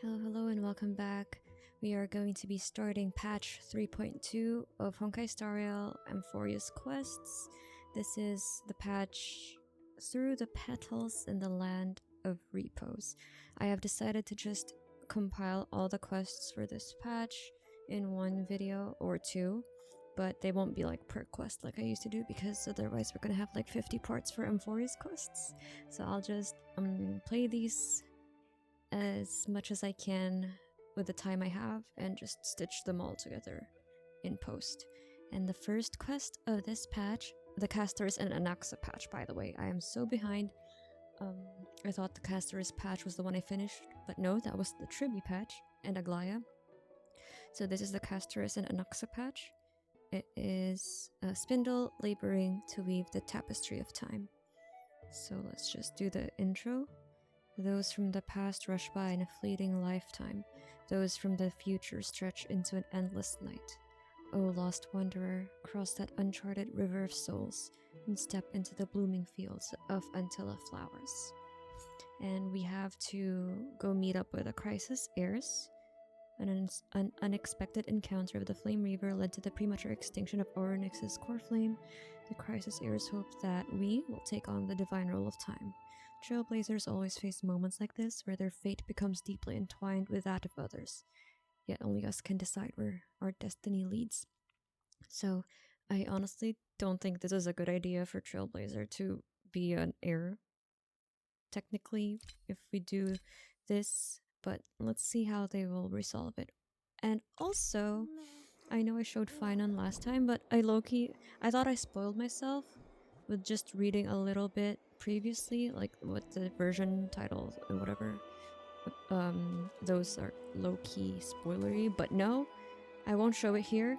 Hello and welcome back. We are going to be starting patch 3.2 of Honkai Star Amphoreus quests. This is the patch Through the Petals in the Land of Repose. I have decided to just compile all the quests for this patch in one video or two, but they won't be like per quest like I used to do, because otherwise we're gonna have like 50 parts for Amphoreus quests. So I'll just play these as much as I can with the time I have and just stitch them all together in post. And the first quest of this patch, the Castorice and Anaxa patch, by the way, I am so behind. I thought the Castorice patch was the one I finished, but no, that was the Tribi patch and Aglaea. So this is the Castorice and Anaxa patch. It is Spindle laboring to weave the Tapestry of Time. So let's just do the intro. Those from the past rush by in a fleeting lifetime. Those from the future stretch into an endless night. O lost wanderer, cross that uncharted river of souls and step into the blooming fields of Antilla flowers. And we have to go meet up with a crisis heirs. An unexpected encounter with the Flame Reaver led to the premature extinction of Oronyx's core flame. The crisis heirs hope that we will take on the divine role of time. Trailblazers always face moments like this, where their fate becomes deeply entwined with that of others. Yet only us can decide where our destiny leads. So, I honestly don't think this is a good idea for Trailblazer to be an heir, technically, if we do this, but let's see how they will resolve it. And also, I know I showed Phainon last time, but I thought I spoiled myself with just reading a little bit previously, like what the version title and whatever. Those are low-key spoilery, but no, I won't show it here.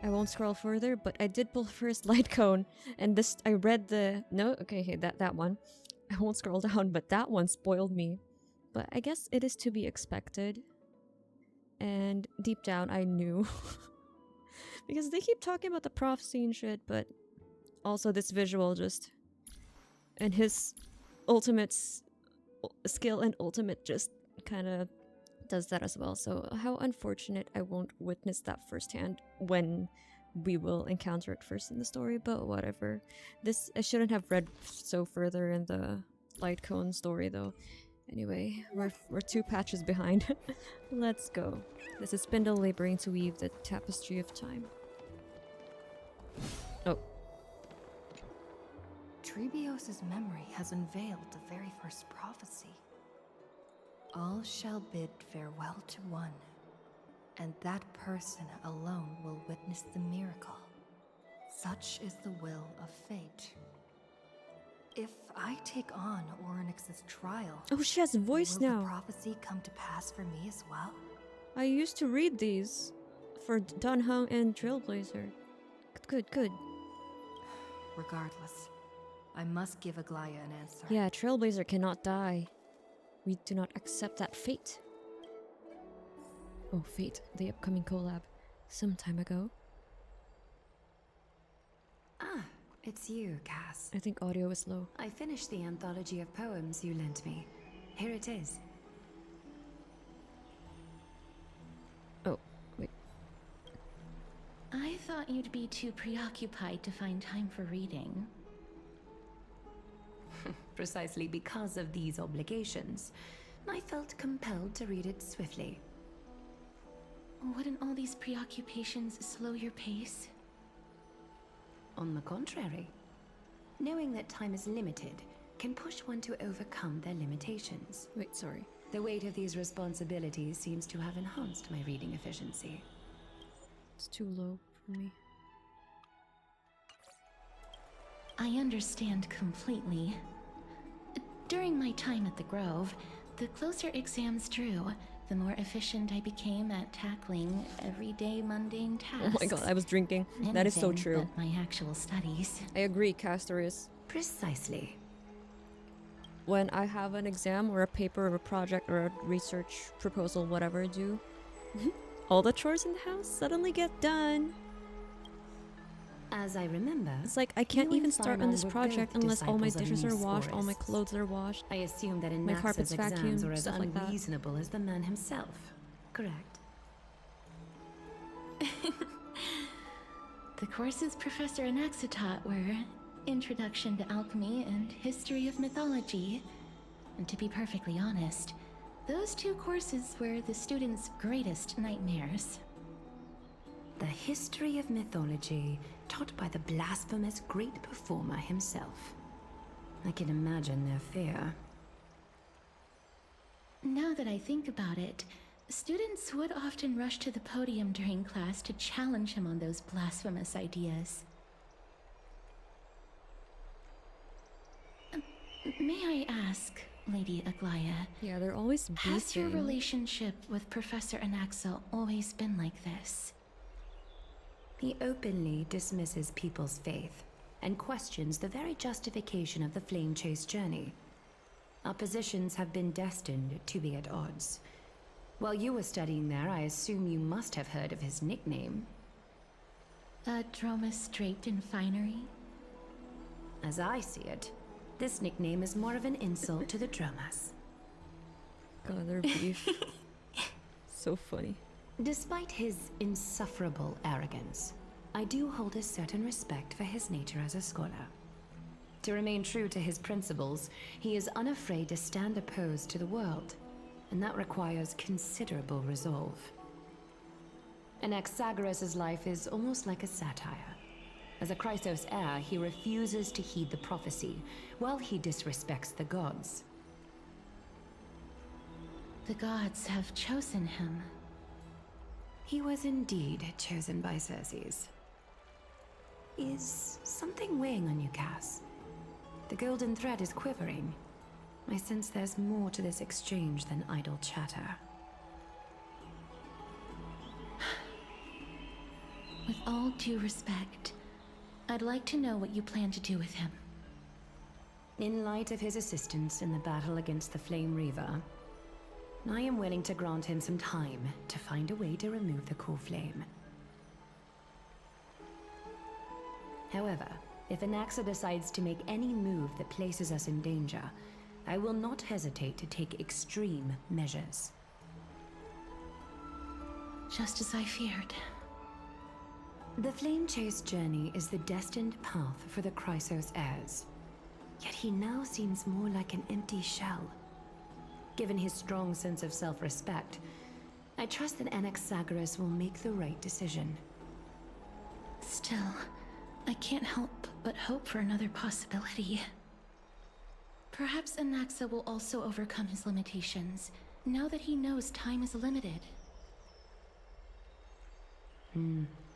I won't scroll further, but I did pull the first light cone, and this I read the that one. I won't scroll down, but that one spoiled me. But I guess it is to be expected. And deep down I knew. Because they keep talking about the prophecy and shit, but also this visual just, and his ultimate skill and ultimate just kind of does that as well. So how unfortunate I won't witness that firsthand when we will encounter it first in the story, but whatever. This, I shouldn't have read so further in the light cone story though. Anyway, we're 2 patches behind. Let's go. This is Spindle laboring to weave the Tapestry of Time. Oh. Trebios's memory has unveiled the very first prophecy. All shall bid farewell to one, and that person alone will witness the miracle. Such is the will of fate. If I take on Oronyx's trial, Oh, she has a voice will now. the prophecy come to pass for me as well? I used to read these for Dan Heng and Trailblazer. Good. Regardless, I must give Aglaea an answer. Yeah, Trailblazer cannot die. We do not accept that fate. Oh, Fate, the upcoming collab. Some time ago. Ah, it's you, Cass. I think audio is low. I finished the anthology of poems you lent me. Here it is. Oh, wait. I thought you'd be too preoccupied to find time for reading. Precisely because of these obligations, I felt compelled to read it swiftly. Wouldn't all these preoccupations slow your pace? On the contrary, knowing that time is limited can push one to overcome their limitations. Wait, sorry. The weight of these responsibilities seems to have enhanced my reading efficiency. It's too low for me. I understand completely. During my time at the Grove, the closer exams drew, the more efficient I became at tackling everyday mundane tasks. Oh my god, I was drinking. That is so Anything true. but my actual studies. I agree, Castorice. Precisely. When I have an exam or a paper or a project or a research proposal, whatever due, all the chores in the house suddenly get done. As I remember, It's like I can't you even and start on Phainon this were project both unless all my disciples of dishes are these washed, all my scholars. clothes are washed. I assume that My carpet's Anaxa's exams vacuumed, are as stuff like that. unreasonable as the man himself, correct? The courses Professor Anaxa taught were Introduction to Alchemy and History of Mythology. And to be perfectly honest, those two courses were the students' greatest nightmares. The history of mythology, taught by the Blasphemer's great performer himself. I can imagine their fear. Now that I think about it, students would often rush to the podium during class to challenge him on those blasphemous ideas. May I ask, Lady Aglaea, Yeah, they're always beefing. has your relationship with Professor Anaxa always been like this? He openly dismisses people's faith and questions the very justification of the flame chase journey. Our positions have been destined to be at odds. While you were studying there, I assume you must have heard of his nickname. A Dromus draped in finery? As I see it, this nickname is more of an insult to the Dromas. God, their beef. So funny. Despite his insufferable arrogance, I do hold a certain respect for his nature as a scholar. To remain true to his principles, he is unafraid to stand opposed to the world, and that requires considerable resolve. Anaxagoras' life is almost like a satire. As a Chrysos heir, he refuses to heed the prophecy, while he disrespects the gods. The gods have chosen him. He was indeed chosen by Ceres. Is something weighing on you, Cass? The golden thread is quivering. I sense there's more to this exchange than idle chatter. With all due respect, I'd like to know what you plan to do with him. In light of his assistance in the battle against the Flame Reaver, I am willing to grant him some time to find a way to remove the core flame. However, if Anaxa decides to make any move that places us in danger, I will not hesitate to take extreme measures. Just as I feared. The Flame Chase journey is the destined path for the Chrysos heirs. Yet he now seems more like an empty shell. Given his strong sense of self-respect, I trust that Anaxagoras will make the right decision. Still, I can't help but hope for another possibility. Perhaps Anaxa will also overcome his limitations, now that he knows time is limited.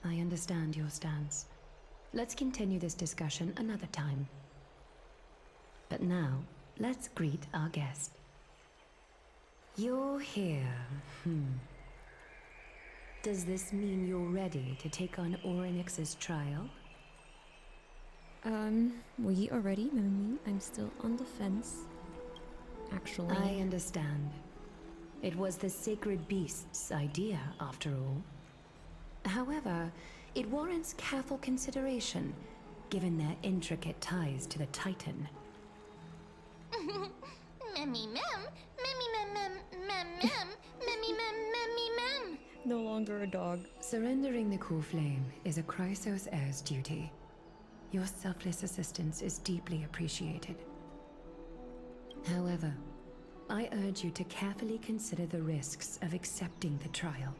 I understand your stance. Let's continue this discussion another time. But now, let's greet our guest. You're here. Does this mean you're ready to take on Oronyx's trial? We already, Mimi. I'm still on the fence. Actually. I understand. It was the sacred beast's idea, after all. However, it warrants careful consideration, given their intricate ties to the Titan. Memmy mem, memmy mem mem mem mem, memmy mem memmy mem. No longer a dog. Surrendering the core flame is a Chrysos heir's duty. Your selfless assistance is deeply appreciated. However, I urge you to carefully consider the risks of accepting the trial.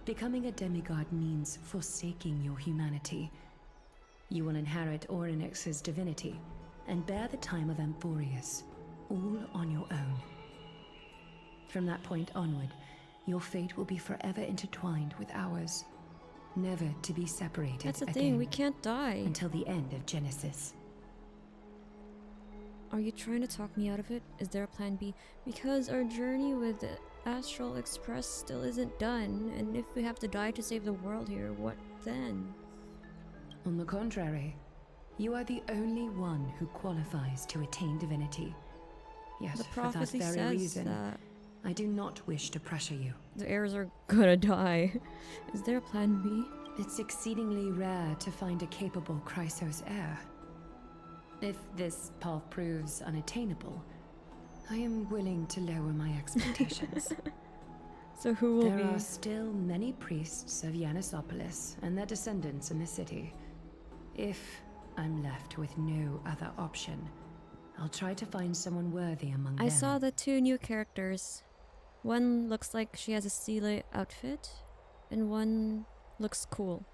Becoming a demigod means forsaking your humanity. You will inherit Oronyx's divinity and bear the time of Amphoreus, all on your own. From that point onward, your fate will be forever intertwined with ours, never to be separated That's the again thing, we can't die. until the end of Genesis. Are you trying to talk me out of it? Is there a plan B? Because our journey with the Astral Express still isn't done, and if we have to die to save the world here, what then? On the contrary, you are the only one who qualifies to attain divinity. Yet, The for that prophecy very says reason, that I do not wish to pressure you. the heirs are gonna die. Is there a plan B? It's exceedingly rare to find a capable Chrysos heir. If this path proves unattainable, I am willing to lower my expectations. So who will There be? are still many priests of Yanissopolis and their descendants in the city. If I'm left with no other option, I'll try to find someone worthy among them. I saw the two new characters. One looks like she has a Stele outfit, and one looks cool.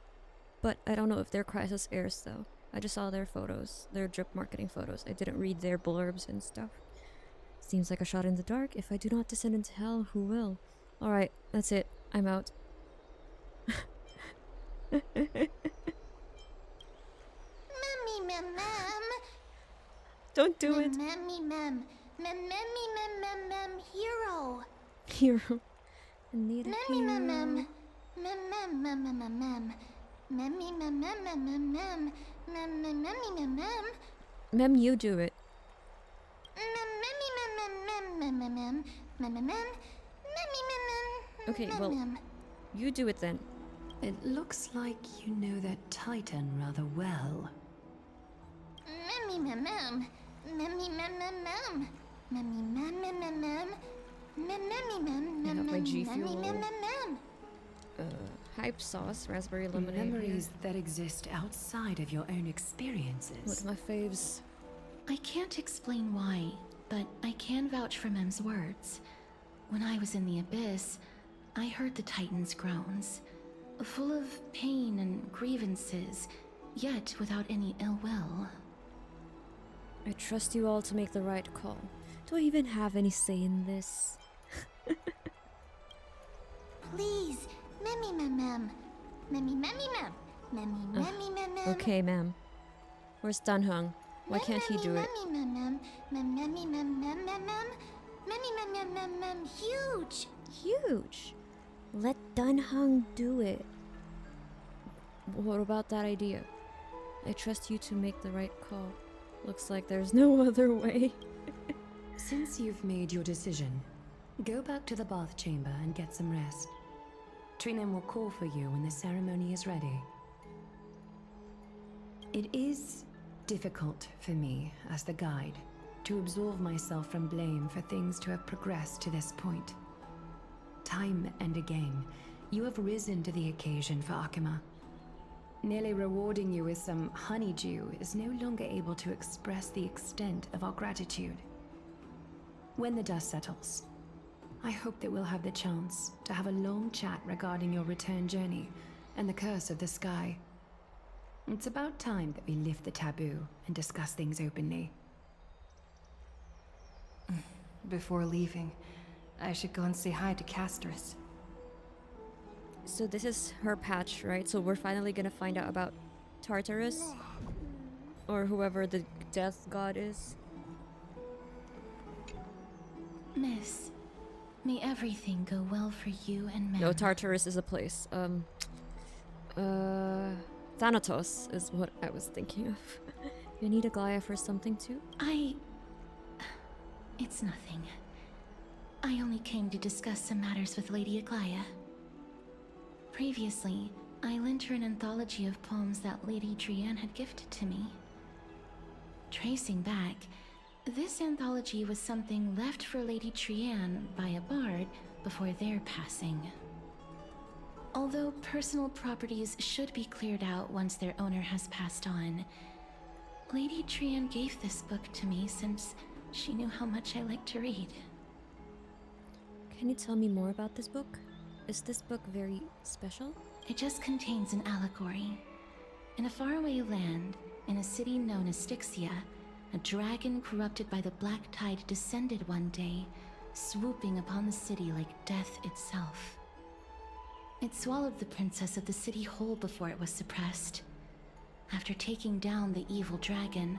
But I don't know if they're Chrysos heirs though. I just saw their photos, their drip marketing photos. I didn't read their blurbs and stuff. Seems like a shot in the dark. If I do not descend into hell, who will? Alright, that's it. I'm out. Mammy, mem. Don't do it. Mammy, mem. Hero. Hero. I need a Mammy, hero. mem. Mammy, mem. Mem, you do it. Okay, well, you do it then. It looks like you know that Titan rather well. My G Fuel. Hype sauce, raspberry lemonade. Memories that exist outside of your own experiences. What's my faves? I can't explain why, but I can vouch for Mem's words. When I was in the abyss, I heard the Titan's groans, full of pain and grievances, yet without any ill will. I trust you all to make the right call. Do I even have any say in this? Please, mem. Okay, ma'am. Where's Dan Heng? Why can't he do it? Huge. Huge! Let Dan Heng do it. What about that idea? I trust you to make the right call. Looks like there's no other way. Since you've made your decision, go back to the bath chamber and get some rest. Trinan will call for you when the ceremony is ready. It is difficult for me, as the guide, to absolve myself from blame for things to have progressed to this point. Time and again, you have risen to the occasion for Akima. Nearly rewarding you with some honeydew is no longer able to express the extent of our gratitude. When the dust settles, I hope that we'll have the chance to have a long chat regarding your return journey and the curse of the sky. It's about time that we lift the taboo and discuss things openly. Before leaving, I should go and say hi to Castorice. So this is her patch, right? So we're finally gonna find out about Tartarus? Or whoever the death god is? Miss, may everything go well for you and Mem. No, Tartarus is a place. Thanatos is what I was thinking of. You need Aglaea for something too? It's nothing. I only came to discuss some matters with Lady Aglaea. Previously, I lent her an anthology of poems that Lady Trian had gifted to me. Tracing back, this anthology was something left for Lady Trian by a bard before their passing. Although personal properties should be cleared out once their owner has passed on, Lady Trian gave this book to me since she knew how much I like to read. Can you tell me more about this book? Is this book very special? It just contains an allegory. In a faraway land, in a city known as Styxia, a dragon corrupted by the black tide descended one day, swooping upon the city like death itself. It swallowed the princess of the city whole before it was suppressed. After taking down the evil dragon,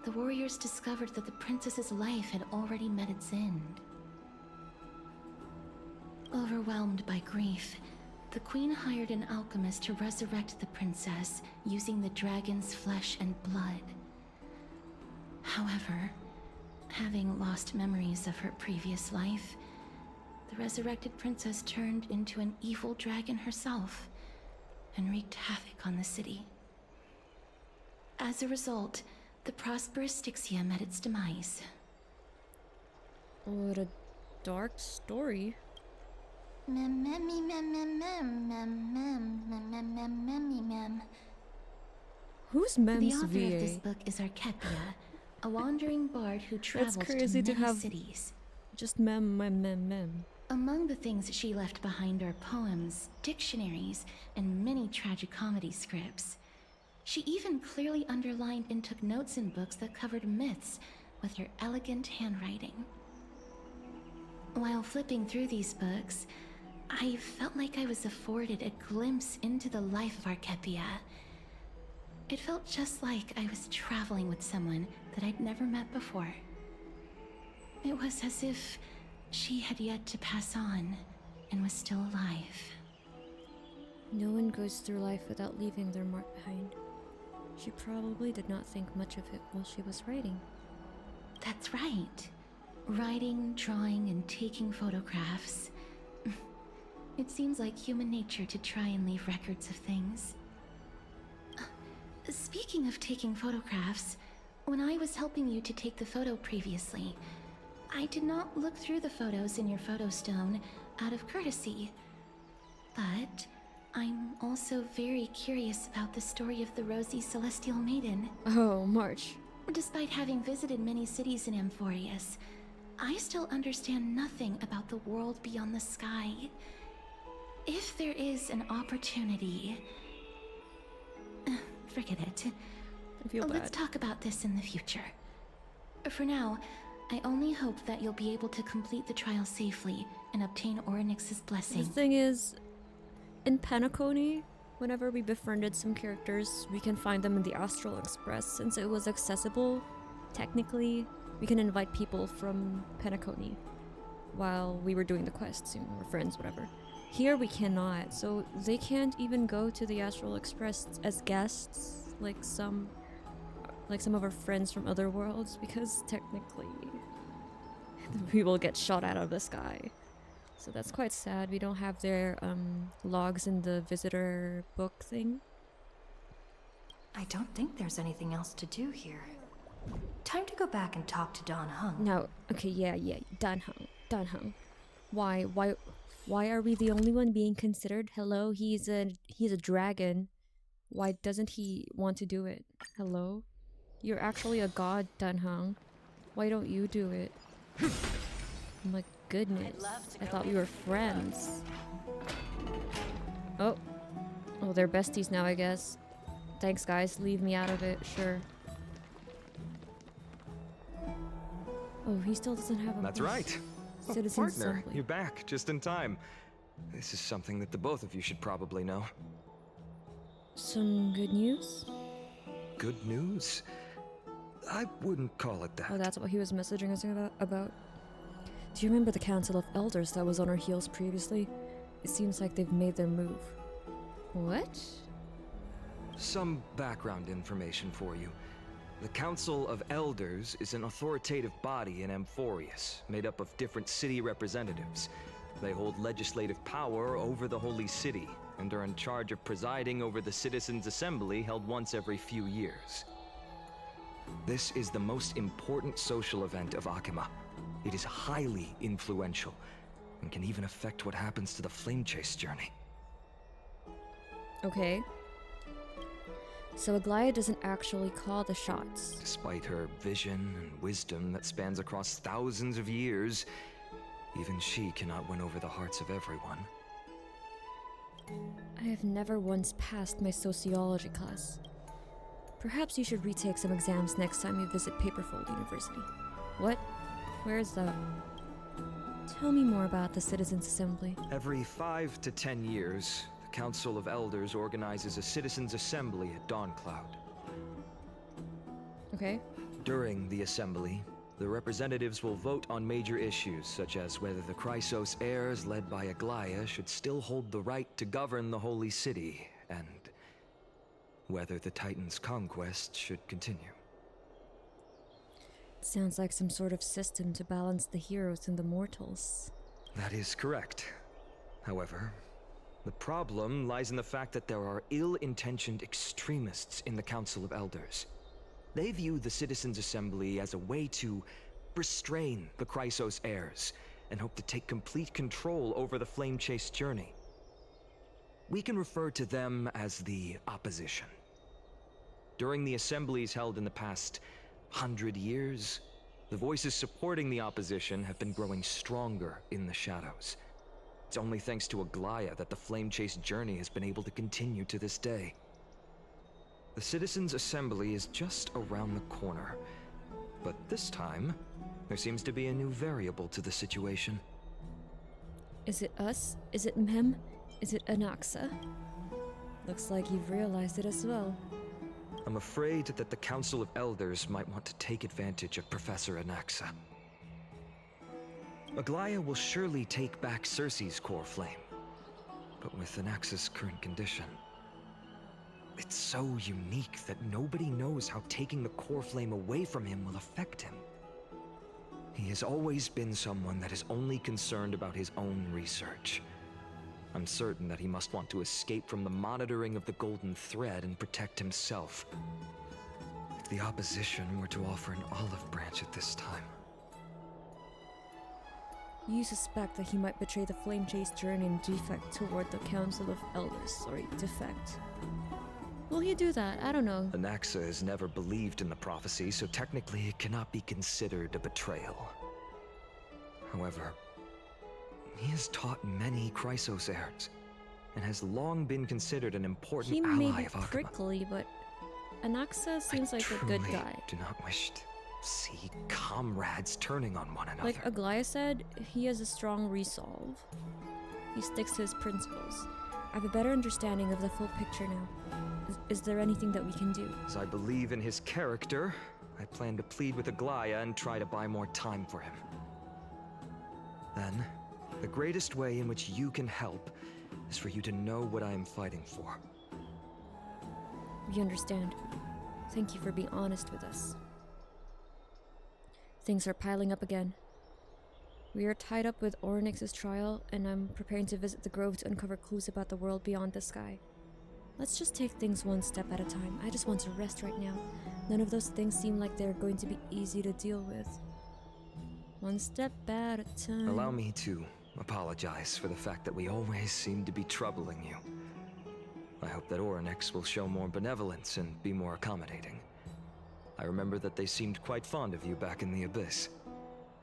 the warriors discovered that the princess's life had already met its end. Overwhelmed by grief, the queen hired an alchemist to resurrect the princess using the dragon's flesh and blood. However, having lost memories of her previous life, the resurrected princess turned into an evil dragon herself, and wreaked havoc on the city. As a result, the prosperous Styxia met its demise. What a dark story. Mem mem mem mem mem mem mem mem mem mem mem mem. Who's The Mem's author of this VA? book is Archepia, a wandering bard who traveled crazy to to many have- cities. Just mem. Among the things she left behind are poems, dictionaries, and many tragicomedy scripts. She even clearly underlined and took notes in books that covered myths with her elegant handwriting. While flipping through these books, I felt like I was afforded a glimpse into the life of Archepia. It felt just like I was traveling with someone that I'd never met before. It was as if she had yet to pass on and was still alive. No one goes through life without leaving their mark behind. She probably did not think much of it while she was writing. That's right. Writing, drawing, and taking photographs. It seems like human nature to try and leave records of things. Speaking of taking photographs, when I was helping you to take the photo previously, I did not look through the photos in your photo stone out of courtesy. But I'm also very curious about the story of the rosy celestial maiden. Oh, March. Despite having visited many cities in Amphoreus, I still understand nothing about the world beyond the sky. If there is an opportunity... forget it. I feel Let's bad. talk about this in the future. For now, I only hope that you'll be able to complete the trial safely and obtain Oronyx's The blessing. thing is, in Penacony, whenever we befriended some characters, we can find them in the Astral Express. Since it was accessible, technically, we can invite people from Penacony while we were doing the quests, you know, we're friends, whatever. Here we cannot, so they can't even go to the Astral Express as guests, like some of our friends from other worlds, because technically we will get shot out of the sky. So that's quite sad. We don't have their logs in the visitor book thing. I don't think there's anything else to do here. Time to go back and talk to Dan Heng. No, okay, yeah, Dan Heng. Why are we the only one being considered? Hello, he's a dragon. Why doesn't he want to do it? Hello? You're actually a god, Dan Heng. Why don't you do it? Oh my goodness. I thought we were friends. Oh, they're besties now, I guess. Thanks, guys. Leave me out of it, sure. Oh, he still doesn't have a That's voice. right. Oh, Citizens partner, Assembly. you're back just in time. This is something that the both of you should probably know. Some good news? Good news? I wouldn't call it that. Oh, that's what he was messaging us about. Do you remember the Council of Elders that was on our heels previously? It seems like they've made their move. What? Some background information for you. The Council of Elders is an authoritative body in Amphoreus, made up of different city representatives. They hold legislative power over the Holy City, and are in charge of presiding over the Citizens' Assembly held once every few years. This is the most important social event of Akima. It is highly influential, and can even affect what happens to the Flame Chase journey. Okay. So Aglaea doesn't actually call the shots. Despite her vision and wisdom that spans across thousands of years, even she cannot win over the hearts of everyone. I have never once passed my sociology class. Perhaps you should retake some exams next time you visit Paperfold University. What? Where is that? Tell me more about the Citizens' Assembly. Every 5 to 10 years, the Council of Elders organizes a Citizens' Assembly at Dawncloud. Okay. During the assembly, the representatives will vote on major issues such as whether the Chrysos heirs led by Aglaea should still hold the right to govern the Holy City, and whether the Titan's conquest should continue. Sounds like some sort of system to balance the heroes and the mortals. That is correct. However, The problem lies in the fact that there are ill-intentioned extremists in the Council of Elders. They view the Citizens' Assembly as a way to restrain the Chrysos heirs and hope to take complete control over the Flame Chase journey. We can refer to them as the Opposition. During the assemblies held in the past 100 years, the voices supporting the Opposition have been growing stronger in the shadows. It's only thanks to Aglaea that the Flame Chase journey has been able to continue to this day. The Citizens' Assembly is just around the corner, but this time, there seems to be a new variable to the situation. Is it us? Is it Mem? Is it Anaxa? Looks like you've realized it as well. I'm afraid that the Council of Elders might want to take advantage of Professor Anaxa. Aglaea will surely take back Circe's core flame, but with Anaxa's current condition, it's so unique that nobody knows how taking the core flame away from him will affect him. He has always been someone that is only concerned about his own research. I'm certain that he must want to escape from the monitoring of the Golden Thread and protect himself. If the Opposition were to offer an olive branch at this time... You suspect that he might betray the Flame Chase journey and defect toward the Council of Elders. Sorry, defect. Will he do that? I don't know. Anaxa has never believed in the prophecy, so technically it cannot be considered a betrayal. However, he has taught many Chrysos heirs, and has long been considered an important ally He of may be Akama. prickly, but Anaxa seems like a good guy. I do not wish to see comrades turning on one another. Like Aglaea said, he has a strong resolve. He sticks to his principles. I have a better understanding of the full picture now. Is there anything that we can do? As I believe in his character, I plan to plead with Aglaea and try to buy more time for him. Then, the greatest way in which you can help is for you to know what I am fighting for. We understand. Thank you for being honest with us. Things are piling up again. We are tied up with Oronyx's trial, and I'm preparing to visit the grove to uncover clues about the world beyond the sky. Let's just take things one step at a time. I just want to rest right now. None of those things seem like they're going to be easy to deal with. One step at a time. Allow me to apologize for the fact that we always seem to be troubling you. I hope that Oronyx will show more benevolence and be more accommodating. I remember that they seemed quite fond of you back in the Abyss.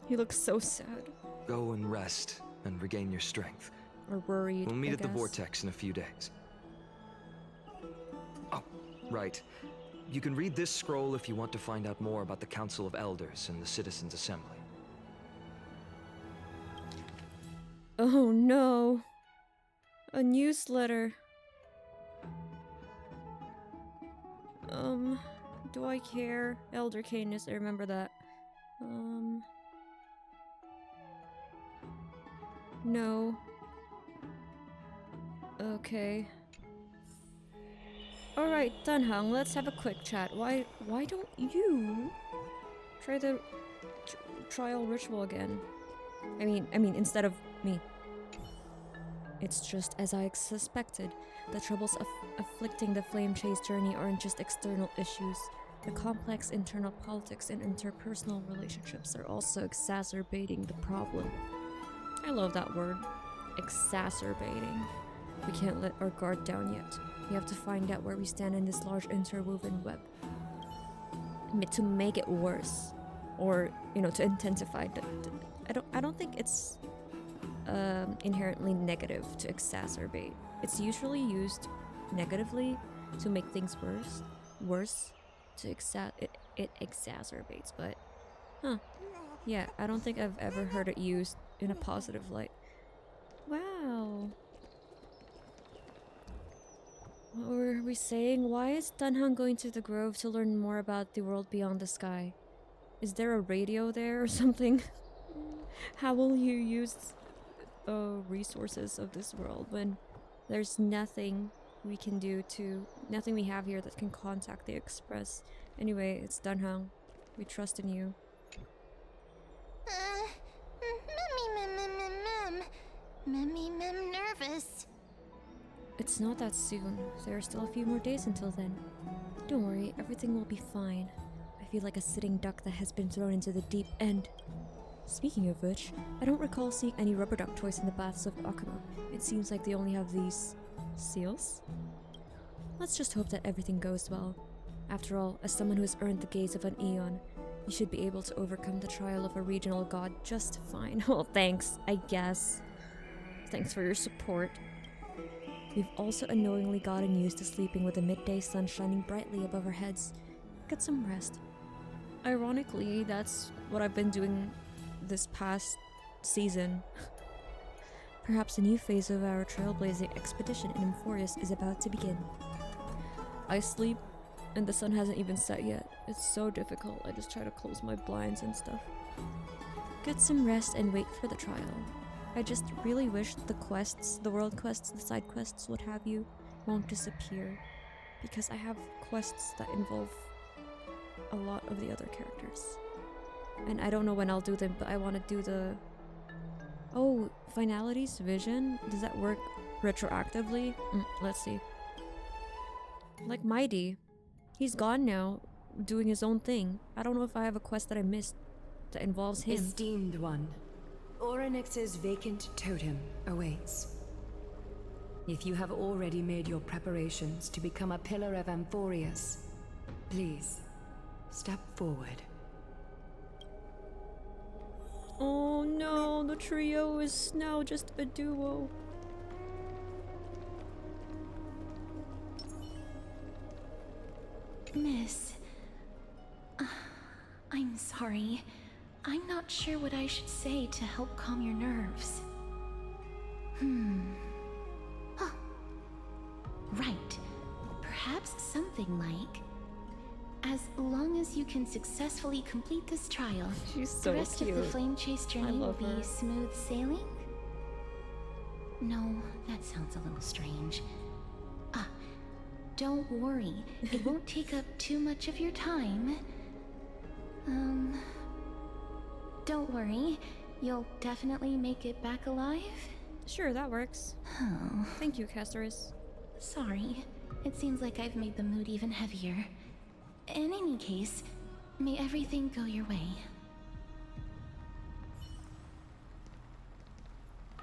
He looks so sad. Go and rest and regain your strength. Or worried, We'll meet I at the guess. Vortex in a few days. Oh, right. You can read this scroll if you want to find out more about the Council of Elders and the Citizens' Assembly. Oh no. A newsletter. Do I care? Elder Caenis, I remember that. No. Okay. Alright, Dan Heng, let's have a quick chat. Why don't you try the trial ritual again? I mean, instead of me. It's just as I suspected. The troubles afflicting the Flame Chase journey aren't just external issues. The complex internal politics and interpersonal relationships are also exacerbating the problem. I love that word. Exacerbating. We can't let our guard down yet. We have to find out where we stand in this large interwoven web. To make it worse. Or, to intensify. I don't think it's inherently negative to exacerbate. It's usually used negatively to make things worse. It exacerbates, but yeah, I don't think I've ever heard it used in a positive light. Wow. What were we saying? Why is Dan Heng going to the grove to learn more about the world beyond the sky? Is there a radio there or something? How will you use resources of this world when there's nothing we can do nothing we have here that can contact the Express? Anyway, it's Dan Heng. We trust in you. Memmy nervous. It's not that soon. There are still a few more days until then. Don't worry, everything will be fine. I feel like a sitting duck that has been thrown into the deep end. Speaking of which, I don't recall seeing any rubber duck toys in the baths of Akama. It seems like they only have these... seals? Let's just hope that everything goes well. After all, as someone who has earned the gaze of an Aeon, you should be able to overcome the trial of a regional god just fine. Well, thanks, I guess. Thanks for your support. We've also unknowingly gotten used to sleeping with the midday sun shining brightly above our heads. Get some rest. Ironically, that's what I've been doing this past season. Perhaps a new phase of our trailblazing expedition in Amphoreus is about to begin. I sleep, and the sun hasn't even set yet. It's so difficult. I just try to close my blinds and stuff. Get some rest and wait for the trial. I just really wish the quests, the world quests, the side quests, what have you, won't disappear. Because I have quests that involve a lot of the other characters. And I don't know when I'll do them, but I want to do the... Oh, Finality's Vision? Does that work retroactively? Let's see. Like Mighty. He's gone now, doing his own thing. I don't know if I have a quest that I missed that involves him. Esteemed one, Oronyx's vacant totem awaits. If you have already made your preparations to become a pillar of Amphoreus, please, step forward. Oh no, the trio is now just a duo. Miss, I'm sorry. I'm not sure what I should say to help calm your nerves. Oh. Right. Perhaps something like, as long as you can successfully complete this trial, She's so the rest cute. of the Flame Chase journey will love be her. smooth sailing? No, that sounds a little strange. Don't worry. It won't take up too much of your time. Don't worry. You'll definitely make it back alive? Sure, that works. Oh, Thank you, Castorice. sorry. It seems like I've made the mood even heavier. In any case, may everything go your way.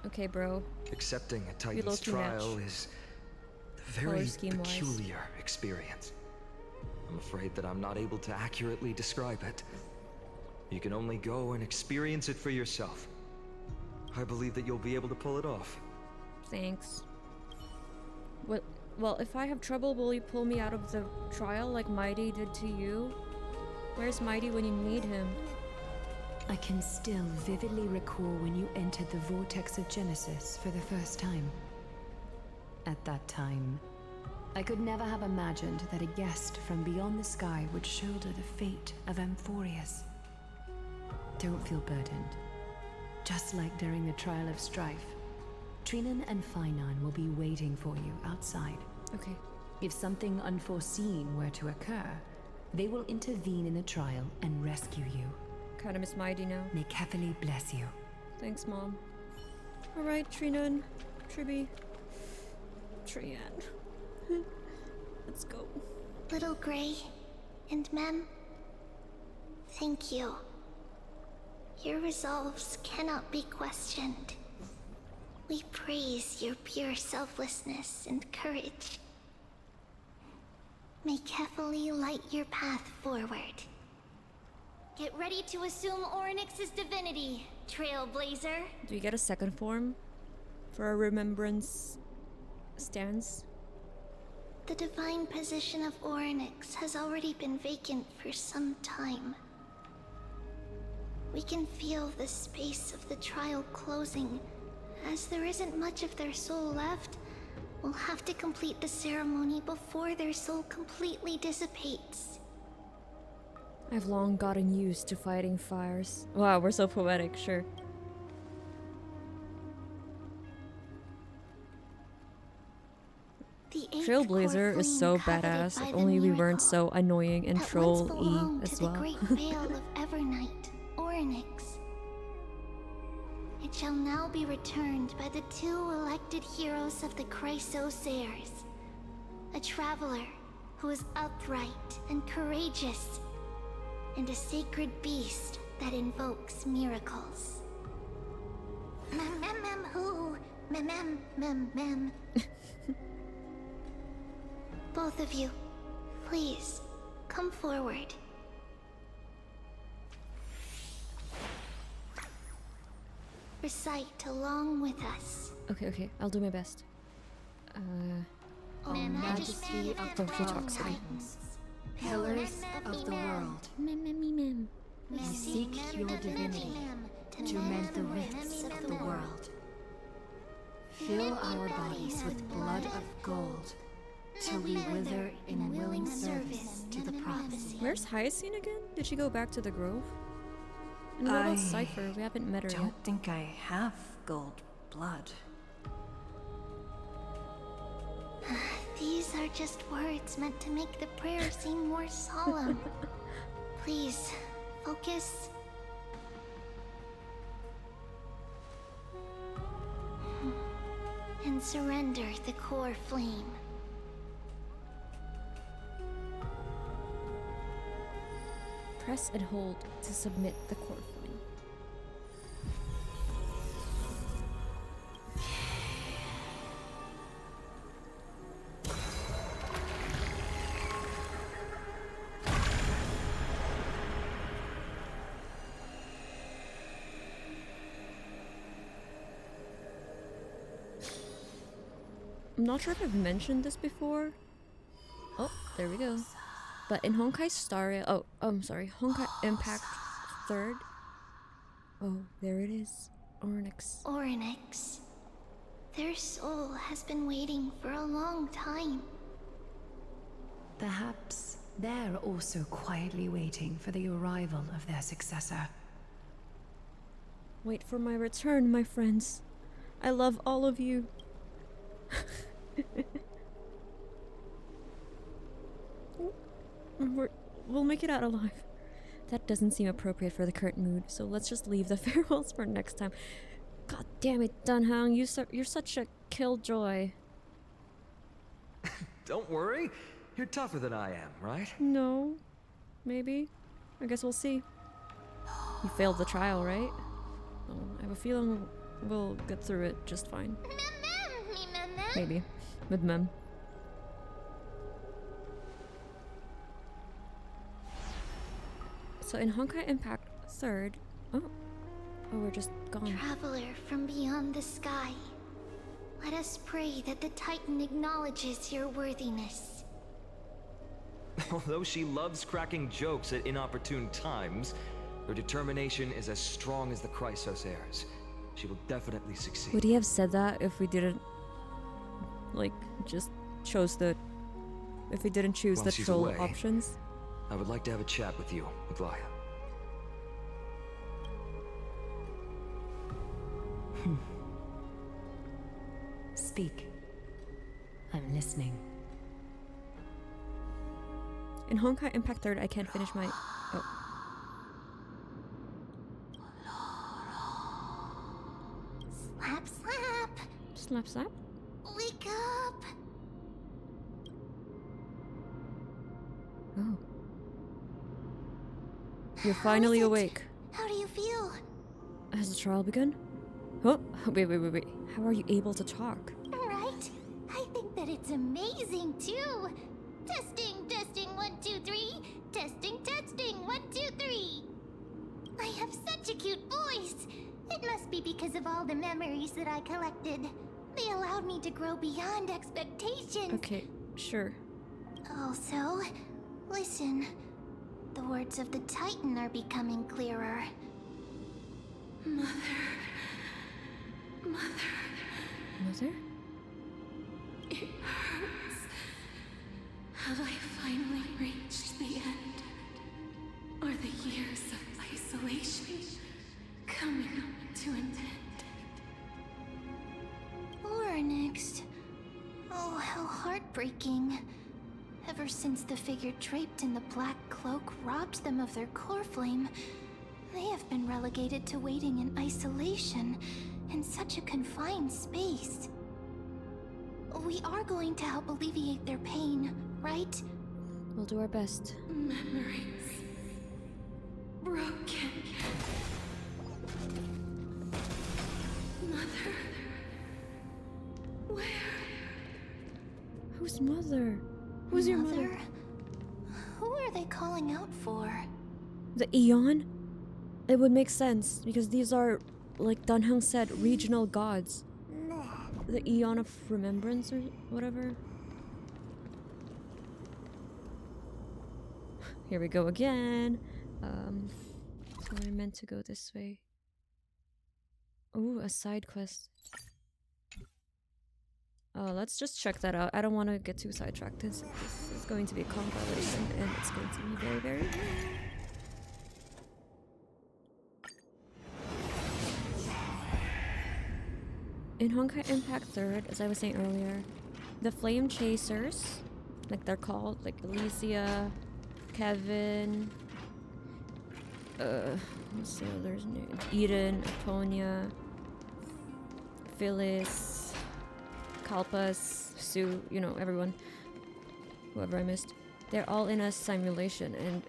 Okay, bro. Accepting a low-key Titan's trial match. is a very Color scheme-wise. peculiar experience. I'm afraid that I'm not able to accurately describe it. You can only go and experience it for yourself. I believe that you'll be able to pull it off. Thanks. What? Well, if I have trouble, will you pull me out of the trial like Mighty did to you? Where's Mighty when you need him? I can still vividly recall when you entered the Vortex of Genesis for the first time. At that time, I could never have imagined that a guest from beyond the sky would shoulder the fate of Amphoreus. Don't feel burdened. Just like during the Trial of Strife, Trinan and Phainon will be waiting for you outside. Okay. If something unforeseen were to occur, they will intervene in the trial and rescue you. Kinda miss Mighty now. May Kefali bless you. Thanks, Mom. Alright, Trinan. Triby. Trian. Let's go. Little Gray and Mem, thank you. Your resolves cannot be questioned. We praise your pure selflessness and courage. May Kefali light your path forward. Get ready to assume Oronyx's divinity, Trailblazer. Do you get a second form for a remembrance stance? The divine position of Oronyx has already been vacant for some time. We can feel the space of the trial closing. As there isn't much of their soul left, we'll have to complete the ceremony before their soul completely dissipates. I've long gotten used to fighting fires. Wow, we're so poetic, sure. The eighth Trailblazer core is so flame coveted badass. by If the only we miracle weren't so annoying and that once troll-y belonged as to the well. great veil of Evernight, Oronyx. It shall now be returned by the 2 elected heroes of the Chryso Ceres. A traveler who is upright and courageous, and a sacred beast that invokes miracles. Who? Both of you, please, come forward. Recite along with us. Okay, I'll do my best. O Majesty of the she talks. Titans, pillars of the world, we seek your divinity to mend the rifts of the world. Fill our bodies with blood of gold, till we wither in willing service to the prophecy. Where's Hyacine again? Did she go back to the Grove? And what about Cypher? We haven't met her yet. I don't think I have gold blood. These are just words meant to make the prayer seem more solemn. Please, focus. And surrender the core flame. Press and hold to submit the core flame. I'm not sure if I've mentioned this before. Oh, there we go. But in Honkai Honkai Impact 3rd. Oh, there it is. Oronyx. Oronyx. Their soul has been waiting for a long time. Perhaps they're also quietly waiting for the arrival of their successor. Wait for my return, my friends. I love all of you. We'll make it out alive. That doesn't seem appropriate for the current mood, so let's just leave the farewells for next time. God damn it, Dan Heng, you're such a killjoy. Don't worry. You're tougher than I am, right? No. Maybe. I guess we'll see. You failed the trial, right? Oh, I have a feeling we'll get through it just fine. Maybe. With Mem. So in Honkai Impact 3rd... Oh, we're just gone. Traveler from beyond the sky, let us pray that the Titan acknowledges your worthiness. Although she loves cracking jokes at inopportune times, her determination is as strong as the Chryso Ceres. She will definitely succeed. Would he have said that if we didn't, like, just chose the... If we didn't choose While the she's troll away, options? I would like to have a chat with you, Aglaea. Speak. I'm listening. In Honkai Impact 3rd, I can't finish my... Oh. Slap, slap! Slap, slap? Wake up! Oh. You're finally awake. How do you feel? Has the trial begun? Oh, wait. How are you able to talk? Right? I think that it's amazing, too. Testing, 1, 2, 3. Testing, 1, 2, 3. I have such a cute voice. It must be because of all the memories that I collected. They allowed me to grow beyond expectations. Okay, sure. Also, listen. The words of the Titan are becoming clearer. Mother? It hurts. Have I finally reached the end? Are the years of isolation coming to an end? Oronyx. Oh, how heartbreaking. Ever since the figure draped in the black cloak robbed them of their core flame, they have been relegated to waiting in isolation in such a confined space. We are going to help alleviate their pain, right? We'll do our best. Memories broken. Mother, where? Whose mother? Who's your mother? Who are they calling out for? The Eon? It would make sense because these are, like Dan Heng said, regional gods. The Eon of Remembrance or whatever. Here we go again. So we're meant to go this way. Ooh, a side quest. Let's just check that out. I don't want to get too sidetracked. This is going to be a compilation and it's going to be very, very long. In Honkai Impact 3rd, as I was saying earlier, the Flame Chasers, like they're called, like Alicia, Kevin, what's the other's name? Eden, Antonia, Phyllis, Kalpas, Sue, you know, everyone. Whoever I missed. They're all in a simulation, and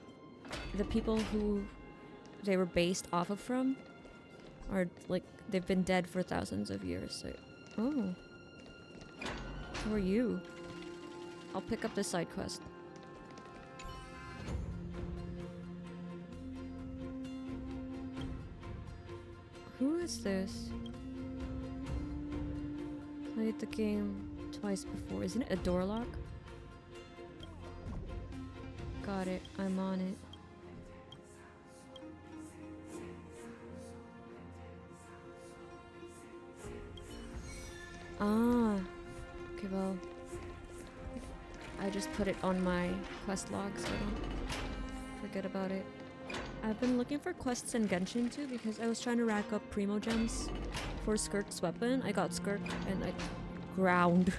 the people who they were based off of from are, like, they've been dead for thousands of years, so... Oh. Who are you? I'll pick up this side quest. Who is this? Played the game twice before. Isn't it a door lock? Got it. I'm on it. Ah. Okay, well. I just put it on my quest log so I don't forget about it. I've been looking for quests in Genshin too because I was trying to rack up Primo Gems for Skirk's weapon. I got Skirk and I ground.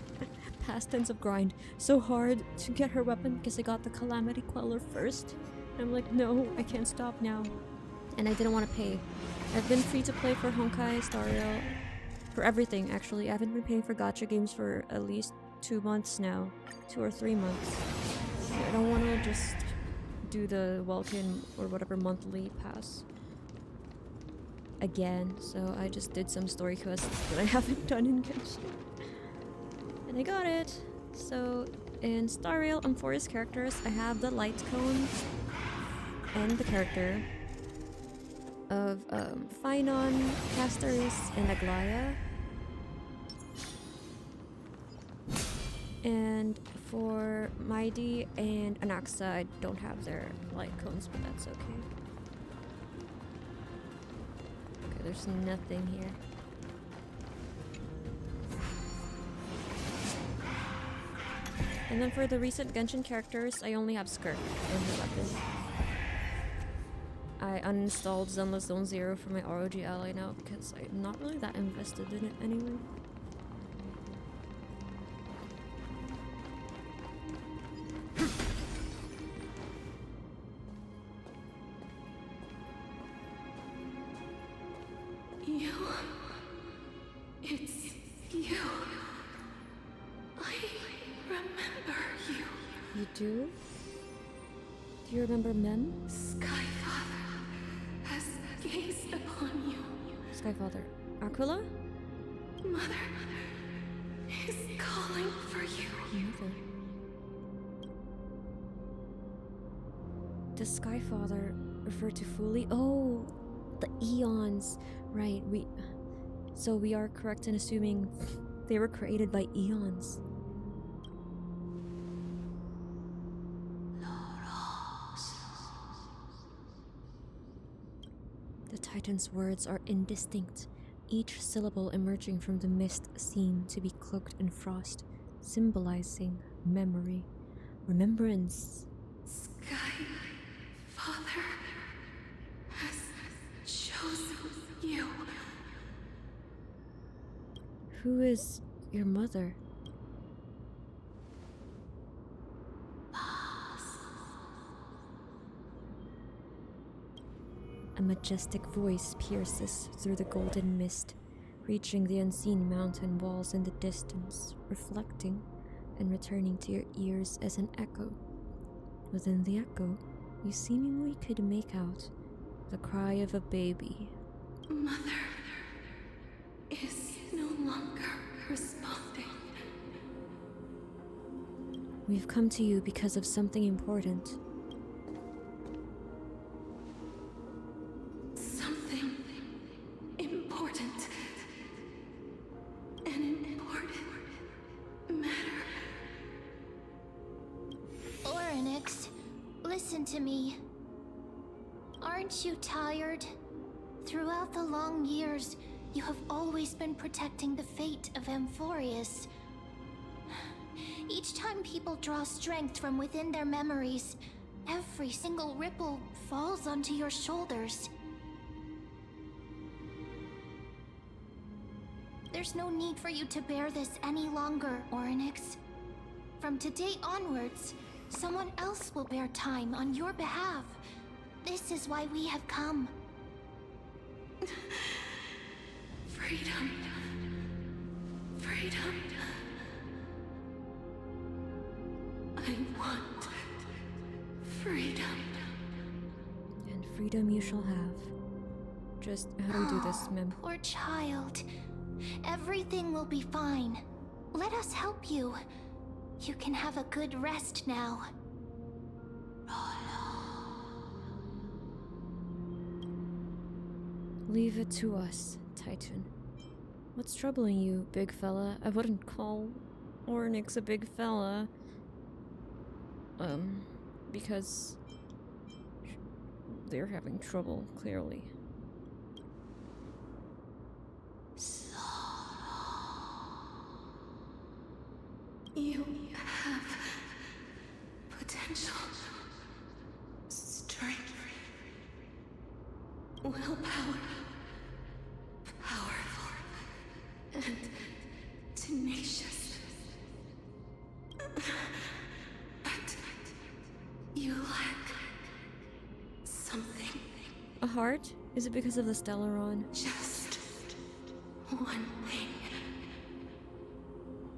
Past tense of grind. So hard to get her weapon because I got the Calamity Queller first. I'm like, no, I can't stop now. And I didn't want to pay. I've been free to play for Honkai, Star Rail, for everything actually. I haven't been paying for gacha games for at least 2 months now. 2 or 3 months. I don't want to just do the Welkin or whatever monthly pass again, so I just did some story quests that I haven't done in Genshin. And I got it! So, in Star Rail Amphoreus characters, I have the light cone and the character of Phainon, Castorice, and Aglaea. And for Mighty and Anaxa, I don't have their light cones, but that's okay. Okay, there's nothing here. And then for the recent Genshin characters, I only have Skirk and her weapon. I uninstalled Zenless Zone 0 for my ROG ally now because I'm not really that invested in it anyway. It's you. I remember you. You do? Do you remember Mem? Skyfather has gazed upon you. Skyfather. Aquila? Mother is calling for you. Mother. Does Skyfather refer to Fuli? Oh, the eons. Right, so we are correct in assuming they were created by eons. The Titan's words are indistinct, each syllable emerging from the mist seemed to be cloaked in frost, symbolizing memory, remembrance. Skyfather has chosen you. Who is your mother? A majestic voice pierces through the golden mist, reaching the unseen mountain walls in the distance, reflecting and returning to your ears as an echo. Within the echo, you seemingly could make out the cry of a baby. Mother is no longer responding. We've come to you because of something important. Something important. An important matter. Oronyx, listen to me. Aren't you tired? Throughout the long years, you have always been protecting the fate of Amphoreus. Each time people draw strength from within their memories, every single ripple falls onto your shoulders. There's no need for you to bear this any longer, Oronyx. From today onwards, someone else will bear time on your behalf. This is why we have come. Freedom. Freedom. I want freedom. And freedom you shall have. Just how do we do this, Mem? Poor child. Everything will be fine. Let us help you. You can have a good rest now. Leave it to us, Titan. What's troubling you, big fella? I wouldn't call Oronyx a big fella. Because they're having trouble, clearly. You have potential, strength, willpower, powerful, and tenacious. But you lack something. A heart? Is it because of the Stellaron? Just one thing.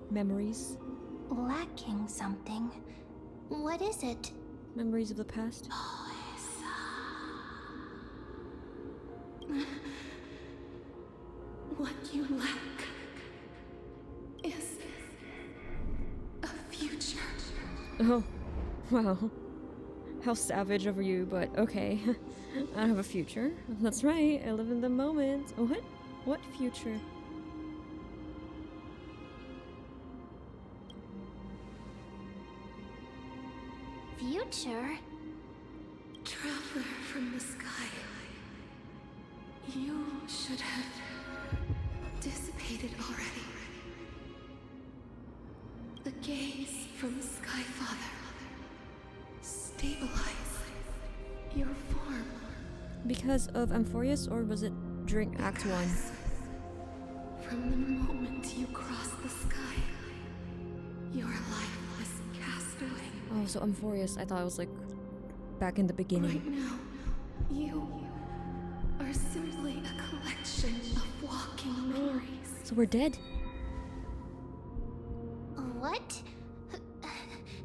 Memories? Lacking something. What is it? Memories of the past? What you lack is a future. Oh, wow. How savage of you, but okay. I have a future. That's right, I live in the moment. What? What future? Future? Traveler from the sky. You should have dissipated already. The gaze from the Sky Father. Stabilize your form. Because of Amphoreus, or was it during Act 1? From the moment you crossed the sky, your life was cast away. Oh, so Amphoreus, I thought it was like back in the beginning. Right now, you are simply a collection of walking memories. So we're dead? What?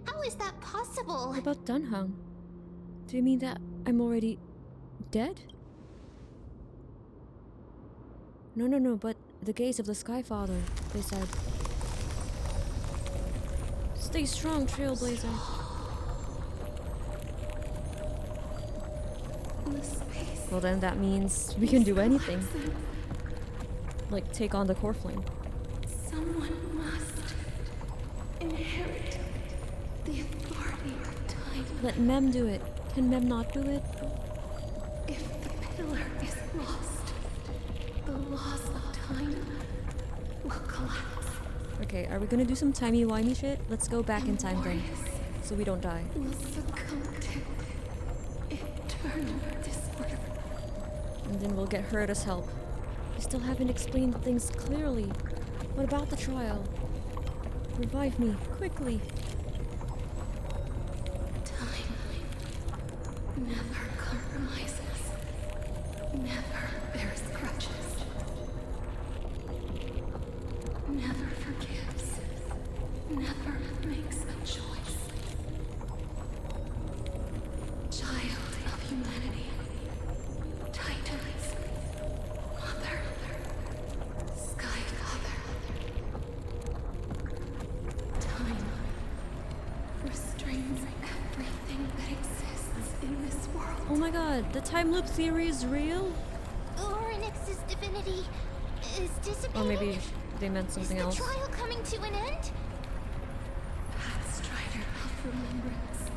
How is that possible? What about Dan Heng? Do you mean that I'm already dead? No, but the gaze of the Sky Father, they said. Stay strong, Trailblazer. Well then that means we can do anything. Like take on the core flame. Someone must inherit the authority of time. Let Mem do it. Can Mem not do it? If the pillar is lost, the laws of time will collapse. Okay, are we gonna do some timey-wimey shit? Let's go back in time then, so we don't die. Will succumb to eternal disorder. And then we'll get her as help. You still haven't explained things clearly. What about the trial? Revive me, quickly. Time never compromises, never bears grudges. Oh my god, the time loop theory is real? Oronyx's divinity is dissipating. Or maybe they meant something else. Is the trial coming to an end? Strider of remembrance,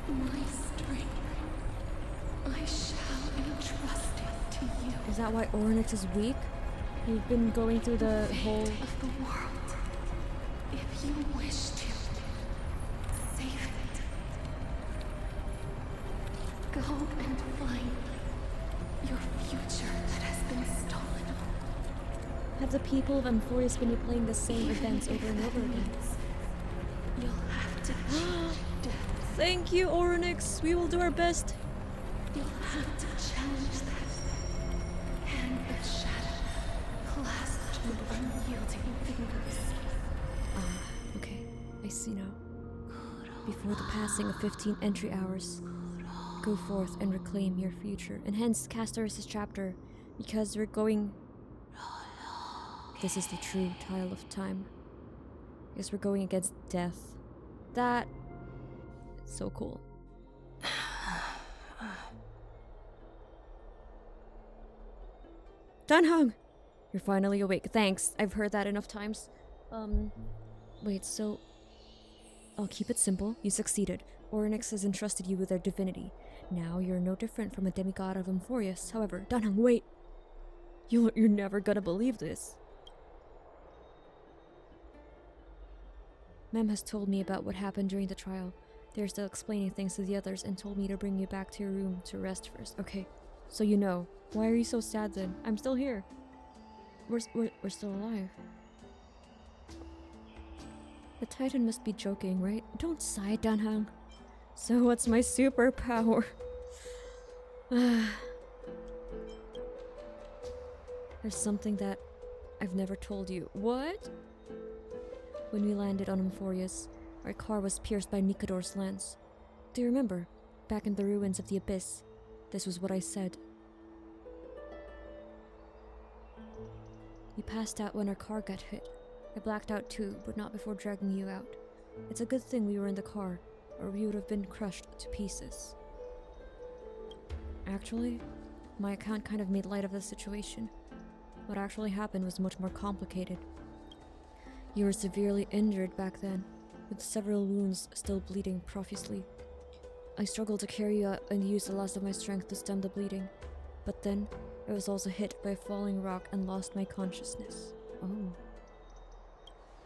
my strength, I shall entrust it to you. Is that why Oronyx is weak? You've been going through the whole... Of the world, if you wish to, save it. Go and find your future that has been stolen. Have the people of Amphoreus been replaying the same events over and over again? You'll have to change death. Thank you, Oronyx! We will do our best! You'll have to challenge that. Hand of shadow, clasped with unyielding fingers. Ah, okay. I see now. Before the passing of 15 entry hours, go forth and reclaim your future. And hence Castorice's chapter, because we're going... This is the true tile of time. Because we're going against death. That... It's so cool. Dan Heng! You're finally awake. Thanks. I've heard that enough times. Wait, so... I'll keep it simple. You succeeded. Oronyx has entrusted you with their divinity. Now you're no different from a demigod of Amphoreus. However, Dan Heng, wait! You're never gonna believe this. Mem has told me about what happened during the trial. They're still explaining things to the others and told me to bring you back to your room to rest first. Okay, so you know. Why are you so sad then? I'm still here. We're still alive. The Titan must be joking, right? Don't sigh, Dan Heng. So what's my superpower? There's something that I've never told you. What? When we landed on Amphoreus, our car was pierced by Nikador's lance. Do you remember? Back in the ruins of the Abyss, this was what I said. You passed out when our car got hit. I blacked out too, but not before dragging you out. It's a good thing we were in the car, or we would have been crushed to pieces. Actually, my account kind of made light of the situation. What actually happened was much more complicated. You were severely injured back then, with several wounds still bleeding profusely. I struggled to carry you out and used the last of my strength to stem the bleeding. But then, I was also hit by a falling rock and lost my consciousness. Oh.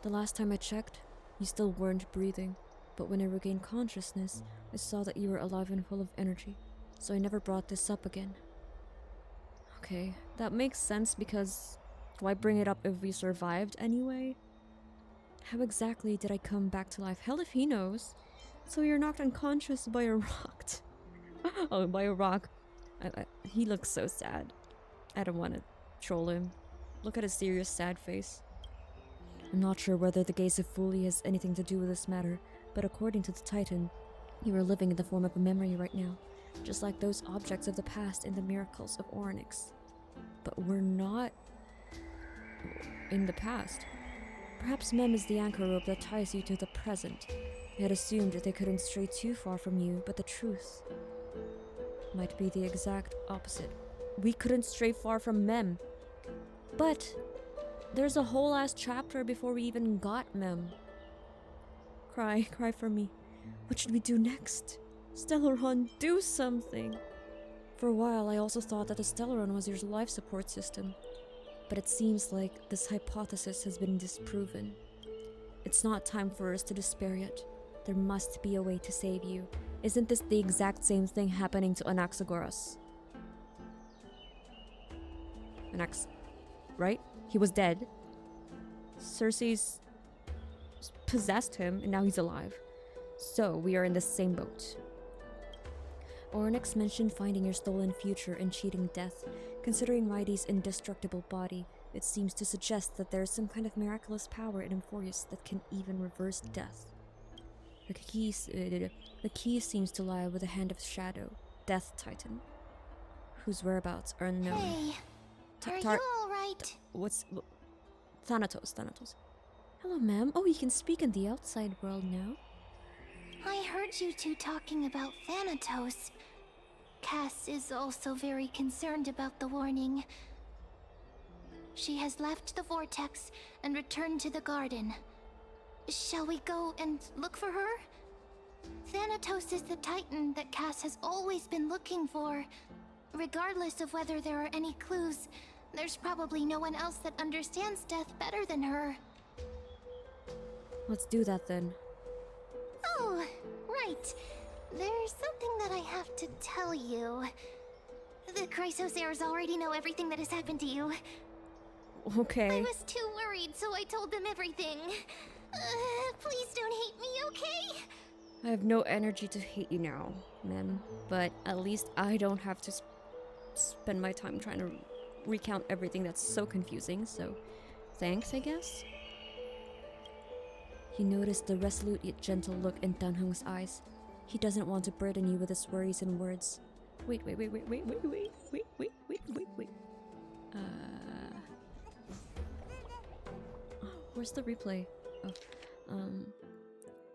The last time I checked, you still weren't breathing, but when I regained consciousness, I saw that you were alive and full of energy, so I never brought this up again. Okay, that makes sense because why bring it up if we survived anyway? How exactly did I come back to life? Hell if he knows. So you're knocked unconscious by a rock. Oh, by a rock. He looks so sad. I don't want to troll him. Look at his serious, sad face. I'm not sure whether the gaze of Fully has anything to do with this matter, but according to the Titan, you are living in the form of a memory right now, just like those objects of the past in the miracles of Oronyx. But we're not in the past. Perhaps Mem is the anchor rope that ties you to the present. I had assumed that they couldn't stray too far from you, but the truth might be the exact opposite. We couldn't stray far from Mem. But there's a whole last chapter before we even got Mem. Cry for me. What should we do next? Stellaron, do something! For a while, I also thought that the Stellaron was your life support system. But it seems like this hypothesis has been disproven. It's not time for us to despair yet. There must be a way to save you. Isn't this the exact same thing happening to Anaxagoras? Right? He was dead. Ceres possessed him, and now he's alive. So, we are in the same boat. Oronyx mentioned finding your stolen future and cheating death. Considering Mighty's indestructible body, it seems to suggest that there is some kind of miraculous power in Amphoreus that can even reverse death. The key seems to lie with the Hand of Shadow, Death Titan, whose whereabouts are unknown. Hey, are you alright? Thanatos. Hello, ma'am. Oh, you can speak in the outside world now. I heard you two talking about Thanatos. Cass is also very concerned about the warning. She has left the vortex and returned to the garden. Shall we go and look for her? Thanatos is the titan that Cass has always been looking for. Regardless of whether there are any clues, there's probably no one else that understands death better than her. Let's do that then. Oh, right. There's something that I have to tell you. The Chrysosaurs already know everything that has happened to you. Okay. I was too worried, so I told them everything. Please don't hate me, okay? I have no energy to hate you now, Mem. But at least I don't have to spend my time trying to recount everything that's so confusing, so thanks, I guess? He noticed the resolute yet gentle look in Dan Heng's eyes. He doesn't want to burden you with his worries and words. Wait. Where's the replay? Oh,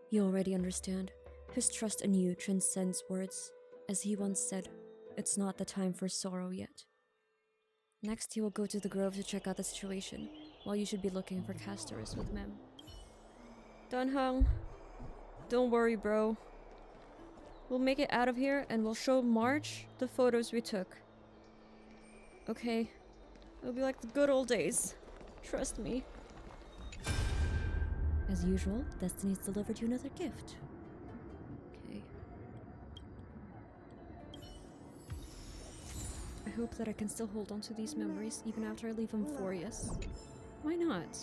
you already understand. His trust in you transcends words. As he once said, it's not the time for sorrow yet. Next, he will go to the grove to check out the situation, while you should be looking for Castorice with Mem. Dan Heng, don't worry, bro. We'll make it out of here and we'll show March the photos we took. Okay? It'll be like the good old days. Trust me. As usual, Destiny's delivered you another gift. Okay. I hope that I can still hold on to these memories even after I leave Amphoreus. Why not?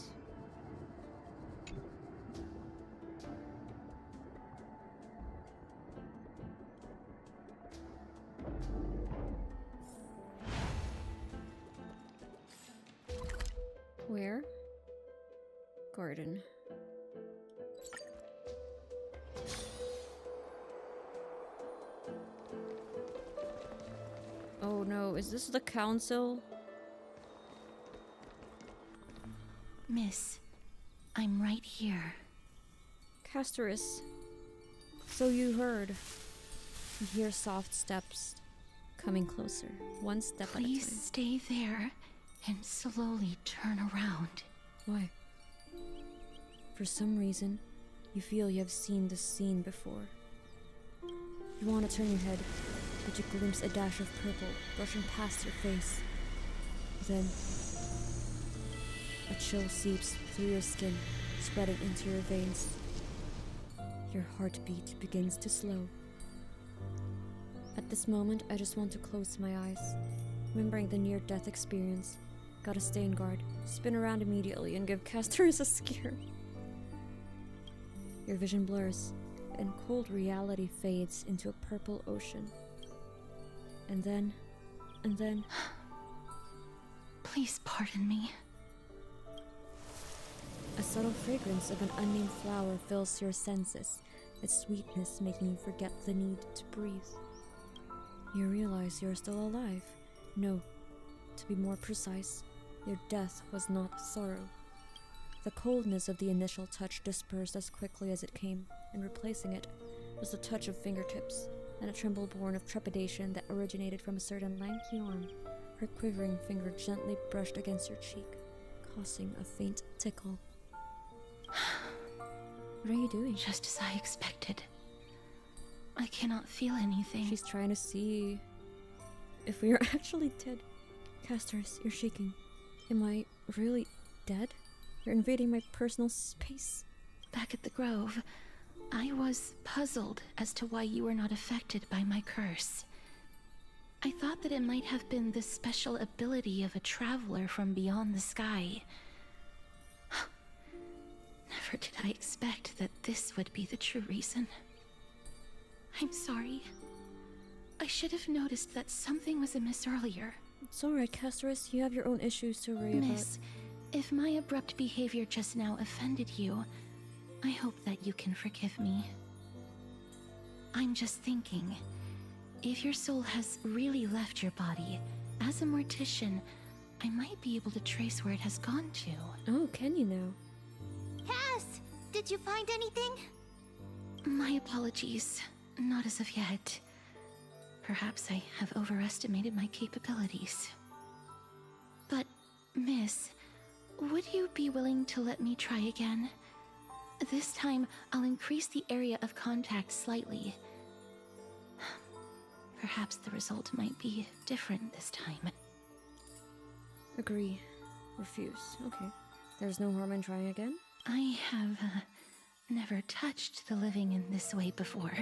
Where? Garden. Oh no, is this the council? Miss, I'm right here. Castorice. So you heard. You hear soft steps coming closer, one step at a time. Please stay there and slowly turn around. Why? For some reason, you feel you have seen this scene before. You want to turn your head, but you glimpse a dash of purple brushing past your face. Then, a chill seeps through your skin, spreading into your veins. Your heartbeat begins to slow. At this moment, I just want to close my eyes, remembering the near-death experience. Gotta stay in guard, spin around immediately, and give Castorice a scare. Your vision blurs, and cold reality fades into a purple ocean. And then... Please pardon me. a subtle fragrance of an unnamed flower fills your senses, its sweetness making you forget the need to breathe. You realize you're still alive. No, to be more precise, your death was not sorrow. The coldness of the initial touch dispersed as quickly as it came, and replacing it was the touch of fingertips, and a tremble born of trepidation that originated from a certain lanky arm. Her quivering finger gently brushed against your cheek, causing a faint tickle. What are you doing? Just as I expected. I cannot feel anything. She's trying to see if we are actually dead. Castorice, you're shaking. Am I really dead? You're invading my personal space. Back at the Grove, I was puzzled as to why you were not affected by my curse. I thought that it might have been the special ability of a traveler from beyond the sky. Never did I expect that this would be the true reason. I'm sorry. I should have noticed that something was amiss earlier. It's alright, Castorice. You have your own issues to worry Miss, if my abrupt behavior just now offended you, I hope that you can forgive me. I'm just thinking, if your soul has really left your body, as a mortician, I might be able to trace where it has gone to. Oh, can you now? Cass! Did you find anything? My apologies. Not as of yet. Perhaps I have overestimated my capabilities. But, Miss, would you be willing to let me try again? This time, I'll increase the area of contact slightly. Perhaps the result might be different this time. Agree. Refuse. Okay. There's no harm in trying again? I have never touched the living in this way before.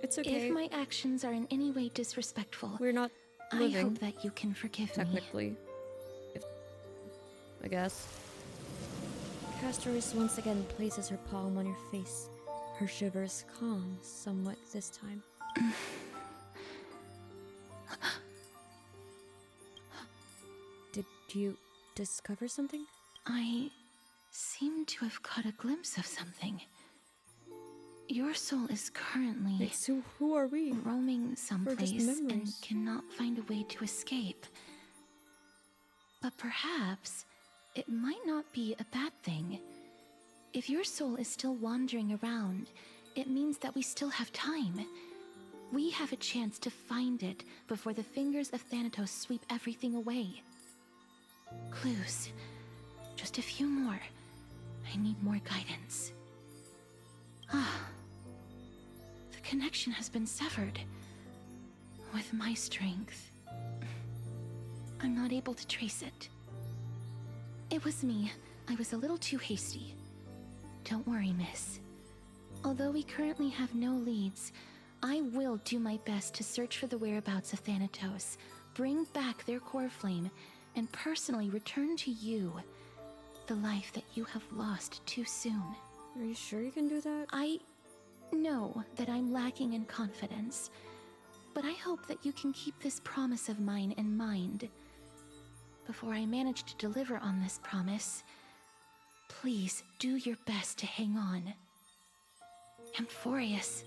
It's okay. If my actions are in any way disrespectful, We're not living. I hope that you can forgive me. Technically. I guess. Castorice once again places her palm on your face. Her shivers calm somewhat this time. Did you discover something? I seem to have caught a glimpse of something. Your soul is currently Wait, so who are we? roaming someplace and memories. cannot find a way to escape. But perhaps it might not be a bad thing. If your soul is still wandering around, it means that we still have time. We have a chance to find it before the fingers of Thanatos sweep everything away. Clues. Just a few more. I need more guidance. The connection has been severed. With my strength, I'm not able to trace it. It was me. I was a little too hasty. Don't worry, miss. Although we currently have no leads, I will do my best to search for the whereabouts of Thanatos, bring back their core flame, and personally return to you the life that you have lost too soon. Are you sure you can do that? I know that I'm lacking in confidence, but I hope that you can keep this promise of mine in mind. Before I manage to deliver on this promise, please do your best to hang on. Amphoreus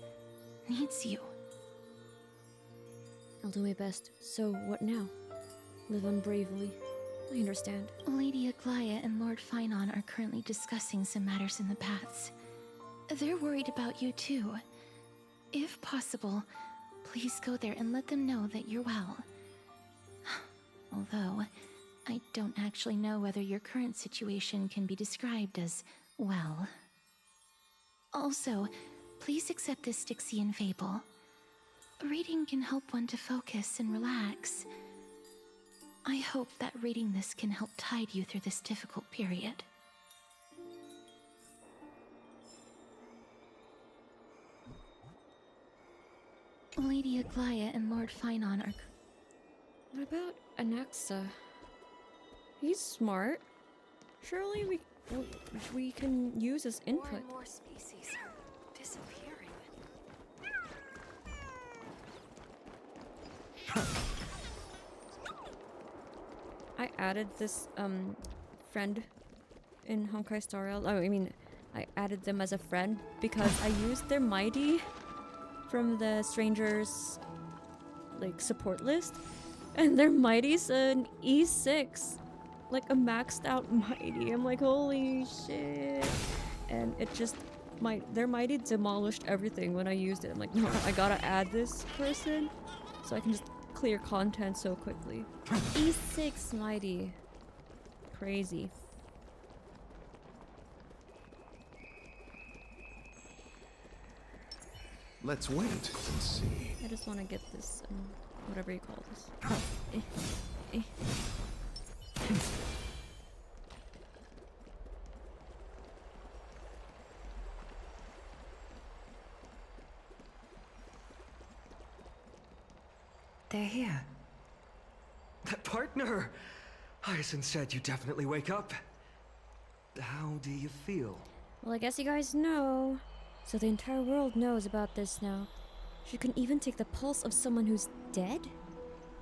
needs you. I'll do my best. So, what now? Live on bravely. I understand. Lady Aglaea and Lord Phainon are currently discussing some matters in the paths. They're worried about you too. If possible, please go there and let them know that you're well. Although, I don't actually know whether your current situation can be described as well. Also, please accept this Styxian fable. Reading can help one to focus and relax. I hope that reading this can help tide you through this difficult period. Lady Aglaea and Lord Phainon are... What about Anaxa? He's smart. Surely we can use his input. More and more species are disappearing. I added this friend in Honkai Star Rail. Oh, I mean, I added them as a friend because I used their mighty from the strangers like support list, and their mighty's an E6, like a maxed out mighty. I'm like, holy shit! And it just their mighty demolished everything when I used it. I'm like, no, I gotta add this person so I can just clear content so quickly. E6 mighty. Crazy. Let's wait and see. I just want to get this, whatever you call this. They're here. That partner! Hyacine said you definitely wake up. How do you feel? Well, I guess you guys know. So the entire world knows about this now. She can even take the pulse of someone who's dead?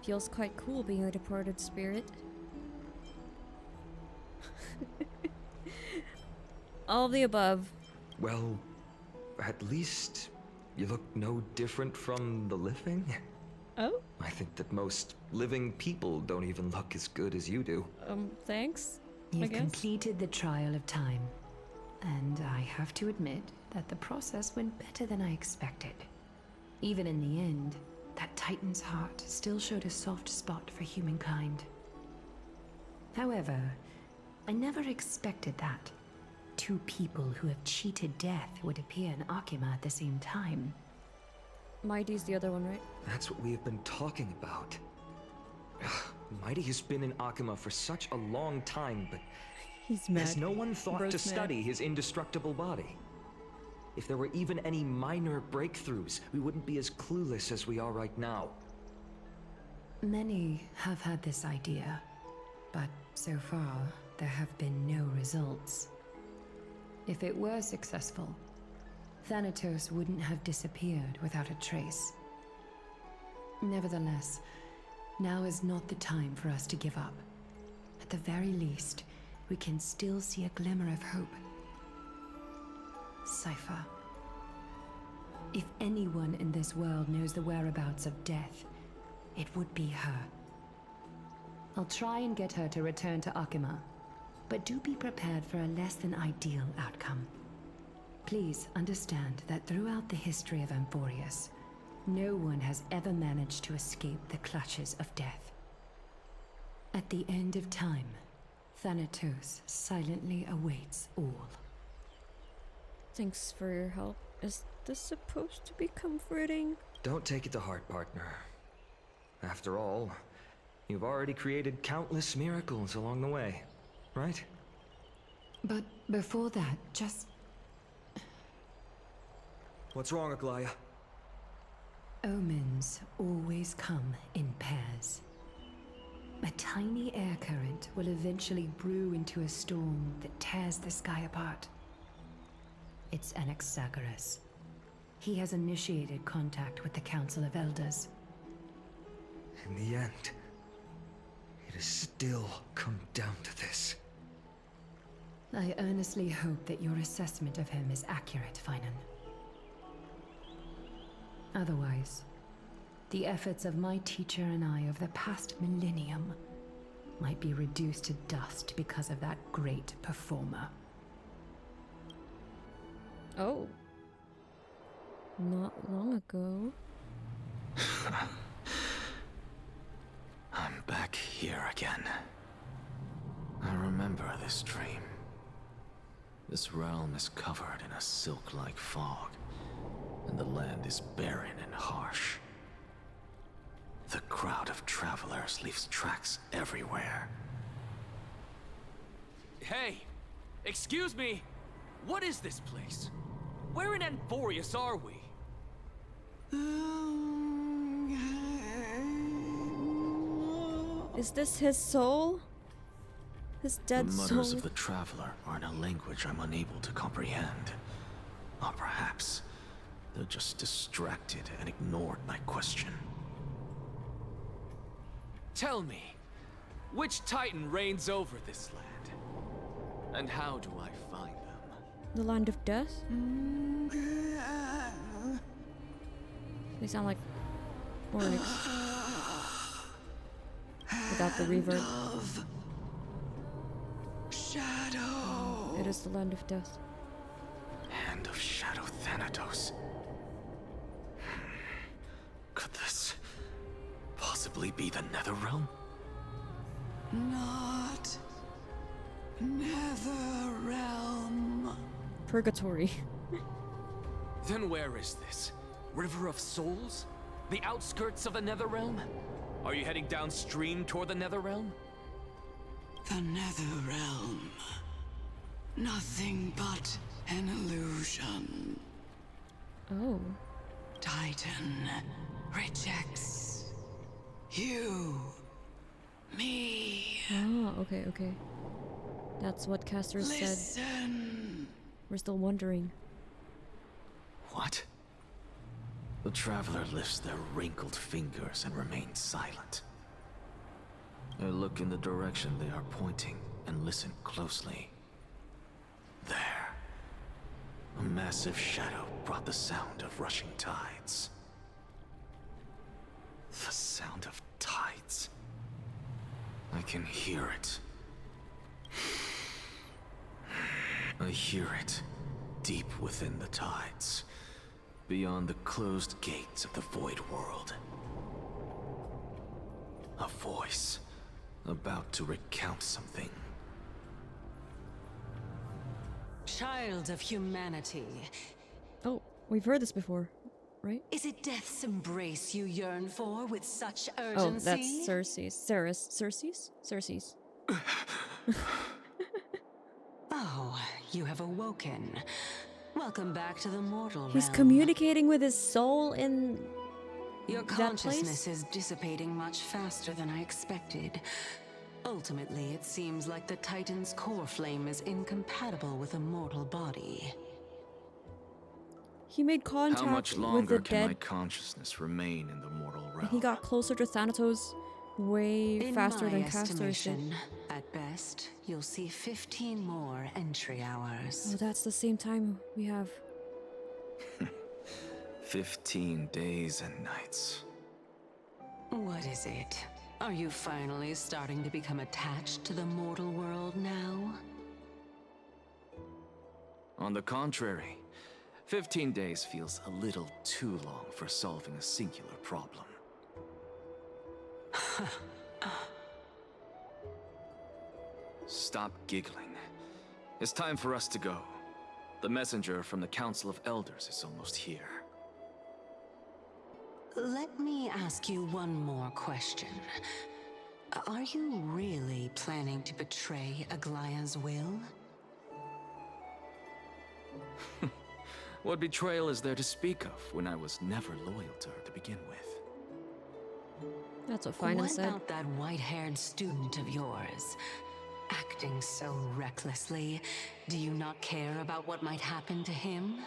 Feels quite cool being a departed spirit. All of the above. Well, at least you look no different from the living. Oh? I think that most living people don't even look as good as you do. Thanks. I You've guess. completed the trial of time. And I have to admit that the process went better than I expected. Even in the end, that Titan's heart still showed a soft spot for humankind. However, I never expected that. Two people who have cheated death would appear in Akima at the same time. Mighty's the other one, right? That's what we have been talking about. Mighty has been in Akima for such a long time, but He's mad. has no one thought Bro's to mad. study his indestructible body? If there were even any minor breakthroughs, we wouldn't be as clueless as we are right now. Many have had this idea, but so far, there have been no results. If it were successful, Thanatos wouldn't have disappeared without a trace. Nevertheless, now is not the time for us to give up. At the very least, we can still see a glimmer of hope. Cypher. If anyone in this world knows the whereabouts of death, it would be her. I'll try and get her to return to Akima, but do be prepared for a less than ideal outcome. Please understand that throughout the history of Amphoreus, no one has ever managed to escape the clutches of death. At the end of time, Thanatos silently awaits all. Thanks for your help. Is this supposed to be comforting? Don't take it to heart, partner. After all, you've already created countless miracles along the way, right? But before that, just... What's wrong, Aglaea? Omens always come in pairs. A tiny air current will eventually brew into a storm that tears the sky apart. It's Anaxagoras. He has initiated contact with the Council of Elders. In the end, it has still come down to this. I earnestly hope that your assessment of him is accurate, Phainon. Otherwise, the efforts of my teacher and I of the past millennium might be reduced to dust because of that great performer. Oh. Not long ago. I'm back here again. I remember this dream. This realm is covered in a silk-like fog, and the land is barren and harsh. The crowd of travelers leaves tracks everywhere. Hey! Excuse me! What is this place? Where in Amphoreus are we? Is this his soul? His dead The soul? mutters of the traveler are in a language I'm unable to comprehend. Or perhaps they're just distracted and ignored my question. Tell me, which Titan reigns over this land? And how do I find them? The Land of Death? They sound like Oronyx. Without the reverb. Shadow! It is the Land of Death. Hand of Shadow Thanatos. Could this possibly be the Netherrealm? Not Netherrealm. Purgatory. Then where is this? River of Souls? The outskirts of the Netherrealm? Are you heading downstream toward the Netherrealm? The Netherrealm. Nothing but an illusion. Oh. Titan rejects you, me. Ah, okay, okay. That's what Castorice said. Listen. We're still wondering. What? The traveler lifts their wrinkled fingers and remains silent. I look in the direction they are pointing and listen closely. There. A massive shadow brought the sound of rushing tides. The sound of tides. I can hear it. I hear it deep within the tides, beyond the closed gates of the void world. A voice, about to recount something. Child of humanity, Oh, we've heard this before, right? is it death's embrace you yearn for with such urgency? Oh, that's Ceres. Ceres? Oh, you have awoken. Welcome back to the mortal He's realm. communicating with his soul in Your that consciousness place? is dissipating much faster than I expected. Ultimately, it seems like the Titan's core flame is incompatible with a mortal body. He made contact How much with longer the can my dead, consciousness remain in the mortal realm? and he got closer to Thanatos way In faster my than Castorice did. estimation, at best, you'll see 15 more entry hours. Oh, that's the same time we have. 15 days and nights. What is it? Are you finally starting to become attached to the mortal world now? On the contrary, 15 days feels a little too long for solving a singular problem. Stop giggling. It's time for us to go. The messenger from the Council of Elders is almost here. Let me ask you one more question. Are you really planning to betray Aglaea's will? What betrayal is there to speak of when I was never loyal to her to begin with? That's what Phainon What said. about that white-haired student of yours? Acting so recklessly, do you not care about what might happen to him?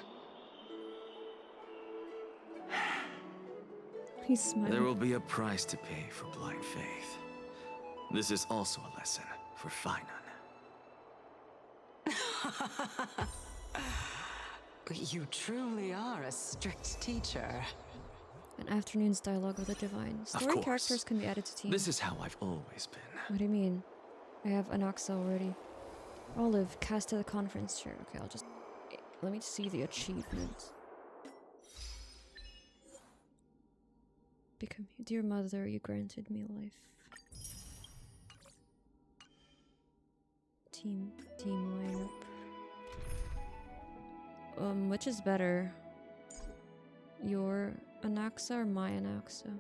He's smiling. There will be a price to pay for blind faith. This is also a lesson for Phainon. You truly are a strict teacher. An afternoon's dialogue with the divine. Story course. characters can be added to team. This is how I've always been. What do you mean? I have Anaxa already. Olive, cast to the conference chair. Okay, I'll just... Let me see the achievement. Become... Dear mother, you granted me life. Team lineup. Which is better? Your Anaxa or my Anaxa?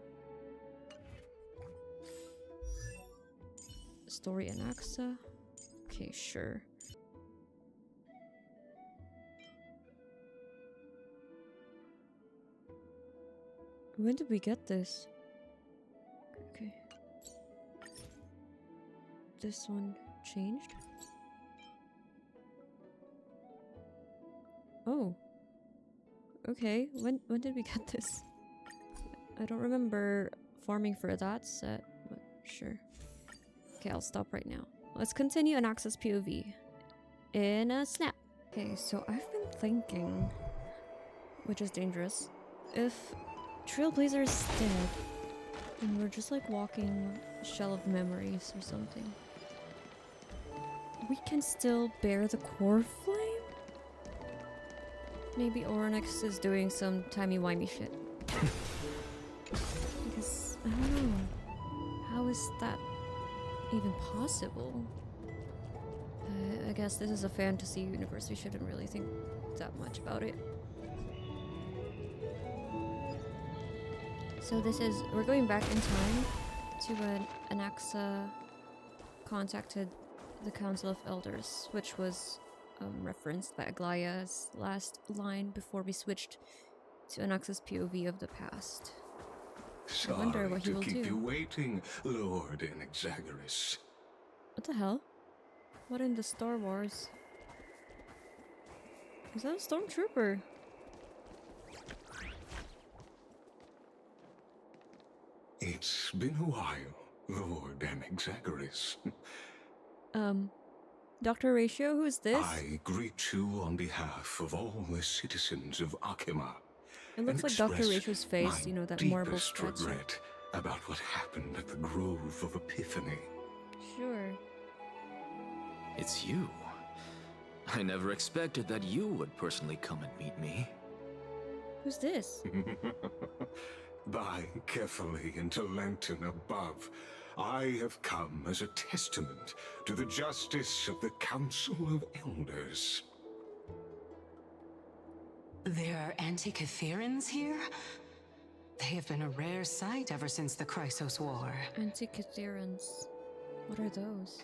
Story Anaxa? Okay, sure. When did we get this? Okay. This one changed? Oh. Okay, when did we get this? I don't remember farming for that set, but sure. Okay, I'll stop right now. Let's continue Anaxa's POV in a snap. Okay, so I've been thinking, which is dangerous, if Trailblazer's dead and we're just like walking a shell of memories or something, we can still bear the core flame? Maybe Oronyx is doing some timey-wimey shit. Because, I don't know. How is that even possible? I guess this is a fantasy universe. We shouldn't really think that much about it. So we're going back in time to when Anaxa contacted the Council of Elders, which was referenced by Aglaea's last line before we switched to Anaxa's POV of the past. I wonder what he will keep do. you waiting, Lord Enexagoras. What the hell? What in the Star Wars? Is that a stormtrooper? It's been a while, Lord Enexagoras. Dr. Ratio, who is this? I greet you on behalf of all the citizens of Akima. It looks like Dr. Ratio's face, you know, that marble deepest statue. regret about what happened at the Grove of Epiphany. Sure. It's you. I never expected that you would personally come and meet me. Who's this? Buy carefully into Lantern above. I have come as a testament to the justice of the Council of Elders. There are anti-Catherians here? They have been a rare sight ever since the Chrysos War. Antikytherans. What are those?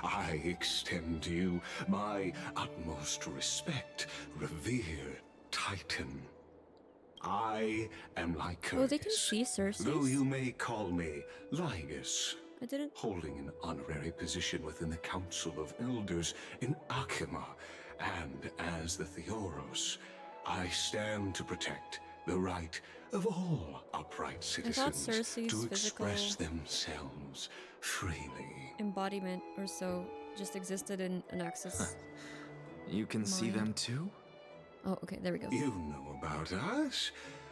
I extend to you my utmost respect, revered Titan. I am Lygus. Oh, they can see Ceres. Though you may call me Lygus, I didn't. holding an honorary position within the Council of Elders in Akima, and as the Theoros, I stand to protect the right of all upright citizens Cersei's to physical express themselves freely. embodiment or so just existed in Anaxa's. You can see them too? Oh, okay, there we go. You know about us.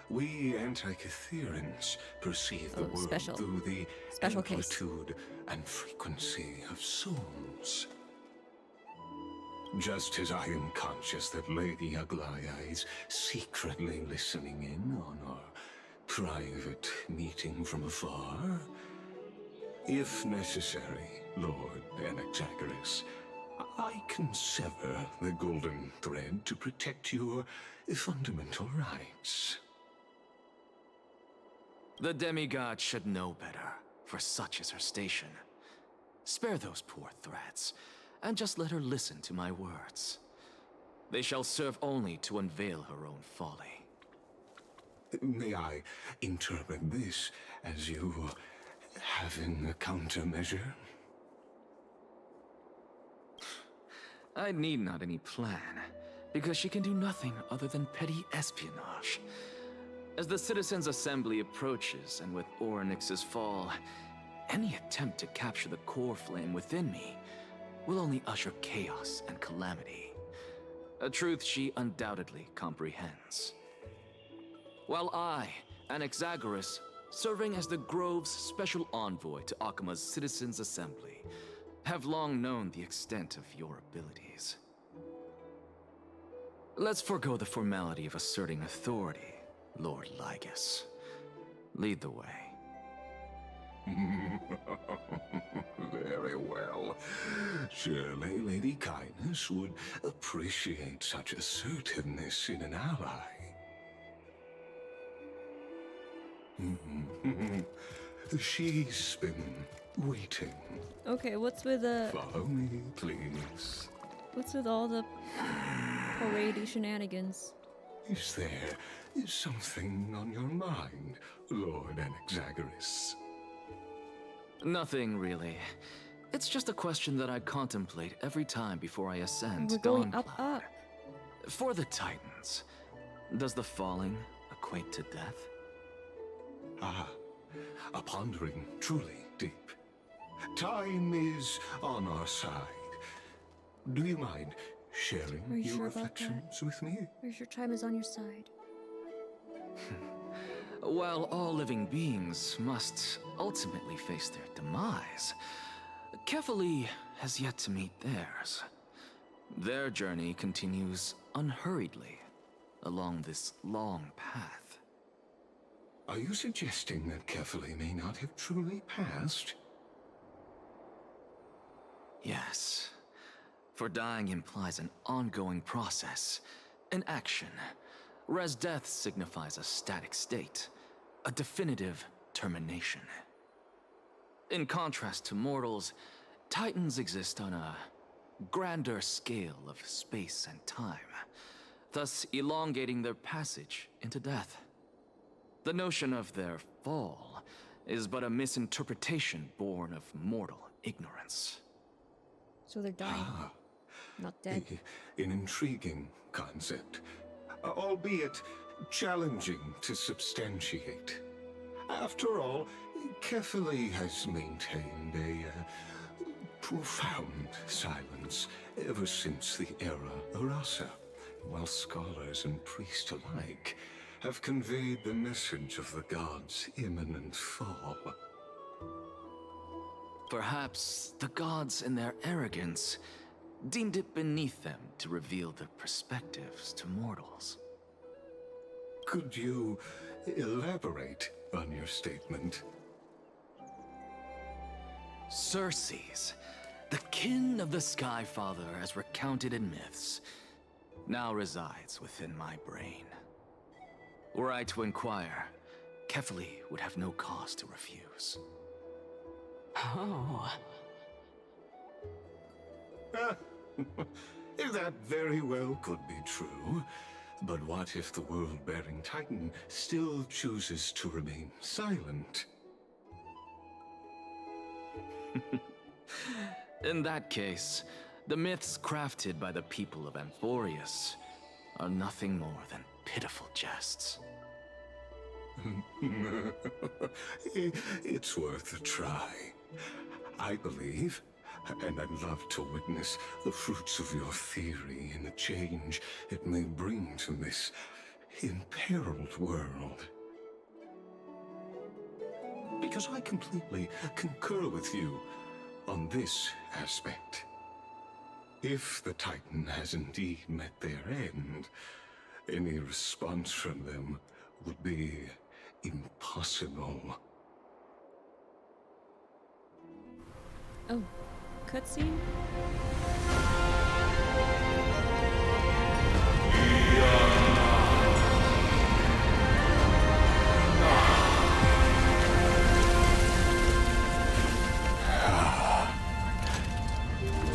We anti-Catherians perceive the world special. through the Special case. amplitude and frequency of souls. Just as I am conscious that Lady Aglaea is secretly listening in on our private meeting from afar, if necessary, Lord Anaxagoras, I can sever the golden thread to protect your fundamental rights. The demigod should know better, for such is her station. Spare those poor threats, and just let her listen to my words. They shall serve only to unveil her own folly. May I interpret this as you having a countermeasure? I need not any plan, because she can do nothing other than petty espionage. As the Citizens' Assembly approaches, and with Oronyx's fall, any attempt to capture the core flame within me will only usher chaos and calamity. A truth she undoubtedly comprehends. While I, Anaxagoras, serving as the Grove's special envoy to Akima's Citizens' Assembly, have long known the extent of your abilities. Let's forego the formality of asserting authority, Lord Lygus. Lead the way. Very well. Surely Lady Caenis would appreciate such assertiveness in an ally. She's been waiting. Okay, what's with Follow me, please. what's with all the parade shenanigans? Is there something on your mind, Lord Anaxagoras? Nothing, really. It's just a question that I contemplate every time before I ascend We're to going up, Dawncloud. up. For the Titans, does the falling equate to death? Ah, a pondering truly deep. Time is on our side. Do you mind sharing Are you your sure about that? reflections with me? Are you sure time is on your side? While all living beings must ultimately face their demise, Kefali has yet to meet theirs. Their journey continues unhurriedly along this long path. Are you suggesting that Kefali may not have truly passed? Yes, for dying implies an ongoing process, an action, whereas death signifies a static state, a definitive termination. In contrast to mortals, Titans exist on a grander scale of space and time, thus elongating their passage into death. The notion of their fall is but a misinterpretation born of mortal ignorance. So they're dying, not dead. An intriguing concept, albeit challenging to substantiate. After all, Kefali has maintained a profound silence ever since the era Arasa, while scholars and priests alike have conveyed the message of the gods' imminent fall. Perhaps the gods, in their arrogance, deemed it beneath them to reveal their perspectives to mortals. Could you elaborate on your statement? Ceres, the kin of the Sky Father as recounted in myths, now resides within my brain. Were I to inquire, Kefali would have no cause to refuse. Oh. That very well could be true. But what if the world-bearing Titan still chooses to remain silent? In that case, the myths crafted by the people of Amphoreus are nothing more than pitiful jests. It's worth a try. I believe, and I'd love to witness the fruits of your theory and the change it may bring to this imperiled world. Because I completely concur with you on this aspect. If the Titan has indeed met their end, any response from them would be impossible. Oh, cutscene?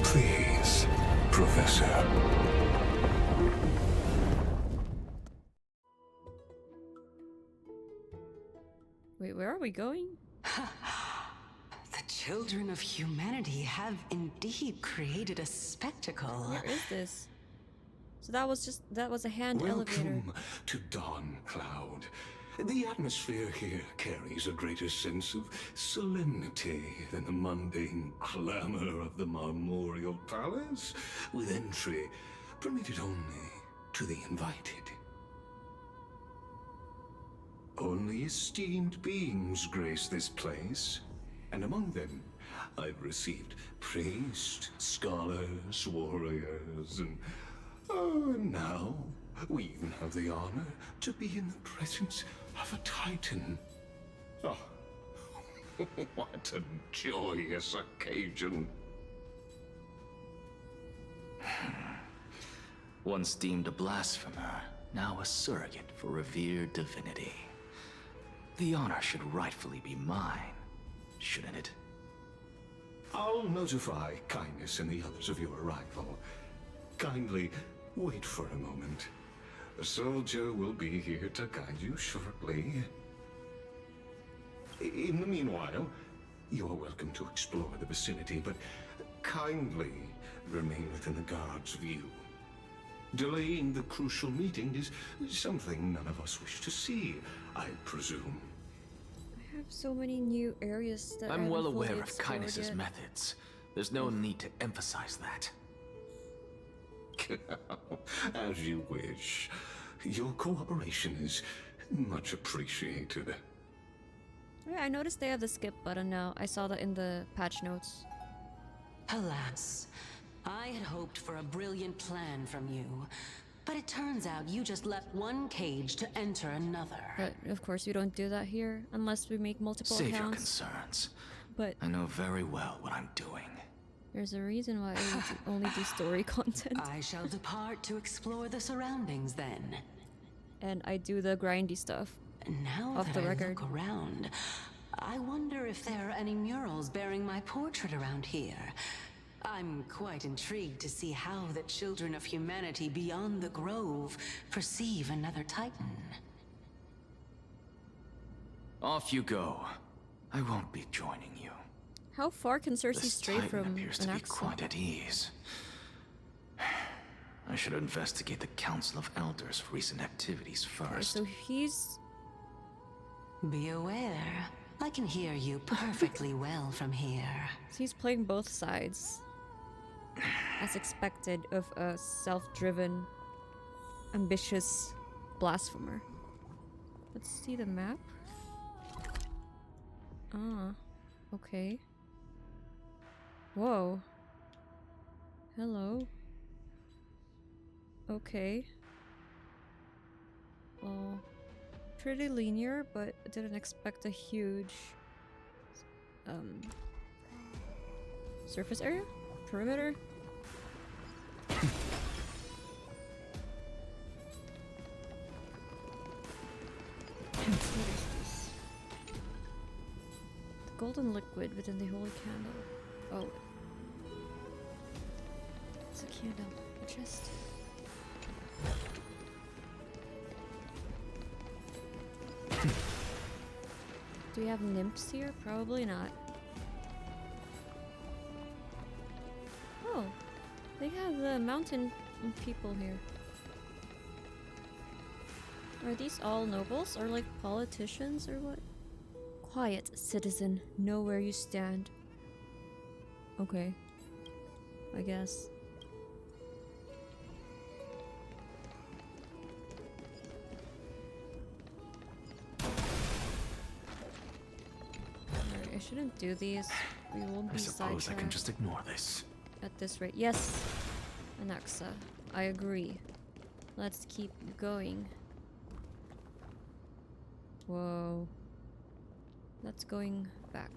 Please, Professor. Wait, where are we going? The children of humanity have indeed created a spectacle. Where is this? So that was a hand elevator. Welcome to Dawncloud. The atmosphere here carries a greater sense of solemnity than the mundane clamor of the Marmoreal Palace, with entry permitted only to the invited. Only esteemed beings grace this place, and among them I've received priests, scholars, warriors, and now we even have the honor to be in the presence of a Titan. Oh, what a joyous occasion. Once deemed a blasphemer, now a surrogate for revered divinity. The honor should rightfully be mine, shouldn't it? I'll notify Caenis and the others of your arrival. Kindly wait for a moment. A soldier will be here to guide you shortly. In the meanwhile, you are welcome to explore the vicinity, but kindly remain within the guard's view. Delaying the crucial meeting is something none of us wish to see, I presume. I have so many new areas that I'm well aware of explored Caenis' yet. methods. There's no need to emphasize that. As you wish. Your cooperation is much appreciated. Yeah, I noticed they have the skip button now. I saw that in the patch notes. Alas, I had hoped for a brilliant plan from you, but it turns out you just left one cage to enter another. But of course we don't do that here unless we make multiple Save your accounts. concerns. But I know very well what I'm doing. there's a reason why I only do story content. I shall depart to explore the surroundings then. And I do the grindy stuff. Now Off that the I record. look around, I wonder if there are any murals bearing my portrait around here. I'm quite intrigued to see how the children of humanity beyond the grove perceive another Titan. Off you go. I won't be joining you. How far can Ceres This stray Titan from appears to be Anaxa? quite at ease. I should investigate the Council of Elders' recent activities Okay, first. so he's... Be aware, I can hear you perfectly well from here. So he's playing both sides. As expected of a self-driven, ambitious blasphemer. Let's see the map. Ah, okay. Whoa. Hello. Okay. Oh, pretty linear, but I didn't expect a huge Surface area? Perimeter? What is this? The golden liquid within the holy candle. Oh. It's a candle. A chest. Do we have nymphs here? Probably not. Oh, they have the mountain people here. Are these all nobles or like politicians or what? Quiet, citizen. Know where you stand. Okay. I guess. Alright, I shouldn't do these. We will be I suppose I can just ignore this. At this rate. Yes! Anaxa. I agree. Let's keep going. Whoa. That's going back.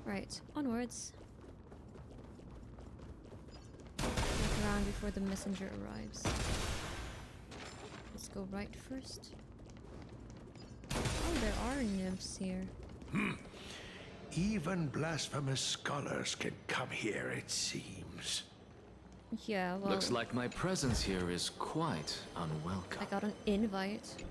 Right, onwards. Look around before the messenger arrives. Let's go right first. Oh, there are nymphs here. Even blasphemous scholars can come here, it seems. Yeah, well... Looks like my presence here is quite unwelcome. I got an invite.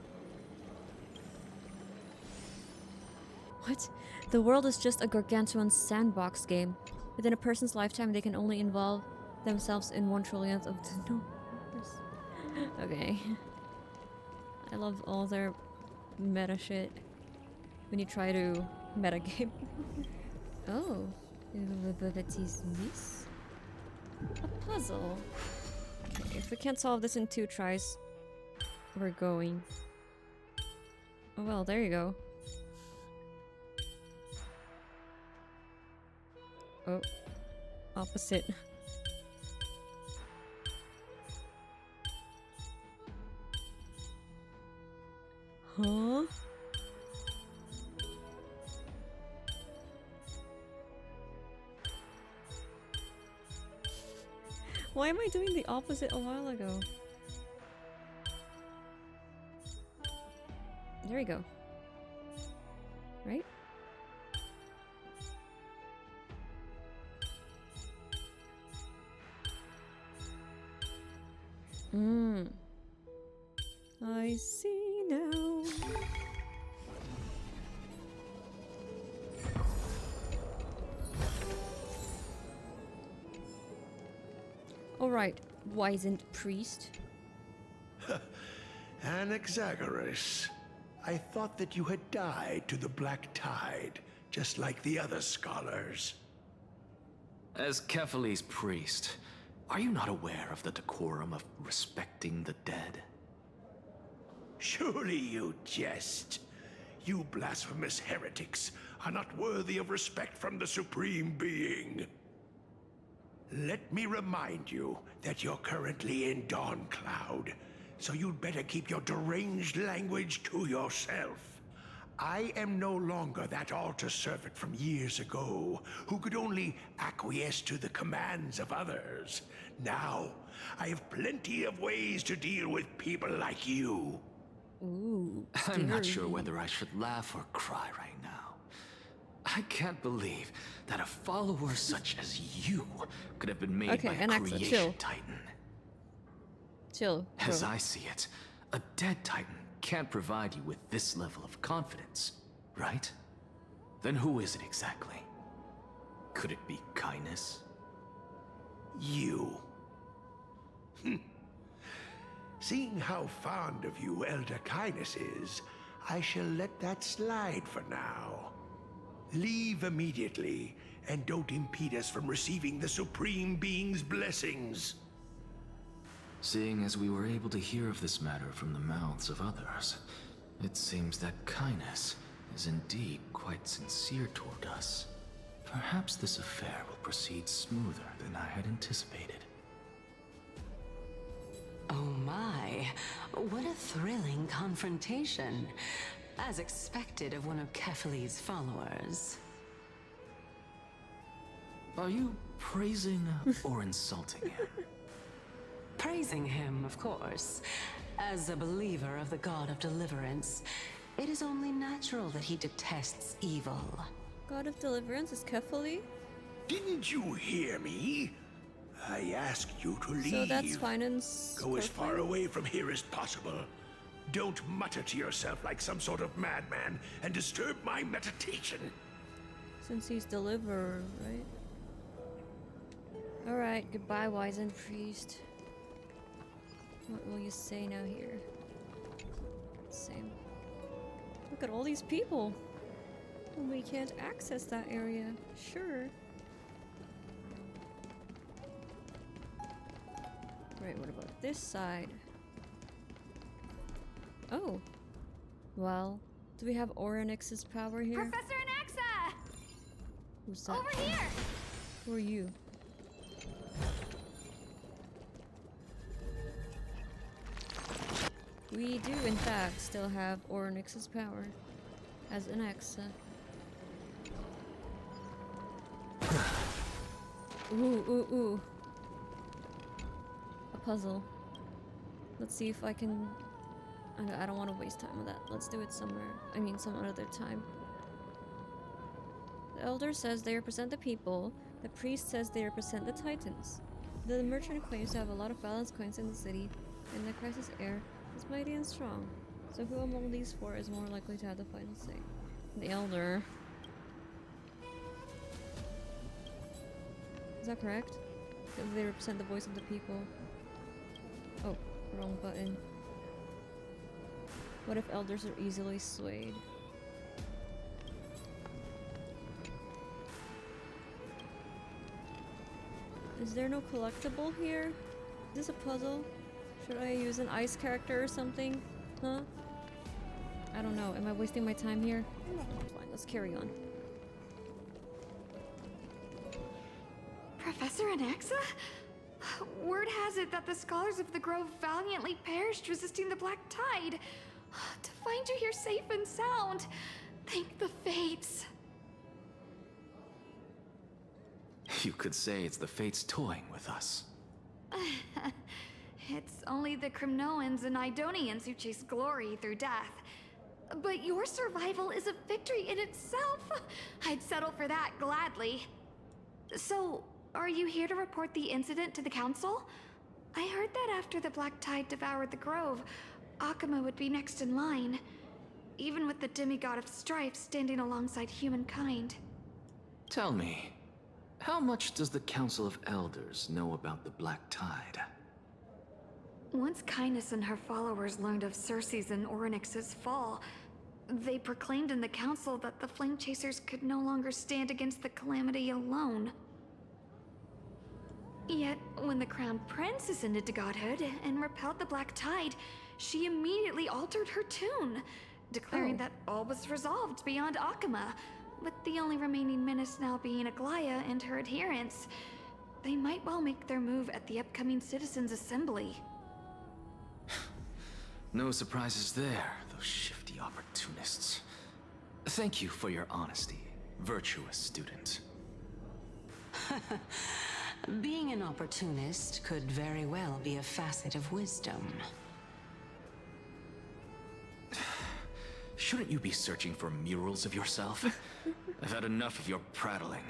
What? The world is just a gargantuan sandbox game. Within a person's lifetime, they can only involve themselves in 1/1,000,000th of the numbers. Okay. I love all their meta shit. When you try to metagame. Oh. What is this? A puzzle. Okay, if we can't solve this in 2 tries, we're going. Oh well, there you go. Oh, opposite. Huh? Why am I doing the opposite a while ago? There we go. Right? I see now. Alright, wizened priest. Anaxagoras, I thought that you had died to the Black Tide, just like the other scholars. As Kephales's priest, are you not aware of the decorum of respecting the dead? Surely you jest. You blasphemous heretics are not worthy of respect from the Supreme Being. Let me remind you that you're currently in Dawncloud, so you'd better keep your deranged language to yourself. I am no longer that altar servant from years ago, who could only acquiesce to the commands of others. Now, I have plenty of ways to deal with people like you. Ooh, I'm not sure whether I should laugh or cry right now. I can't believe that a follower such as you could have been made by a Anaxa, creation chill. titan. Chill. As bro. I see it, a dead titan can't provide you with this level of confidence, right? Then who is it exactly? Could it be Caenis? You. Seeing how fond of you Elder Caenis is, I shall let that slide for now. Leave immediately, and don't impede us from receiving the Supreme Being's blessings. Seeing as we were able to hear of this matter from the mouths of others, it seems that Caenis is indeed quite sincere toward us. Perhaps this affair will proceed smoother than I had anticipated. Oh my, what a thrilling confrontation. As expected of one of Kephales's followers. Are you praising or insulting him? Praising him, of course. As a believer of the god of deliverance, it is only natural that he detests evil. God of Deliverance is Kefali? Didn't you hear me? I asked you to leave. So that's Phainon's Go as far girlfriend? away from here as possible. Don't mutter to yourself like some sort of madman and disturb my meditation. Since he's deliverer, right? Alright, goodbye, wizened priest. What will you say now here? Same. Look at all these people! We can't access that area. Sure. Right, what about this side? Oh. Well, do we have Oronyx's power here? Professor Anaxa! Who's that? Over here! Who are you? We do, in fact, still have Oronyx's power as Anaxa. Ooh. A puzzle. Let's see if I can... I don't want to waste time with that. Let's do it somewhere. I mean, some other time. The elder says they represent the people. The priest says they represent the titans. The merchant claims to have a lot of balance coins in the city, and the crisis heir is mighty and strong. So who among these four is more likely to have the final say? The elder. Is that correct? Because they represent the voice of the people. Oh, wrong button. What if elders are easily swayed? Is there no collectible here? Is this a puzzle? Should I use an ice character or something? Huh? I don't know. Am I wasting my time here? Fine, let's carry on. Professor Anaxa? Word has it that the scholars of the Grove valiantly perished resisting the Black Tide. To find you here safe and sound, thank the fates. You could say it's the fates toying with us. It's only the Crimnoans and Idonians who chase glory through death. But your survival is a victory in itself. I'd settle for that gladly. So, are you here to report the incident to the council? I heard that after the Black Tide devoured the Grove, Akama would be next in line, even with the demigod of strife standing alongside humankind. Tell me, how much does the Council of Elders know about the Black Tide? Once Caenis and her followers learned of Ceres and Oronyx's fall, they proclaimed in the council that the Flame Chasers could no longer stand against the calamity alone. Yet, when the Crown Prince ascended to godhood and repelled the Black Tide, she immediately altered her tune, declaring that all was resolved beyond Akama, with the only remaining menace now being Aglaea and her adherents. They might well make their move at the upcoming Citizens' Assembly. No surprises there, those shifty opportunists. Thank you for your honesty, virtuous student. Being an opportunist could very well be a facet of wisdom. Shouldn't you be searching for murals of yourself? I've had enough of your prattling.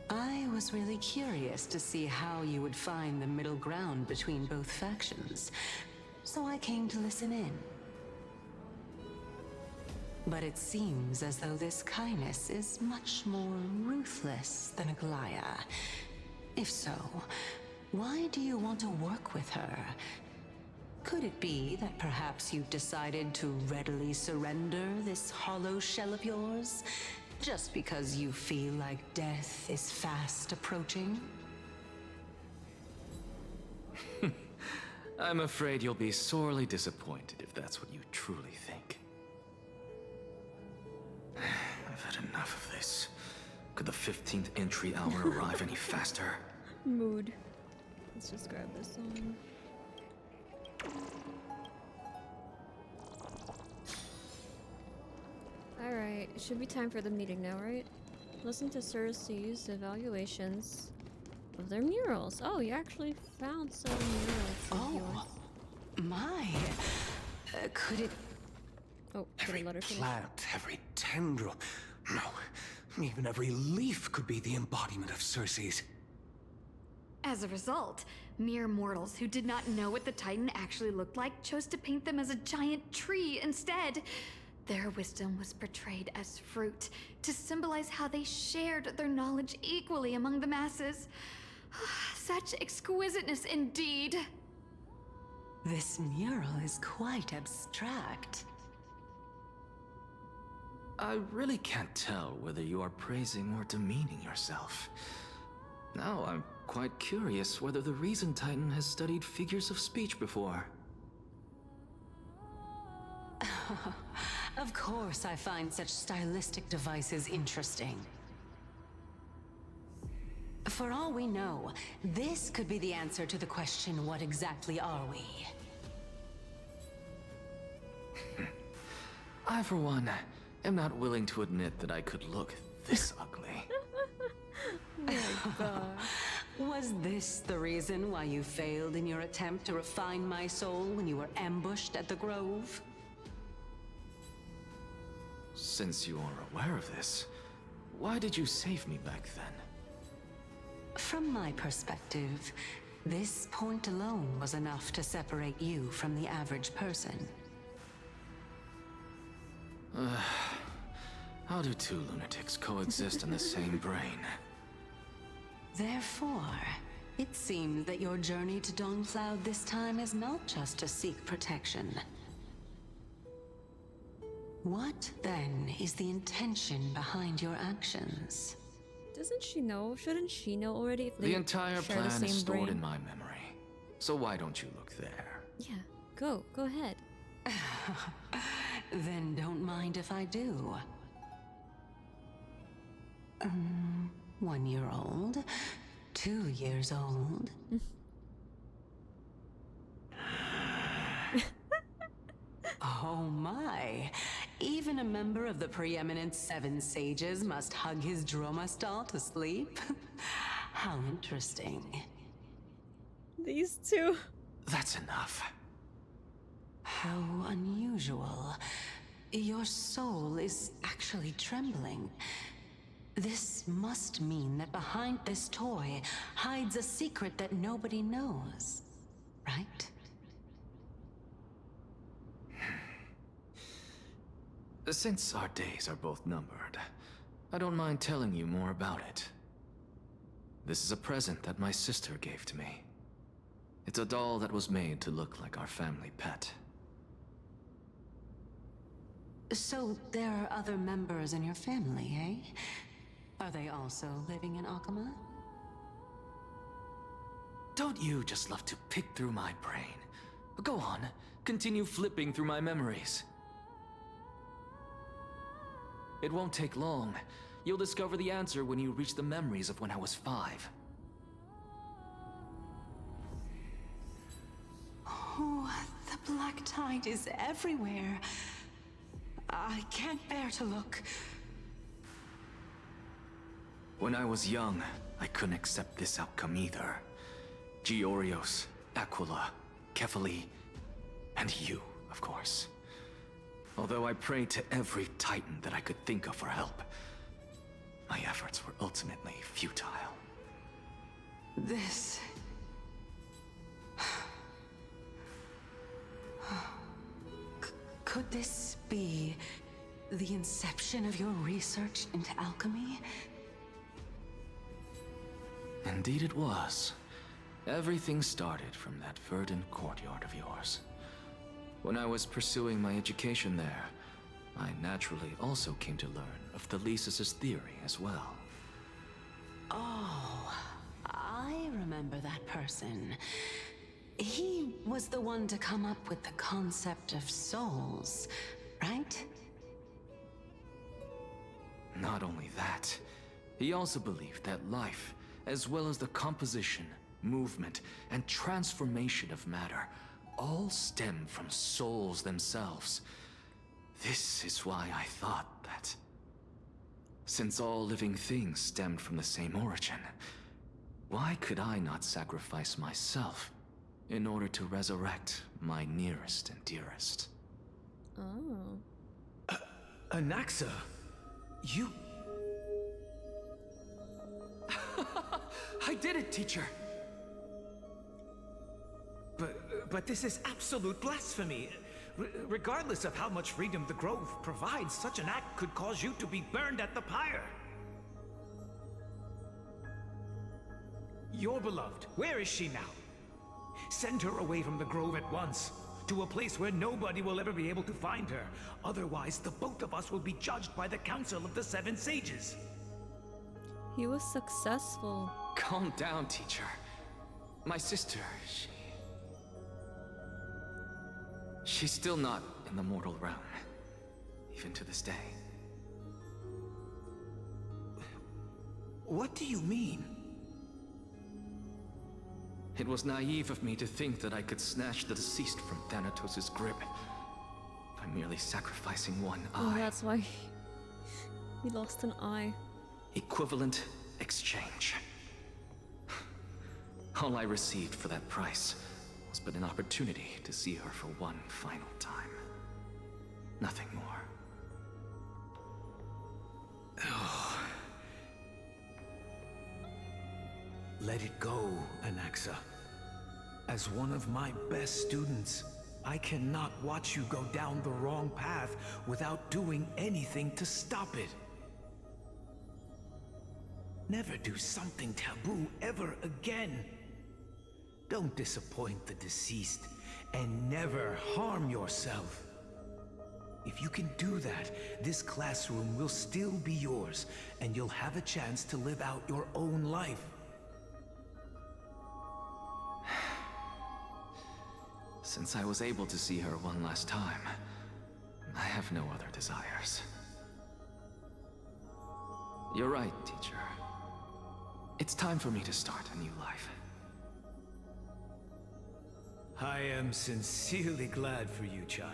I was really curious to see how you would find the middle ground between both factions, so I came to listen in. But it seems as though this Caenis is much more ruthless than Aglaea. If so, why do you want to work with her? Could it be that perhaps you've decided to readily surrender this hollow shell of yours, just because you feel like death is fast approaching? I'm afraid you'll be sorely disappointed if that's what you truly think. I've had enough of this. Could the 15th entry hour arrive any faster? Mood. Let's just grab this one. Alright, it should be time for the meeting now, right? Listen to Ceres' evaluations of their murals. Oh, you actually found some murals of yours. My. Could it... Oh, Every let her finish. plant, every tendril, no, even every leaf could be the embodiment of Ceres. As a result, mere mortals who did not know what the Titan actually looked like chose to paint them as a giant tree instead. Their wisdom was portrayed as fruit, to symbolize how they shared their knowledge equally among the masses. Such exquisiteness indeed. This mural is quite abstract. I really can't tell whether you are praising or demeaning yourself. Now I'm quite curious whether the Reason Titan has studied figures of speech before. Of course I find such stylistic devices interesting. For all we know, this could be the answer to the question, what exactly are we? I, for one, am not willing to admit that I could look this ugly. Oh my god. Was this the reason why you failed in your attempt to refine my soul when you were ambushed at the Grove? Since you are aware of this, why did you save me back then? From my perspective, this point alone was enough to separate you from the average person. How do two lunatics coexist in the same brain? Therefore, it seems that your journey to Dawncloud this time is not just to seek protection. What, then, is the intention behind your actions? Doesn't she know? Shouldn't she know already if they The entire share plan the same is stored brain? in my memory. So why don't you look there? Yeah, go ahead. Then don't mind if I do. 1 year old, 2 years old. Oh my! Even a member of the preeminent 7 sages must hug his droma stall to sleep? How interesting. These two. That's enough. How unusual. Your soul is actually trembling. This must mean that behind this toy hides a secret that nobody knows, right? Since our days are both numbered, I don't mind telling you more about it. This is a present that my sister gave to me. It's a doll that was made to look like our family pet. So there are other members in your family, eh? Are they also living in Akama? Don't you just love to pick through my brain? Go on, continue flipping through my memories. It won't take long. You'll discover the answer when you reach the memories of when I was 5. Oh, the black tide is everywhere. I can't bear to look. When I was young, I couldn't accept this outcome either. Georios, Aquila, Kefali, and you, of course. Although I prayed to every titan that I could think of for help, my efforts were ultimately futile. This... Could this be the inception of your research into alchemy? Indeed it was. Everything started from that verdant courtyard of yours. When I was pursuing my education there, I naturally also came to learn of Lygus' theory as well. Oh, I remember that person. He was the one to come up with the concept of souls, right? Not only that, he also believed that life, as well as the composition, movement, and transformation of matter, all stem from souls themselves. This is why I thought that... Since all living things stemmed from the same origin, why could I not sacrifice myself in order to resurrect my nearest and dearest? Oh. Anaxa, you... I did it, teacher! But this is absolute blasphemy. Regardless of how much freedom the Grove provides, such an act could cause you to be burned at the pyre. Your beloved, where is she now? Send her away from the Grove at once, to a place where nobody will ever be able to find her. Otherwise, the both of us will be judged by the Council of the Seven Sages. He was successful. Calm down, teacher. My sister, she's still not in the mortal realm, even to this day. What do you mean? It was naive of me to think that I could snatch the deceased from Thanatos' grip by merely sacrificing one eye. Oh, that's why he lost an eye. Equivalent exchange. All I received for that price was but an opportunity to see her for one final time. Nothing more. Oh. Let it go, Anaxa. As one of my best students, I cannot watch you go down the wrong path without doing anything to stop it. Never do something taboo ever again. Don't disappoint the deceased, and never harm yourself. If you can do that, this classroom will still be yours, and you'll have a chance to live out your own life. Since I was able to see her one last time, I have no other desires. You're right, teacher. It's time for me to start a new life. I am sincerely glad for you, child.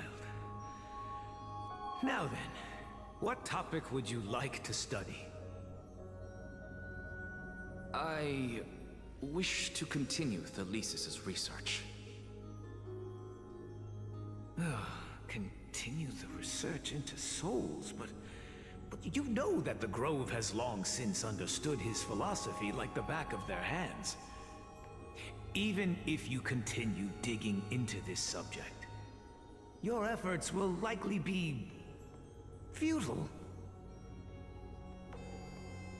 Now then, what topic would you like to study? I wish to continue Lygus' research. Continue the research into souls, but you know that the Grove has long since understood his philosophy like the back of their hands. Even if you continue digging into this subject, your efforts will likely be futile.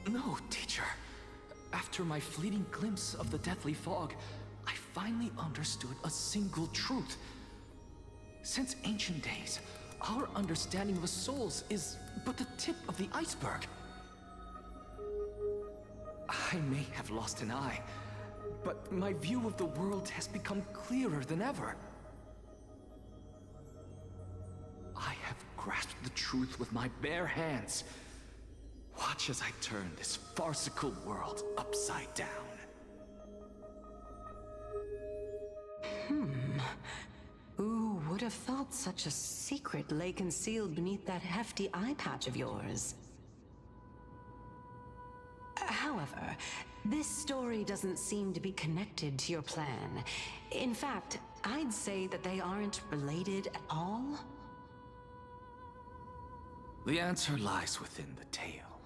No, teacher. After my fleeting glimpse of the deathly fog, I finally understood a single truth. Since ancient days, our understanding of the souls is but the tip of the iceberg. I may have lost an eye, but my view of the world has become clearer than ever. I have grasped the truth with my bare hands. Watch as I turn this farcical world upside down. Who would have thought such a secret lay concealed beneath that hefty eye patch of yours? However, this story doesn't seem to be connected to your plan. In fact, I'd say that they aren't related at all. The answer lies within the tale.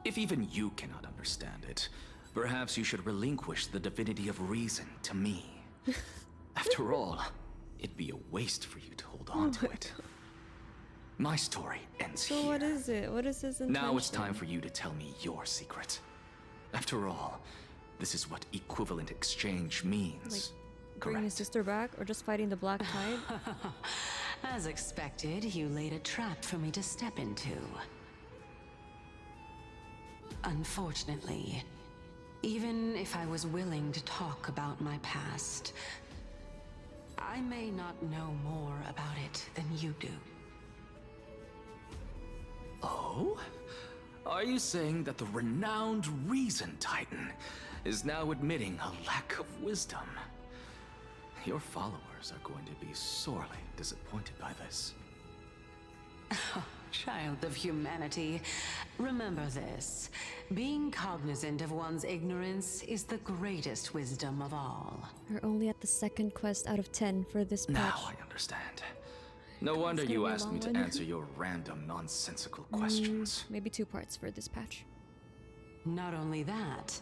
If even you cannot understand it, perhaps you should relinquish the divinity of reason to me. After all, it'd be a waste for you to hold on to it. My story ends here. So what is it? What is his intention? Now it's time for you to tell me your secret. After all, this is what equivalent exchange means. Like, bring his sister back, or just fighting the Black Tide? As expected, you laid a trap for me to step into. Unfortunately, even if I was willing to talk about my past, I may not know more about it than you do. Oh? Are you saying that the renowned Reason Titan is now admitting a lack of wisdom? Your followers are going to be sorely disappointed by this. Child of humanity, remember this. Being cognizant of one's ignorance is the greatest wisdom of all. We're only at the second quest out of 10 for this patch. Now I understand. No wonder you asked me to answer your random, nonsensical questions. Maybe 2 parts for this patch. Not only that,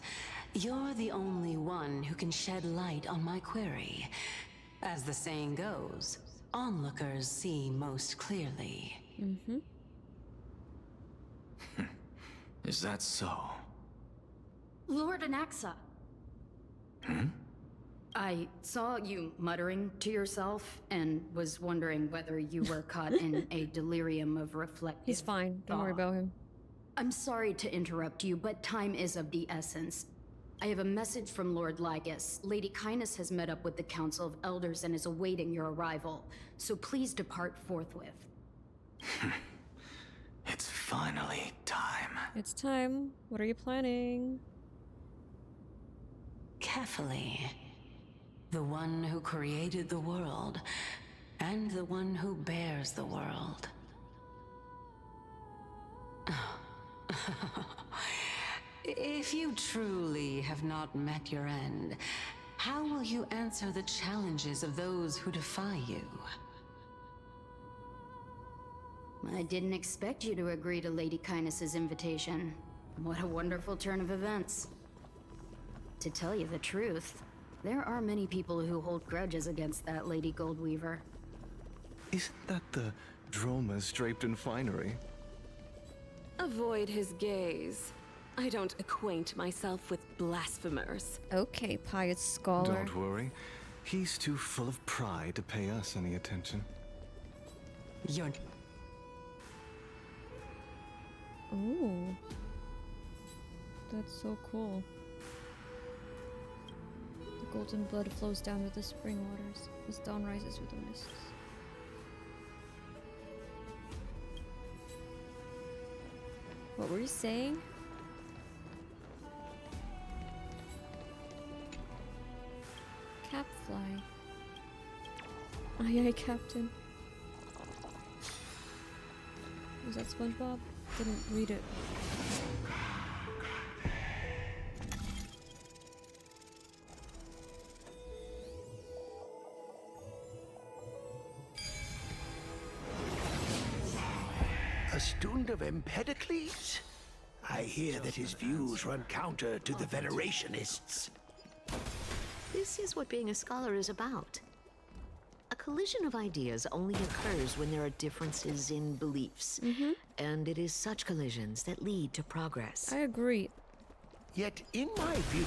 you're the only one who can shed light on my query. As the saying goes, onlookers see most clearly. Mm-hmm. Is that so? Lord Anaxa. I saw you muttering to yourself and was wondering whether you were caught in a delirium of reflective He's fine. Don't worry about him. I'm sorry to interrupt you, but time is of the essence. I have a message from Lord Lygus. Lady Caenis has met up with the Council of Elders and is awaiting your arrival, so please depart forthwith. It's finally time. It's time. What are you planning? Carefully. The one who created the world, and the one who bears the world. If you truly have not met your end, how will you answer the challenges of those who defy you? I didn't expect you to agree to Lady Caenis' invitation. What a wonderful turn of events. To tell you the truth, there are many people who hold grudges against that Lady Goldweaver. Isn't that the dromas draped in finery? Avoid his gaze. I don't acquaint myself with blasphemers. Okay, pious scholar. Don't worry. He's too full of pride to pay us any attention. You're... Ooh. That's so cool. The golden blood flows down with the spring waters, as dawn rises with the mists. What were you saying? Capfly. Aye aye, Captain. Was that SpongeBob? Didn't read it. A student of Empedocles? I hear that his views run counter to the Venerationists. This is what being a scholar is about. A collision of ideas only occurs when there are differences in beliefs. And it is such collisions that lead to progress. I agree. Yet, in my view,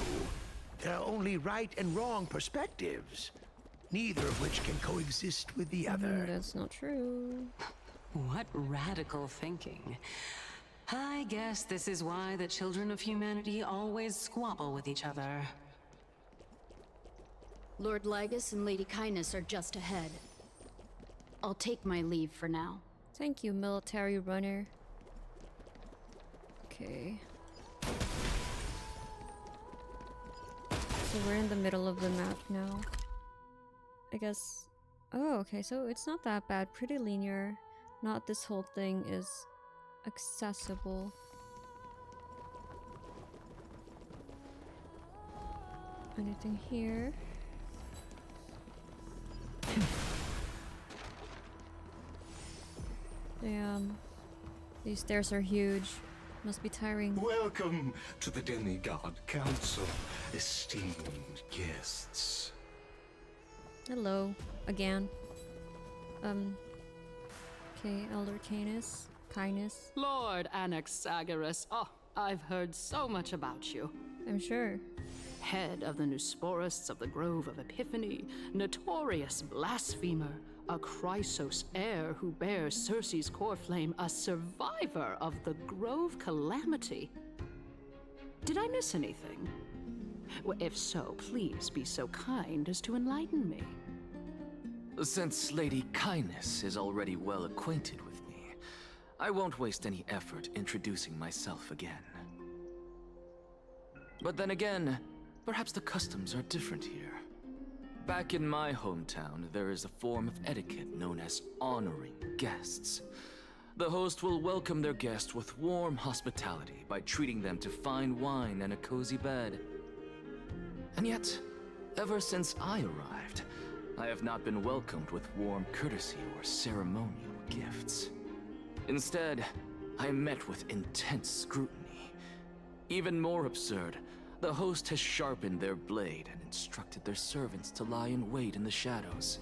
there are only right and wrong perspectives, neither of which can coexist with the other. That's not true. What radical thinking. I guess this is why the children of humanity always squabble with each other. Lord Lygus and Lady Caenis are just ahead. I'll take my leave for now. Thank you, military runner. Okay. So we're in the middle of the map now. I guess... Oh, okay, so it's not that bad. Pretty linear. Not this whole thing is accessible. Anything here? Damn. These stairs are huge. Must be tiring. Welcome to the Demigod Council, esteemed guests. Hello. Again. Okay, Elder Caenis. Lord Anaxagoras. Oh, I've heard so much about you. I'm sure. Head of the Nusporists of the Grove of Epiphany, notorious blasphemer, a Chrysos heir who bears Circe's core flame, a survivor of the Grove calamity. Did I miss anything? Well, if so, please be so kind as to enlighten me. Since Lady Caenis is already well acquainted with me, I won't waste any effort introducing myself again. But then again, perhaps the customs are different here. Back in my hometown, there is a form of etiquette known as honoring guests. The host will welcome their guest with warm hospitality by treating them to fine wine and a cozy bed. And yet, ever since I arrived, I have not been welcomed with warm courtesy or ceremonial gifts. Instead, I am met with intense scrutiny. Even more absurd, the host has sharpened their blade and instructed their servants to lie in wait in the shadows.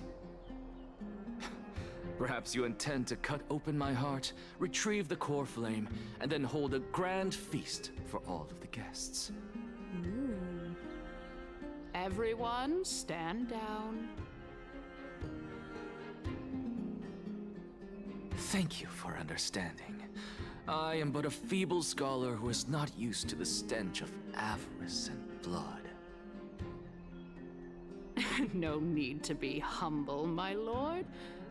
Perhaps you intend to cut open my heart, retrieve the core flame, and then hold a grand feast for all of the guests. Everyone, stand down. Thank you for understanding. I am but a feeble scholar who is not used to the stench of avarice and blood. No need to be humble, my lord.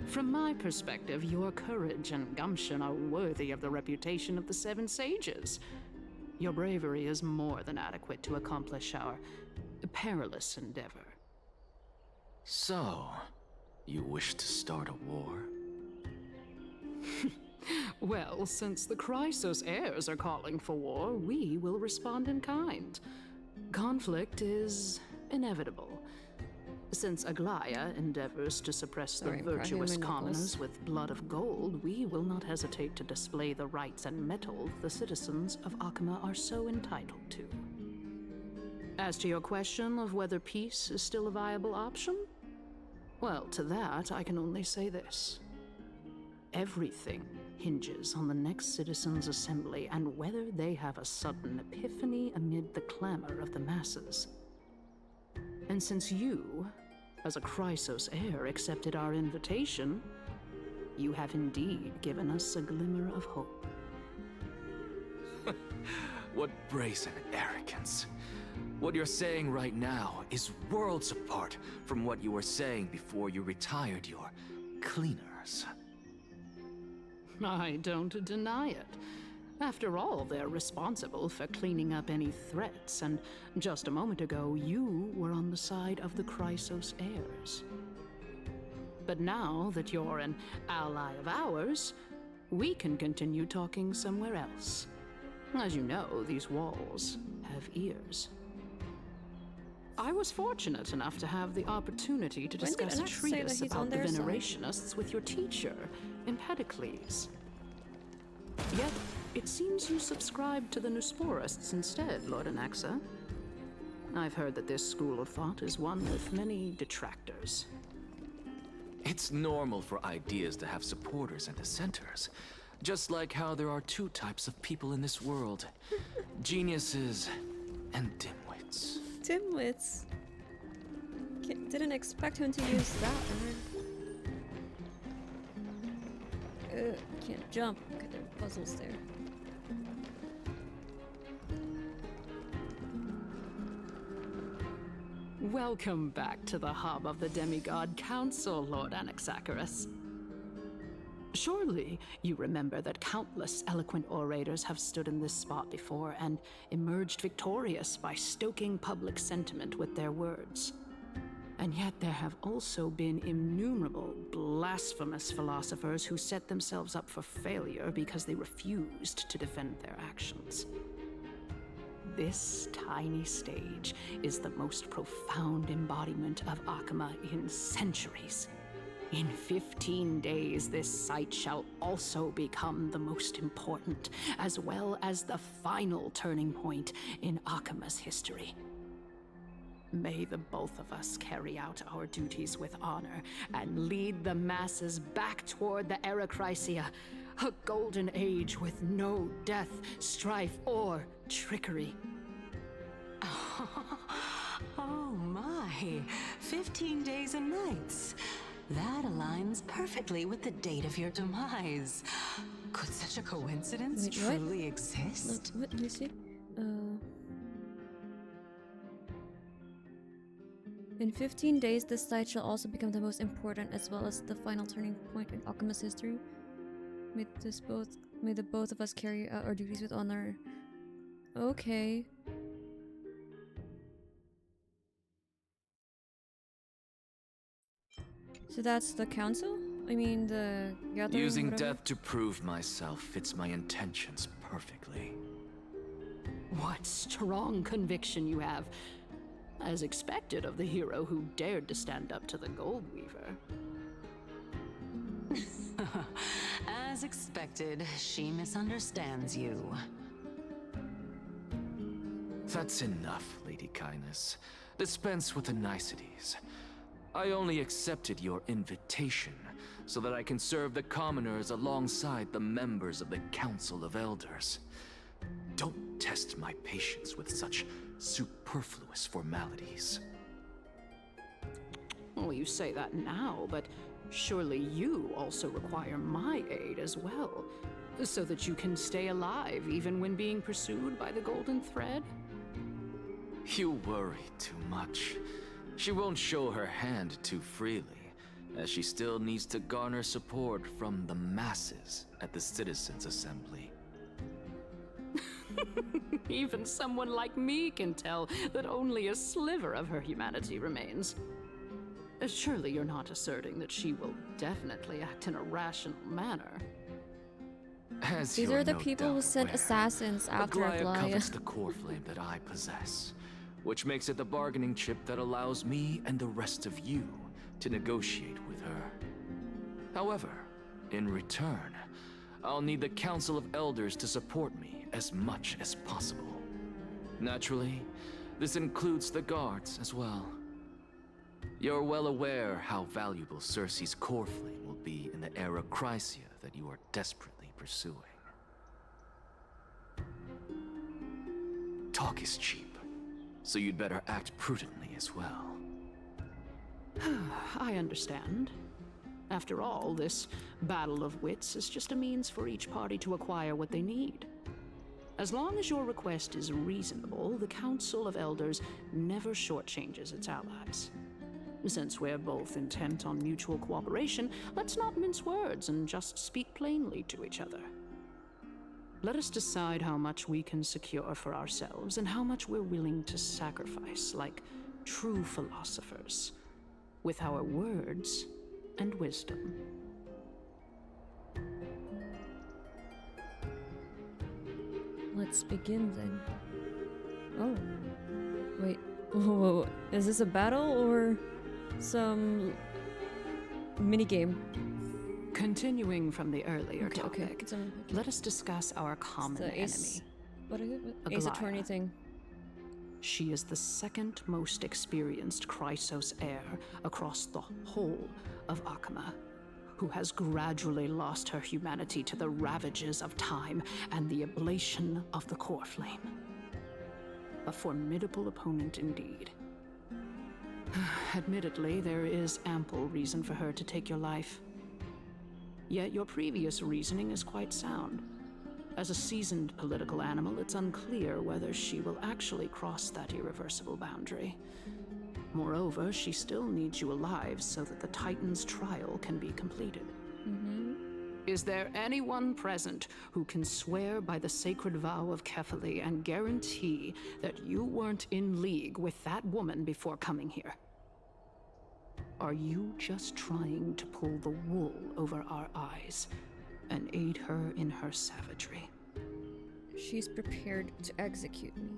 From my perspective, your courage and gumption are worthy of the reputation of the Seven Sages. Your bravery is more than adequate to accomplish our perilous endeavor. So, you wish to start a war? Well, since the Chrysos heirs are calling for war, we will respond in kind. Conflict is inevitable. Since Aglaea endeavors to suppress the virtuous commoners with blood of gold, we will not hesitate to display the rights and mettle the citizens of Akama are so entitled to. As to your question of whether peace is still a viable option, well, to that I can only say this. Everything hinges on the next citizens' assembly and whether they have a sudden epiphany amid the clamor of the masses. And since you, as a Chrysos heir, accepted our invitation, you have indeed given us a glimmer of hope. What brazen arrogance. What you're saying right now is worlds apart from what you were saying before you retired your cleaners. I don't deny it. After all, they're responsible for cleaning up any threats, and just a moment ago, you were on the side of the Chrysos heirs. But now that you're an ally of ours, we can continue talking somewhere else. As you know, these walls have ears. I was fortunate enough to have the opportunity to discuss a treatise about the Venerationists with your teacher, Empedocles. Yet, it seems you subscribe to the Nusporists instead, Lord Anaxa. I've heard that this school of thought is one with many detractors. It's normal for ideas to have supporters and dissenters. Just like how there are two types of people in this world. Geniuses and dimwits. Dimwits? Didn't expect him to use that word. Can't jump. Okay, there are puzzles there. Welcome back to the hub of the Demigod Council, Lord Anaxagoras. Surely you remember that countless eloquent orators have stood in this spot before and emerged victorious by stoking public sentiment with their words. And yet there have also been innumerable blasphemous philosophers who set themselves up for failure because they refused to defend their actions. This tiny stage is the most profound embodiment of Akama in centuries. In 15 days, this site shall also become the most important, as well as the final turning point in Akama's history. May the both of us carry out our duties with honor and lead the masses back toward the Erechrysia, a golden age with no death, strife, or trickery. Oh my, 15 days and nights. That aligns perfectly with the date of your demise. Could such a coincidence truly exist? Let me see. In 15 days, this site shall also become the most important as well as the final turning point in Akama's history. May the both of us carry out our duties with honor. Okay. So that's the council? I mean, the gathering. Using whatever. death to prove myself fits my intentions perfectly. What strong conviction you have. As expected of the hero who dared to stand up to the Gold Weaver. As expected, she misunderstands you. That's enough, Lady Caenis. Dispense with the niceties. I only accepted your invitation so that I can serve the commoners alongside the members of the Council of Elders. Don't test my patience with such superfluous formalities. Well, you say that now, but surely you also require my aid as well, so that you can stay alive even when being pursued by the Golden Thread? You worry too much. She won't show her hand too freely, as she still needs to garner support from the masses at the Citizens' Assembly. Even someone like me can tell that only a sliver of her humanity remains. Surely you're not asserting that she will definitely act in a rational manner. As These you're are the no people who doubt sent aware, assassins after Aglaea Aglaea. covets the core flame that I possess, which makes it the bargaining chip that allows me and the rest of you to negotiate with her. However, in return, I'll need the Council of Elders to support me as much as possible. Naturally, this includes the guards as well. You're well aware how valuable Ceres's core flame will be in the Aerochrysia that you are desperately pursuing. Talk is cheap, so you'd better act prudently as well. I understand. After all, this battle of wits is just a means for each party to acquire what they need. As long as your request is reasonable, the Council of Elders never shortchanges its allies. Since we're both intent on mutual cooperation, let's not mince words and just speak plainly to each other. Let us decide how much we can secure for ourselves and how much we're willing to sacrifice, like true philosophers, with our words and wisdom. Let's begin then. Oh. Wait. Whoa. Is this a battle or some minigame? Continuing from the earlier topic, Okay. let us discuss our common enemy. What is it? Ace Attorney Aglaea. thing. She is the second most experienced Chrysos heir across the whole of Akama, who has gradually lost her humanity to the ravages of time and the ablation of the core flame. A formidable opponent indeed. Admittedly, there is ample reason for her to take your life. Yet your previous reasoning is quite sound. As a seasoned political animal, it's unclear whether she will actually cross that irreversible boundary. Moreover, she still needs you alive so that the Titan's trial can be completed. Is there anyone present who can swear by the sacred vow of Kefali and guarantee that you weren't in league with that woman before coming here? Are you just trying to pull the wool over our eyes and aid her in her savagery? She's prepared to execute me.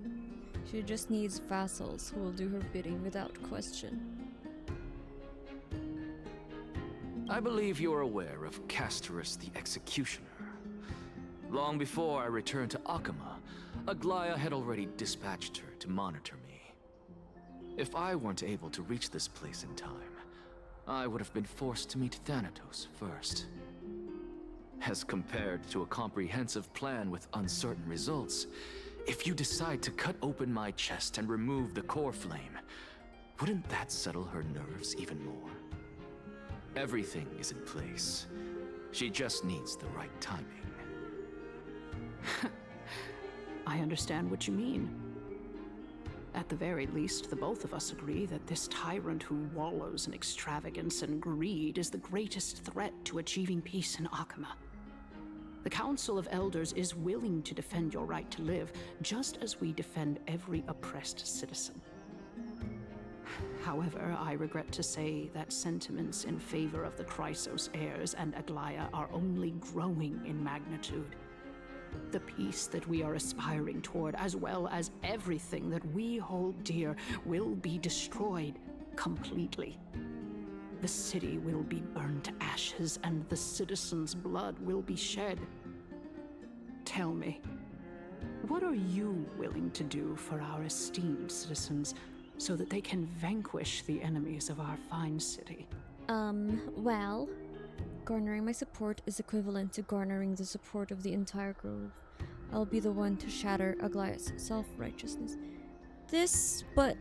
She just needs vassals who will do her bidding without question. I believe you're aware of Castorice the Executioner. Long before I returned to Akama, Aglaea had already dispatched her to monitor me. If I weren't able to reach this place in time, I would have been forced to meet Thanatos first. As compared to a comprehensive plan with uncertain results, if you decide to cut open my chest and remove the core flame, wouldn't that settle her nerves even more? Everything is in place. She just needs the right timing. I understand what you mean. At the very least, the both of us agree that this tyrant who wallows in extravagance and greed is the greatest threat to achieving peace in Akama. The Council of Elders is willing to defend your right to live, just as we defend every oppressed citizen. However, I regret to say that sentiments in favor of the Chrysos heirs and Aglaea are only growing in magnitude. The peace that we are aspiring toward, as well as everything that we hold dear, will be destroyed completely. The city will be burned to ashes, and the citizens' blood will be shed. Tell me, what are you willing to do for our esteemed citizens so that they can vanquish the enemies of our fine city? Well, garnering my support is equivalent to garnering the support of the entire grove. I'll be the one to shatter Aglaea's self-righteousness. But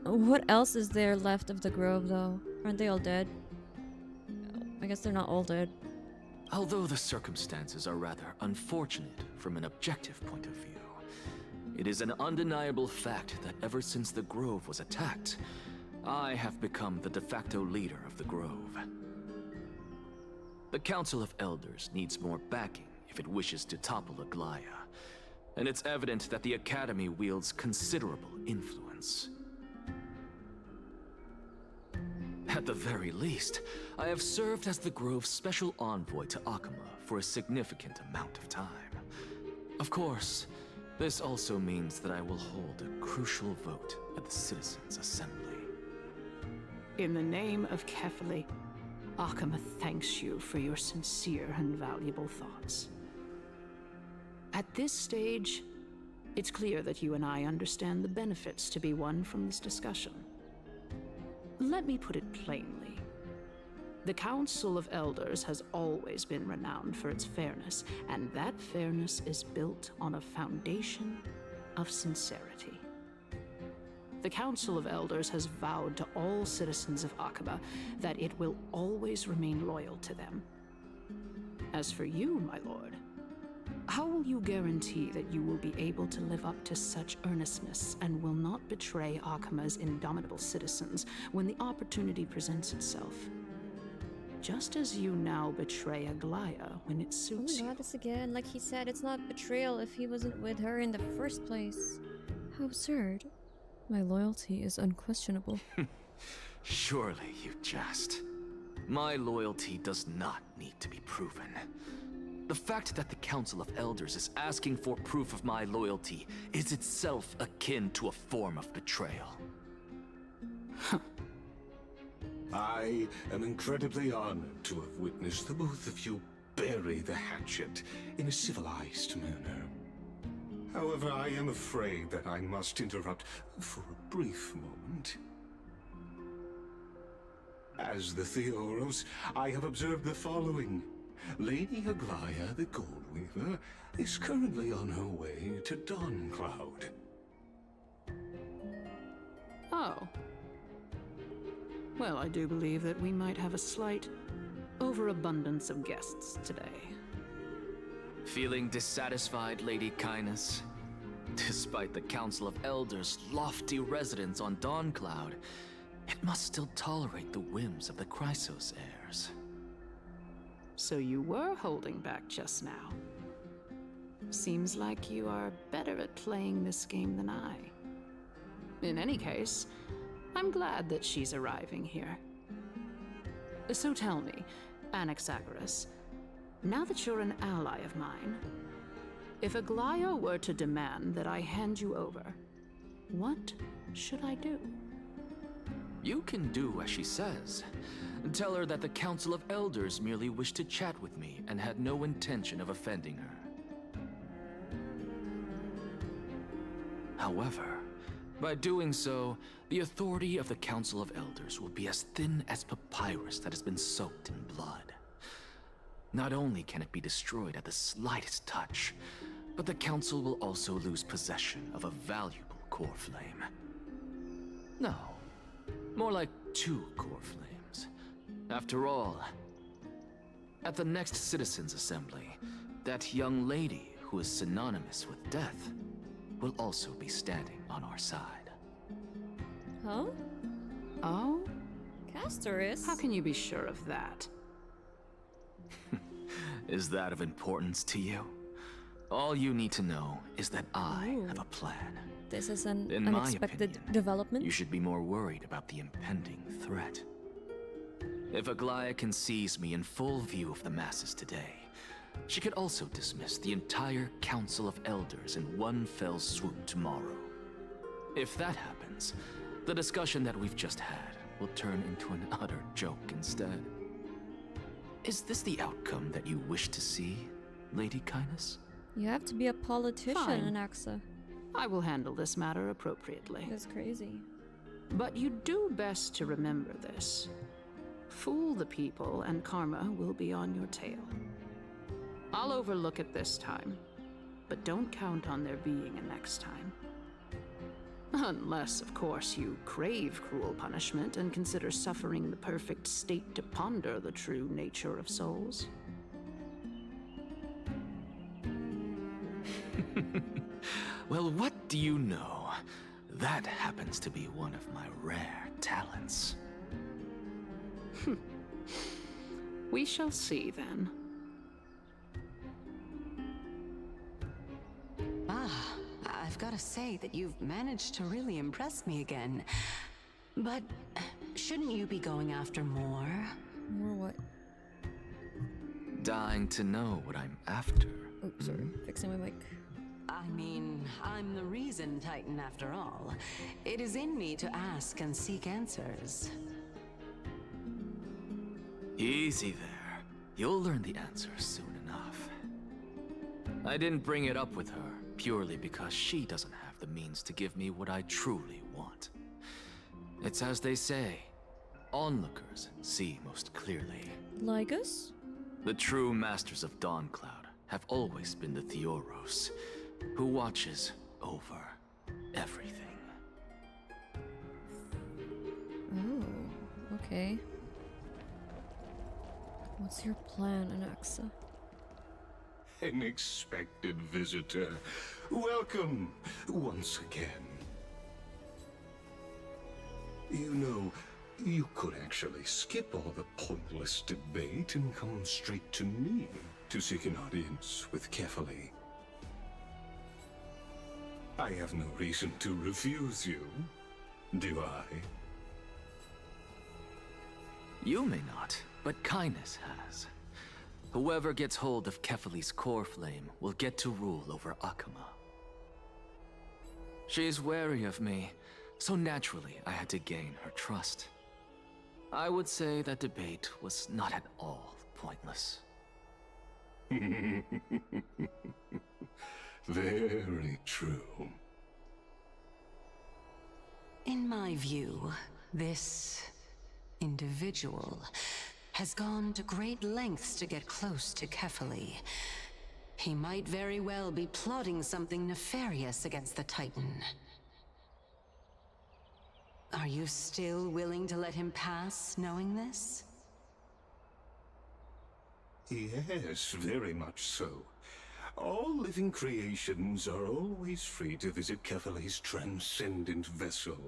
what else is there left of the grove, though? Aren't they all dead? I guess they're not all dead. Although the circumstances are rather unfortunate from an objective point of view, it is an undeniable fact that ever since the grove was attacked, I have become the de facto leader of the grove. The Council of Elders needs more backing if it wishes to topple Aglaea, and it's evident that the Academy wields considerable influence. At the very least, I have served as the Grove's special envoy to Akama for a significant amount of time. Of course, this also means that I will hold a crucial vote at the Citizens' Assembly. In the name of Kefali, Akama thanks you for your sincere and valuable thoughts. At this stage, it's clear that you and I understand the benefits to be won from this discussion. Let me put it plainly. The Council of Elders has always been renowned for its fairness, and that fairness is built on a foundation of sincerity. The Council of Elders has vowed to all citizens of Akaba that it will always remain loyal to them. As for you, my lord, how will you guarantee that you will be able to live up to such earnestness and will not betray Akama's indomitable citizens when the opportunity presents itself? Just as you now betray Aglaea when it suits you. Oh my god, this again. Like he said, it's not betrayal if he wasn't with her in the first place. How absurd. My loyalty is unquestionable. Surely you jest. My loyalty does not need to be proven. The fact that the Council of Elders is asking for proof of my loyalty is itself akin to a form of betrayal. I am incredibly honored to have witnessed the both of you bury the hatchet in a civilized manner. However, I am afraid that I must interrupt for a brief moment. As the Theoros, I have observed the following. Lady Aglaea, the Goldweaver, is currently on her way to Dawncloud. Oh. Well, I do believe that we might have a slight overabundance of guests today. Feeling dissatisfied, Lady Caenis? Despite the Council of Elders' lofty residence on Dawncloud, it must still tolerate the whims of the Chrysos heirs. So you were holding back just now. Seems like you are better at playing this game than I. In any case, I'm glad that she's arriving here. So tell me, Anaxagoras, now that you're an ally of mine, if Aglaea were to demand that I hand you over, what should I do? You can do as she says. Tell her that the Council of Elders merely wished to chat with me and had no intention of offending her. However, by doing so, the authority of the Council of Elders will be as thin as papyrus that has been soaked in blood. Not only can it be destroyed at the slightest touch, but the Council will also lose possession of a valuable core flame. No, more like 2 core flames. After all, at the next Citizens' Assembly, that young lady who is synonymous with death will also be standing on our side. Huh? Oh? Castorice? How can you be sure of that? Is that of importance to you? All you need to know is that I have a plan. This is an In my unexpected opinion, development. You should be more worried about the impending threat. If Aglaea can seize me in full view of the masses today, she could also dismiss the entire Council of Elders in one fell swoop tomorrow. If that happens, the discussion that we've just had will turn into an utter joke instead. Is this the outcome that you wish to see, Lady Caenis? You have to be a politician, Fine. Anaxa. I will handle this matter appropriately. That's crazy. But you do best to remember this. Fool the people and karma will be on your tail. I'll overlook it this time, but don't count on there being a next time. Unless, of course, you crave cruel punishment and consider suffering the perfect state to ponder the true nature of souls. Well, what do you know? That happens to be one of my rare talents. We shall see then. I've got to say that you've managed to really impress me again. But shouldn't you be going after more? More what? Dying to know what I'm after. Oh, sorry. Fixing my mic. I mean, I'm the reason Titan after all. It is in me to ask and seek answers. Easy there. You'll learn the answers soon enough. I didn't bring it up with her purely because she doesn't have the means to give me what I truly want. It's as they say, onlookers see most clearly. Lygus? The true masters of Dawncloud have always been the Theoros, who watches over everything. Oh, okay. What's your plan, Anaxa? An expected visitor. Welcome once again. You know, you could actually skip all the pointless debate and come straight to me to seek an audience with Kefali. I have no reason to refuse you, do I? You may not, but Caenis has. Whoever gets hold of Kefali's core flame will get to rule over Akama. She's wary of me, so naturally I had to gain her trust. I would say that debate was not at all pointless. Very true. In my view, this individual has gone to great lengths to get close to Kefali. He might very well be plotting something nefarious against the Titan. Are you still willing to let him pass, knowing this? Yes, very much so. All living creations are always free to visit Kefali's transcendent vessel.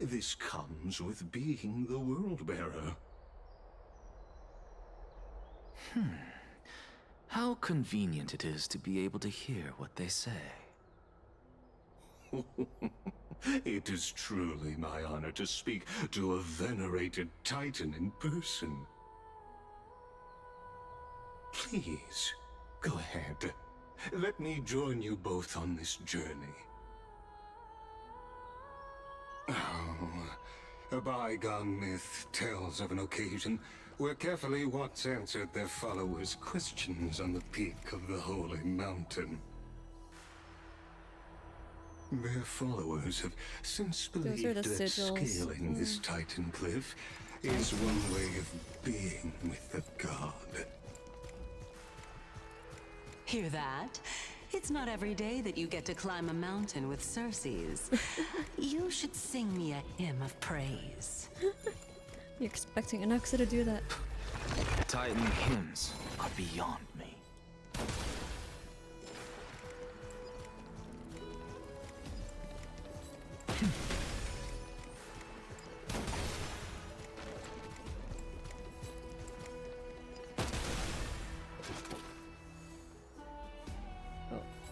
This comes with being the World-Bearer. How convenient it is to be able to hear what they say. It is truly my honor to speak to a venerated Titan in person. Please, go ahead. Let me join you both on this journey. Oh, a bygone myth tells of an occasion where Kefali once answered their followers' questions on the peak of the holy mountain. Their followers have since believed that scaling this Titan cliff is one way of being with the god. Hear that? It's not every day that you get to climb a mountain with Ceres. You should sing me a hymn of praise. You're expecting Anaxa to do that? Titan hymns are beyond me.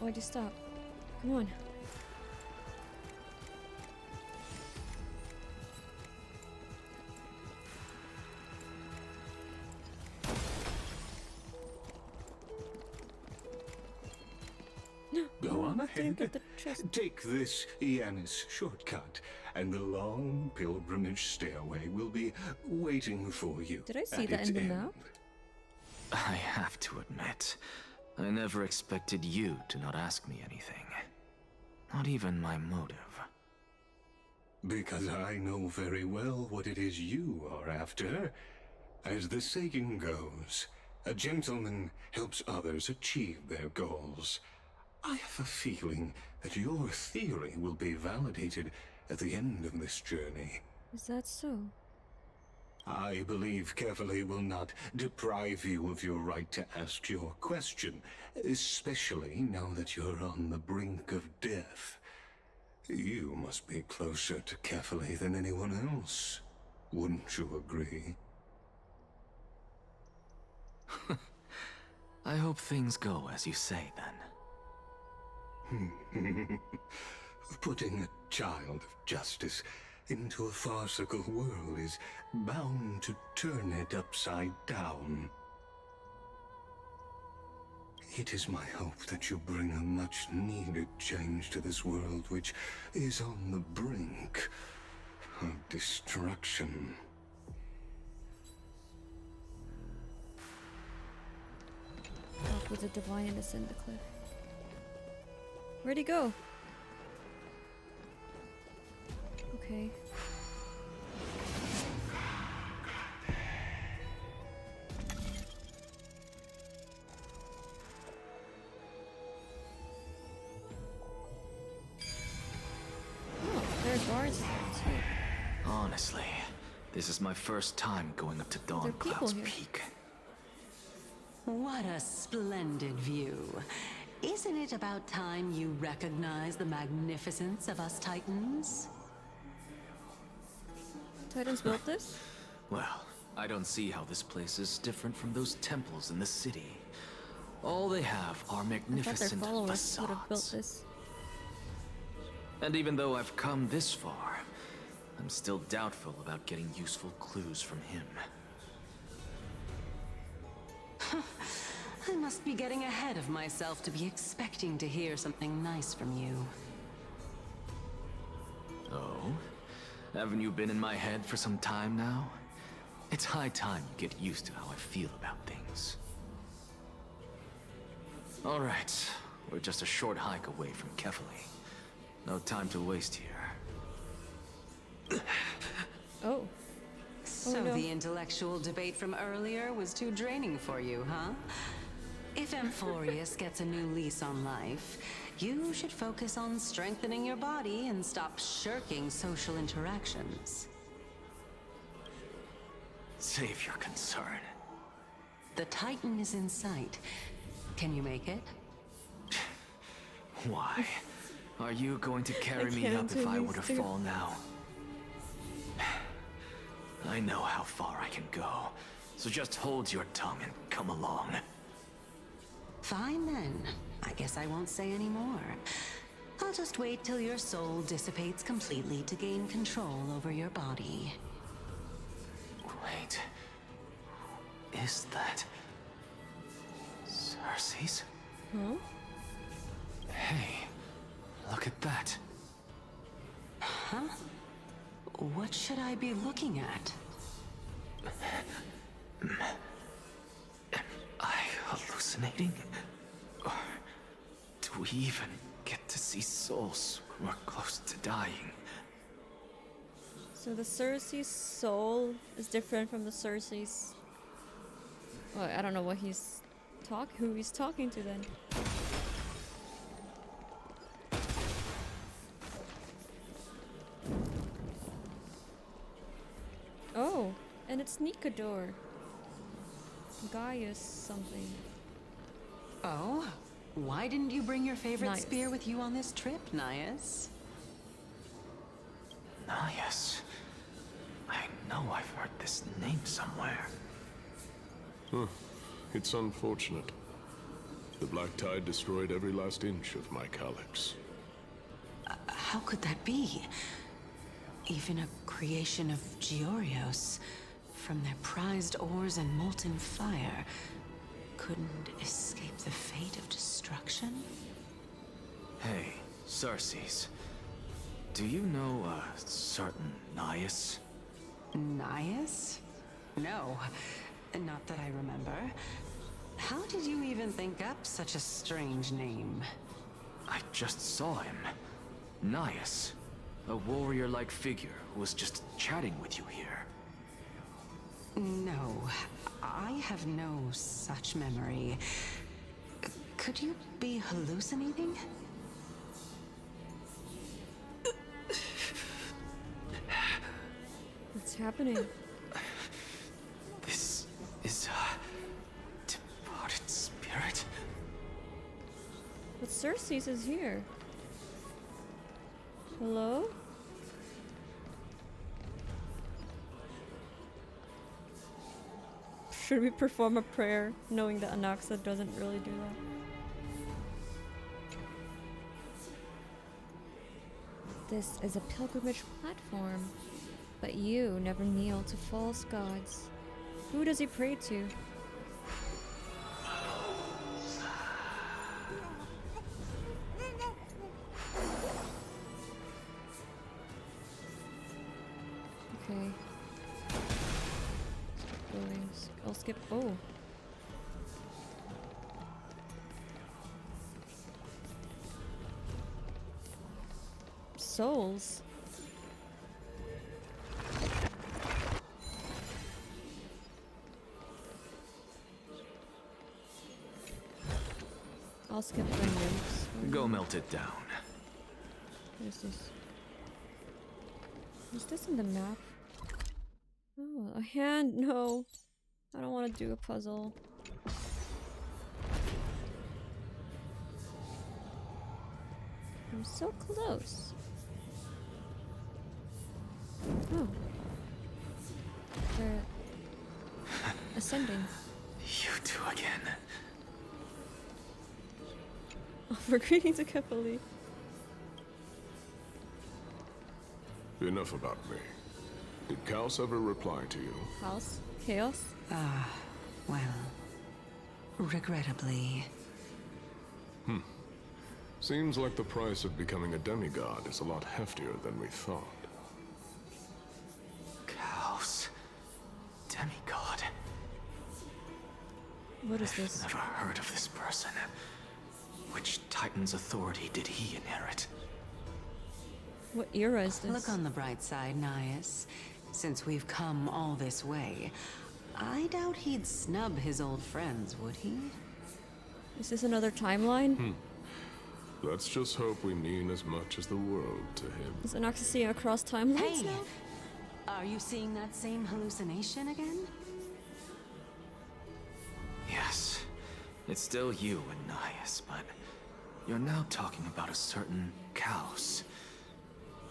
Why'd you stop? Come on. Go on ahead. Take this Caenis shortcut, and the long pilgrimage stairway will be waiting for you. Did I see that in the map? I have to admit, I never expected you to not ask me anything. Not even my motive. Because I know very well what it is you are after. As the saying goes, a gentleman helps others achieve their goals. I have a feeling that your theory will be validated at the end of this journey. Is that so? I believe Carefully will not deprive you of your right to ask your question, especially now that you're on the brink of death. You must be closer to Carefully than anyone else. Wouldn't you agree? I hope things go as you say, then. Putting a child of justice into a farcical world is bound to turn it upside down. It is my hope that you bring a much-needed change to this world which is on the brink of destruction. Walk with the divine and ascend the cliff. Where'd he go? Okay. Oh, there are guards there too. Honestly, this is my first time going up to Dawncloud's peak. What a splendid view. Isn't it about time you recognize the magnificence of us Titans? Titans built this? Well, I don't see how this place is different from those temples in the city. All they have are magnificent I thought their followers facades. would have built this. And even though I've come this far, I'm still doubtful about getting useful clues from him. I must be getting ahead of myself to be expecting to hear something nice from you. Oh? Haven't you been in my head for some time now? It's high time you get used to how I feel about things. Alright, we're just a short hike away from Kefali. No time to waste here. Oh. So no. the intellectual debate from earlier was too draining for you, huh? If Amphoreus gets a new lease on life, you should focus on strengthening your body and stop shirking social interactions. Save your concern. The Titan is in sight. Can you make it? Why? Are you going to carry me can't up if I were to do fall now? I know how far I can go, so just hold your tongue and come along. Fine then. I guess I won't say any more. I'll just wait till your soul dissipates completely to gain control over your body. Wait. Is that... Ceres? Huh? Hey, look at that. Huh? What should I be looking at? Am I hallucinating? Or do we even get to see souls when we're close to dying? So the Ceres soul is different from the Ceres. Well, I don't know what who he's talking to then. Oh, and it's Nikador. Gaius something. Oh? Why didn't you bring your favorite Nice. spear with you on this trip, Nias? Nias. I know I've heard this name somewhere. Huh. It's unfortunate. The black tide destroyed every last inch of my calyx. How could that be? Even a creation of Georios, from their prized ores and molten fire, couldn't escape the fate of destruction? Hey, Ceres. Do you know a certain Nias? Nias? No, not that I remember. How did you even think up such a strange name? I just saw him. Nias. A warrior-like figure who was just chatting with you here. No, I have no such memory. Could you be hallucinating? What's happening? This is a departed spirit. But Ceres is here. Hello? Should we perform a prayer, knowing that Anaxa doesn't really do that? This is a pilgrimage platform, but you never kneel to false gods. Who does he pray to? Okay. Going. I'll skip. Oh. Souls. I'll skip the names. Go melt it down. What is this? Is this in the map? Oh, a hand? No. I don't want to do a puzzle. I'm so close. Oh. They're ascending. You two again. Offer greetings to Kepali. Enough about me. Did Chaos ever reply to you? House? Chaos? Well, regrettably. Seems like the price of becoming a demigod is a lot heftier than we thought. Chaos. Demigod. What is this? Never heard of this person. Which Titan's authority did he inherit? What era is this? Look on the bright side, Nias. Since we've come all this way, I doubt he'd snub his old friends, would he? Is this another timeline? Let's just hope we mean as much as the world to him. Is Anaxa seeing across timelines Hey! now? Are you seeing that same hallucination again? Yes. It's still you and Nias, but you're now talking about a certain Chaos.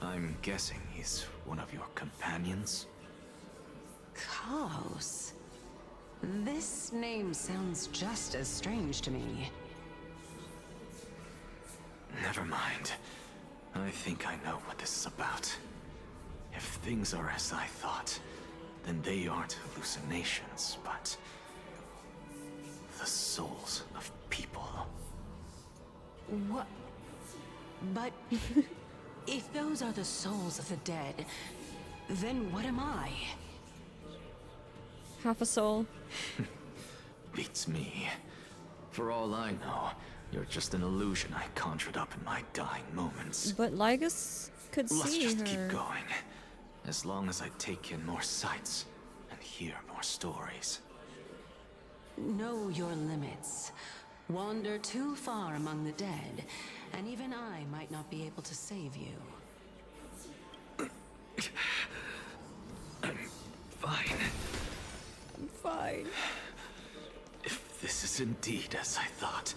I'm guessing he's one of your companions? Chaos? This name sounds just as strange to me. Never mind. I think I know what this is about. If things are as I thought, then they aren't hallucinations, but the souls of people. What? But if those are the souls of the dead, then what am I? Half a soul. Beats me. For all I know, you're just an illusion I conjured up in my dying moments. But Lygus could Let's see just her. keep going. As long as I take in more sights and hear more stories. Know your limits. Wander too far among the dead, and even I might not be able to save you. I'm fine. I'm fine. If this is indeed as I thought,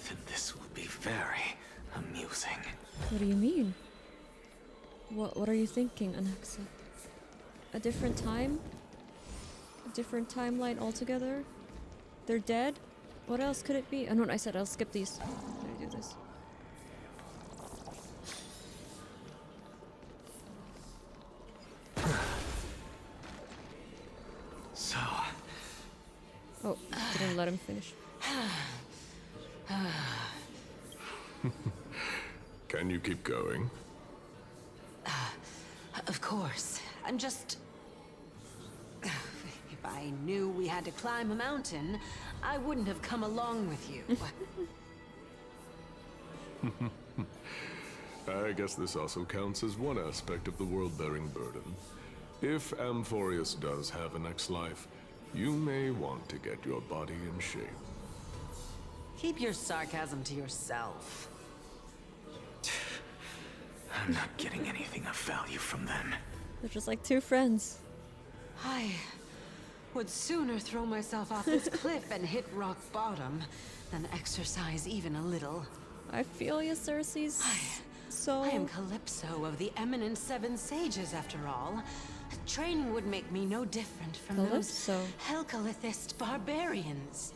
then this will be very amusing. What do you mean? What are you thinking, Anaxa? A different time? A different timeline altogether? They're dead? What else could it be? Oh no, I said I'll skip these. How do I do this? So... Oh, didn't let him finish. Can you keep going? Of course. I'm just... If I knew we had to climb a mountain, I wouldn't have come along with you. I guess this also counts as one aspect of the world-bearing burden. If Amphoreus does have a next life, you may want to get your body in shape. Keep your sarcasm to yourself. I'm not getting anything of value from them. They're just like two friends. I would sooner throw myself off this cliff and hit rock bottom than exercise even a little. I feel you, Ceres. So... I am Calypso of the eminent Seven Sages, after all. Training would make me no different from Calypso. those Helcalithist barbarians.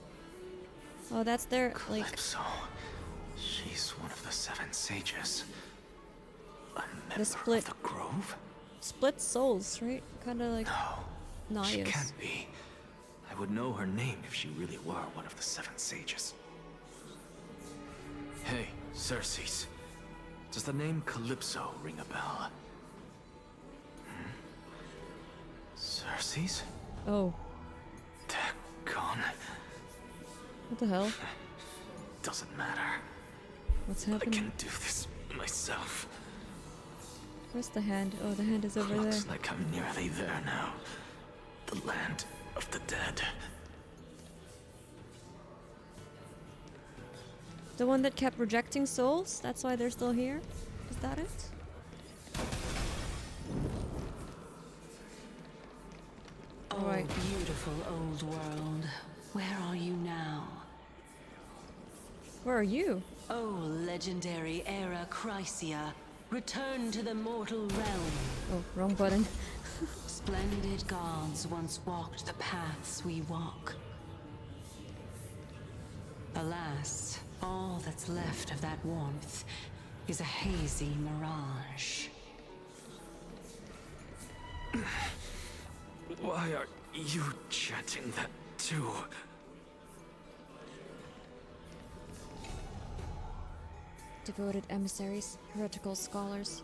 Oh, that's their, like... Calypso. She's one of the Seven Sages. A member the split... of the Grove? Split souls, right? Kinda like... No, she Nayas. can't be. I would know her name if she really were one of the Seven Sages. Hey, Ceres. Does the name Calypso ring a bell? Ceres? Oh. Gone. What the hell? Doesn't matter. What's happening? I can do this myself. Where's the hand? Oh, the hand is over there. Looks like I'm nearly there now. The land of the dead. The one that kept rejecting souls? That's why they're still here? Is that it? Oh, beautiful old world. Where are you now? Where are you? Oh, legendary era Chrysia. Return to the mortal realm. Oh, wrong button. Splendid gods once walked the paths we walk. Alas, all that's left of that warmth is a hazy mirage. Why are you chanting that too? Devoted emissaries, heretical scholars,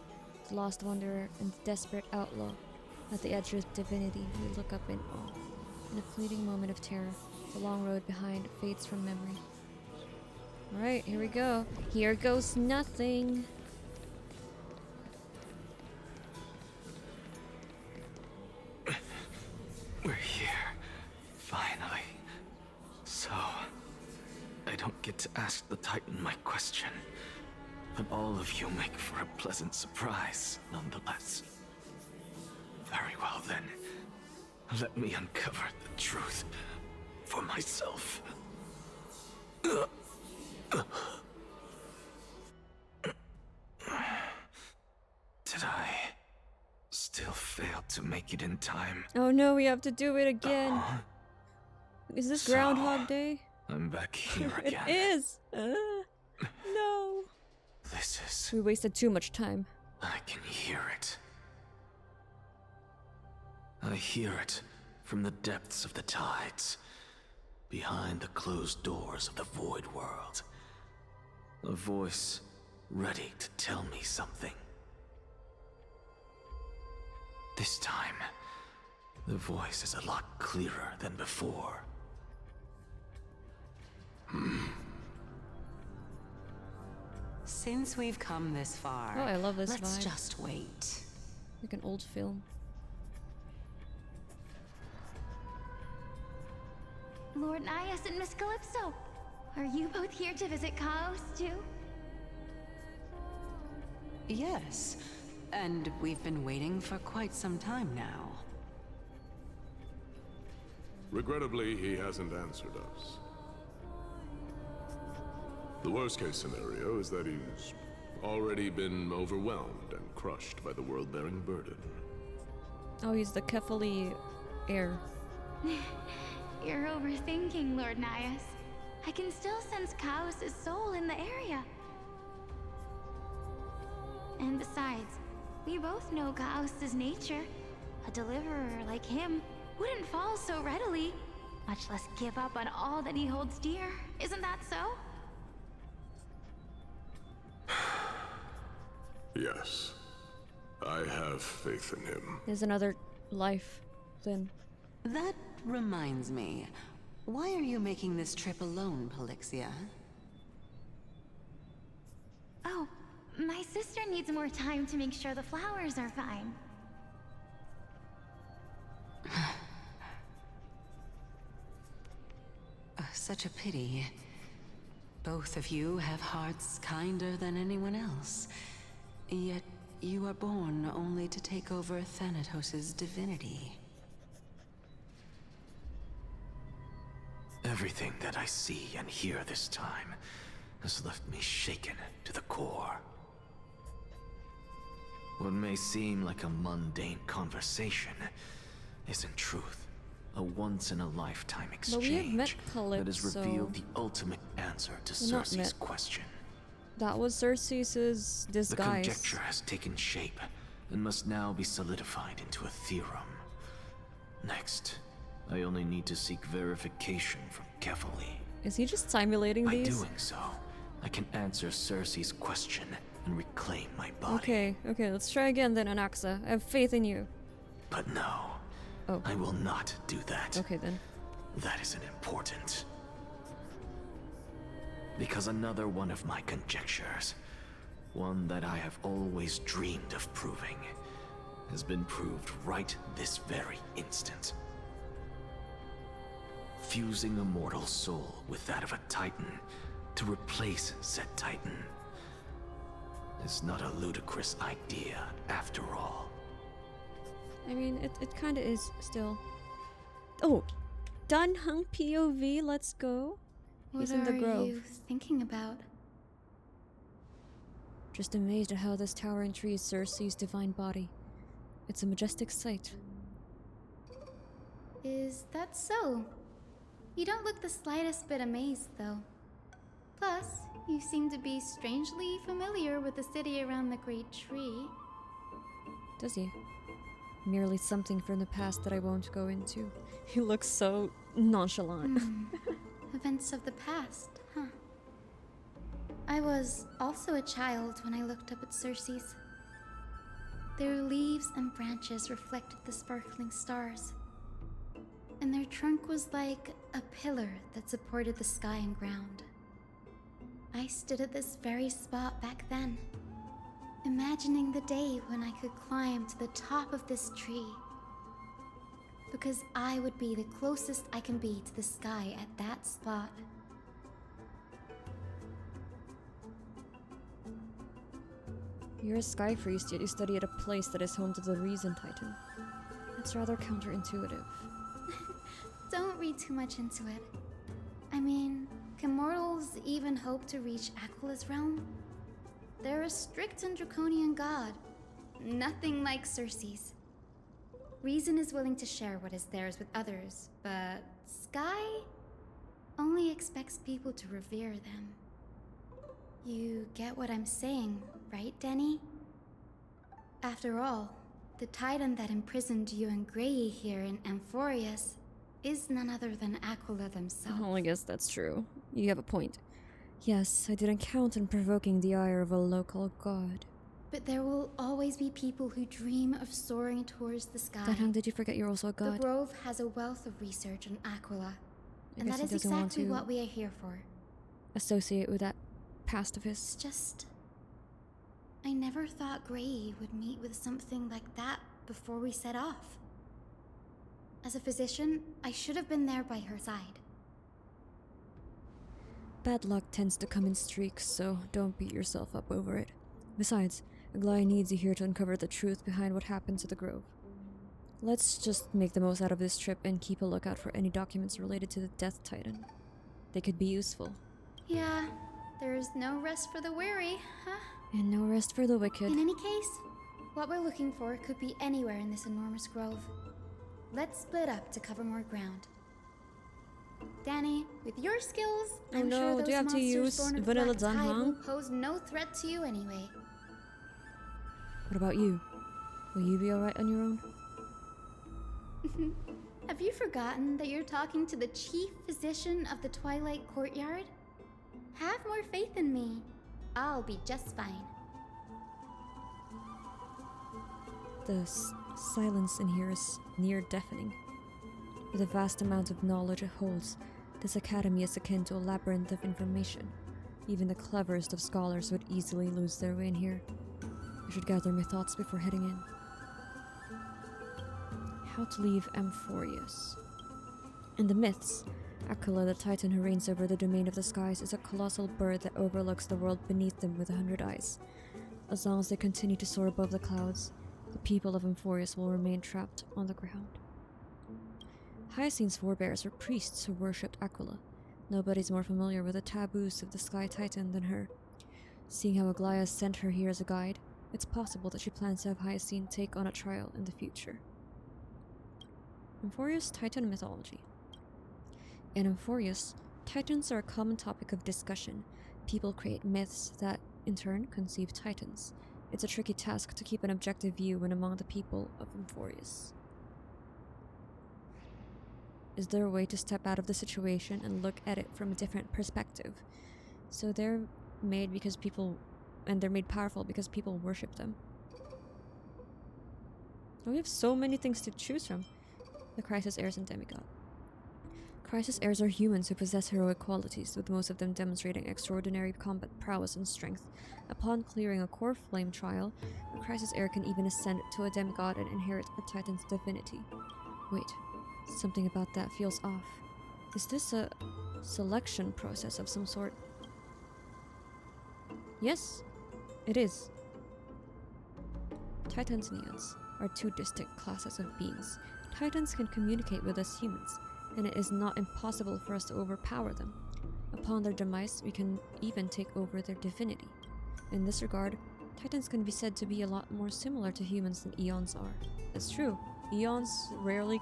the lost wanderer, and the desperate outlaw. At the edge of divinity, we look up in awe. In a fleeting moment of terror, the long road behind fades from memory. Alright, here we go. Here goes nothing. We're here. Finally. So, I don't get to ask the Titan my question. But all of you make for a pleasant surprise, nonetheless. Very well then. Let me uncover the truth for myself. Did I still fail to make it in time? Oh no, we have to do it again. Is this Groundhog Day? I'm back here It again. is! No. This is... We wasted too much time. I can hear it. I hear it from the depths of the tides, behind the closed doors of the void world. A voice ready to tell me something. This time, the voice is a lot clearer than before. Since we've come this far, Oh, I love this let's vibe. just wait. Like an old film. Lord Nias and Miss Calypso, are you both here to visit Chaos too? Yes, and we've been waiting for quite some time now. Regrettably, he hasn't answered us. The worst-case scenario is that he's already been overwhelmed and crushed by the world-bearing burden. Oh, he's the Kefali heir. You're overthinking, Lord Nias. I can still sense Chaos' soul in the area. And besides, we both know Chaos' nature. A deliverer like him wouldn't fall so readily, much less give up on all that he holds dear. Isn't that so? Yes. I have faith in him. There's another life, then. That reminds me. Why are you making this trip alone, Polyxia? Oh, my sister needs more time to make sure the flowers are fine. Such a pity. Both of you have hearts kinder than anyone else. Yet you are born only to take over Thanatos' divinity. Everything that I see and hear this time has left me shaken to the core. What may seem like a mundane conversation is in truth a once-in-a-lifetime exchange that has revealed the ultimate answer to Ceres' question. That was Ceres' disguise. The conjecture has taken shape and must now be solidified into a theorem. Next, I only need to seek verification from Kefali. Is he just simulating these? By doing so, I can answer Ceres' question and reclaim my body. Okay, let's try again then, Anaxa. I have faith in you. But no, I will not do that. Okay then. That isn't important. Because another one of my conjectures, one that I have always dreamed of proving, has been proved right this very instant. Fusing a mortal soul with that of a Titan to replace said Titan is not a ludicrous idea after all. I mean, it kinda is still. Oh! Dan Heng POV, let's go. He's in the grove. What are you thinking about? Just amazed at how this towering tree is Ceres' divine body. It's a majestic sight. Is that so? You don't look the slightest bit amazed, though. Plus, you seem to be strangely familiar with the city around the great tree. Does he? Merely something from the past that I won't go into. He looks so nonchalant. Events of the past, huh? I was also a child when I looked up at Ceres. Their leaves and branches reflected the sparkling stars, and their trunk was like a pillar that supported the sky and ground. I stood at this very spot back then, imagining the day when I could climb to the top of this tree, because I would be the closest I can be to the sky at that spot. You're a sky priest, yet you study at a place that is home to the Reason Titan. That's rather counterintuitive. Don't read too much into it. I mean, can mortals even hope to reach Aquala's realm? They're a strict and draconian god. Nothing like Ceres. Reason is willing to share what is theirs with others, but Sky only expects people to revere them. You get what I'm saying, right, Denny? After all, the Titan that imprisoned you and Grey here in Amphoreus is none other than Aquila themselves. Well, I guess that's true. You have a point. Yes, I didn't count on provoking the ire of a local god. But there will always be people who dream of soaring towards the sky. Dan Heng, did you forget you're also a god? The Grove has a wealth of research on Aquila, and that is exactly what we are here for. Associate with that past of his. It's just, I never thought Grey would meet with something like that before we set off. As a physician, I should have been there by her side. Bad luck tends to come in streaks, so don't beat yourself up over it. Besides, Aglaea needs you here to uncover the truth behind what happened to the Grove. Let's just make the most out of this trip and keep a lookout for any documents related to the Death Titan. They could be useful. Yeah, there's no rest for the weary, huh? And no rest for the wicked. In any case, what we're looking for could be anywhere in this enormous grove. Let's split up to cover more ground. Danny, with your skills, Oh I'm no, sure do those you have to monsters use born of the vanilla Black Tide Dan will Heng? pose no threat to you anyway. What about you? Will you be alright on your own? Have you forgotten that you're talking to the chief physician of the Twilight Courtyard? Have more faith in me. I'll be just fine. The silence in here is near deafening. With the vast amount of knowledge it holds, this academy is akin to a labyrinth of information. Even the cleverest of scholars would easily lose their way in here. I should gather my thoughts before heading in. How to leave Amphoreus. In the myths, Aglaea, the titan who reigns over the domain of the skies, is a colossal bird that overlooks the world beneath them with 100 eyes. As long as they continue to soar above the clouds, the people of Amphoreus will remain trapped on the ground. Hyacine's forebears were priests who worshipped Aglaea. Nobody's more familiar with the taboos of the Sky Titan than her. Seeing how Aglaea sent her here as a guide, it's possible that she plans to have Hyacine take on a trial in the future. Amphoreus Titan mythology. In Amphoreus, titans are a common topic of discussion. People create myths that, in turn, conceive titans. It's a tricky task to keep an objective view when among the people of Amphoreus. Is there a way to step out of the situation and look at it from a different perspective? So they're made because people, and they're made powerful because people worship them. We have so many things to choose from. The Crisis Heirs and Demigod. Crisis Heirs are humans who possess heroic qualities, with most of them demonstrating extraordinary combat prowess and strength. Upon clearing a core flame trial, a Crisis Heir can even ascend to a demigod and inherit a titan's divinity. Wait, something about that feels off. Is this a selection process of some sort? Yes, it is. Titans and Eons are two distinct classes of beings. Titans can communicate with us humans, and it is not impossible for us to overpower them. Upon their demise, we can even take over their divinity. In this regard, Titans can be said to be a lot more similar to humans than Eons are. It's true, Eons rarely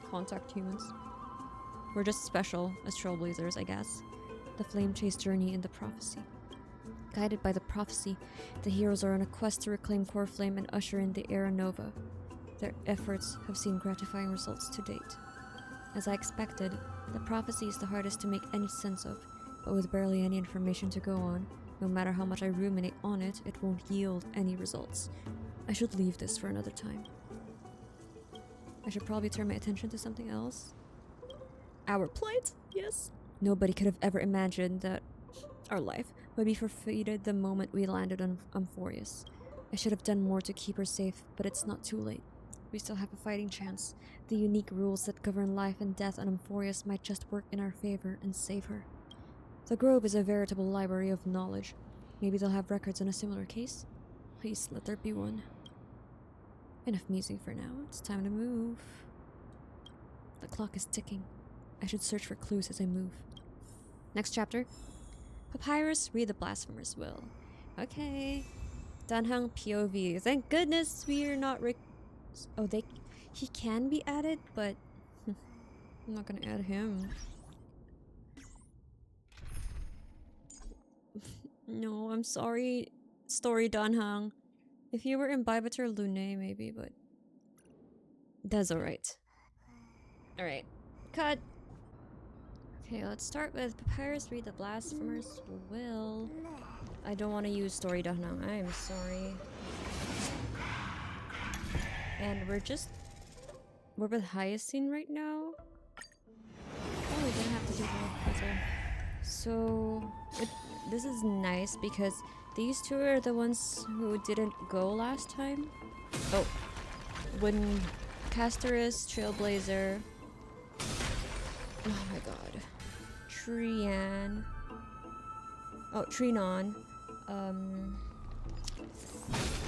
contact humans. We're just special as trailblazers, I guess. The Flame Chase journey in the prophecy. Guided by the prophecy, the heroes are on a quest to reclaim Core Flame and usher in the Era Nova. Their efforts have seen gratifying results to date. As I expected, the prophecy is the hardest to make any sense of, but with barely any information to go on, no matter how much I ruminate on it, it won't yield any results. I should leave this for another time. I should probably turn my attention to something else. Our plight? Yes. Nobody could have ever imagined that our life would be forfeited the moment we landed on Amphoreus. I should have done more to keep her safe, but it's not too late. We still have a fighting chance. The unique rules that govern life and death on Amphoreus might just work in our favor and save her. The Grove is a veritable library of knowledge. Maybe they'll have records on a similar case. Please let there be one. Enough musing for now. It's time to move. The clock is ticking. I should search for clues as I move. Next chapter. Papyrus, read the Blasphemer's will. Okay. Dan Heng POV. Thank goodness we're not he can be added, but I'm not gonna add him. No, I'm sorry, story Dan Heng. If you were in Bibator Lune, maybe, but that's alright. Alright, cut. Okay, let's start with Papyrus, read the Blasphemer's will. I don't want to use story Dan Heng, I'm sorry. And we're with Hyacine right now. Oh, we didn't have to do the puzzle. So, this is nice because these two are the ones who didn't go last time. Oh, when Castorice, Trailblazer. Oh my god. Phainon.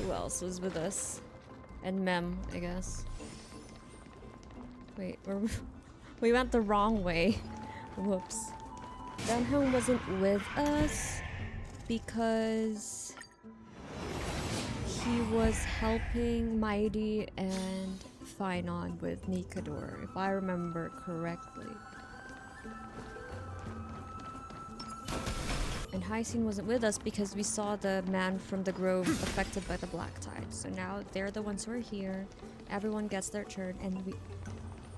Who else was with us? And Mem, I guess. Wait, we went the wrong way. Whoops. Dan Heng wasn't with us because he was helping Mighty and Phainon with Nikador, if I remember correctly. And Hyacine wasn't with us because we saw the man from the grove affected by the black tide. So now they're the ones who are here. Everyone gets their turn, and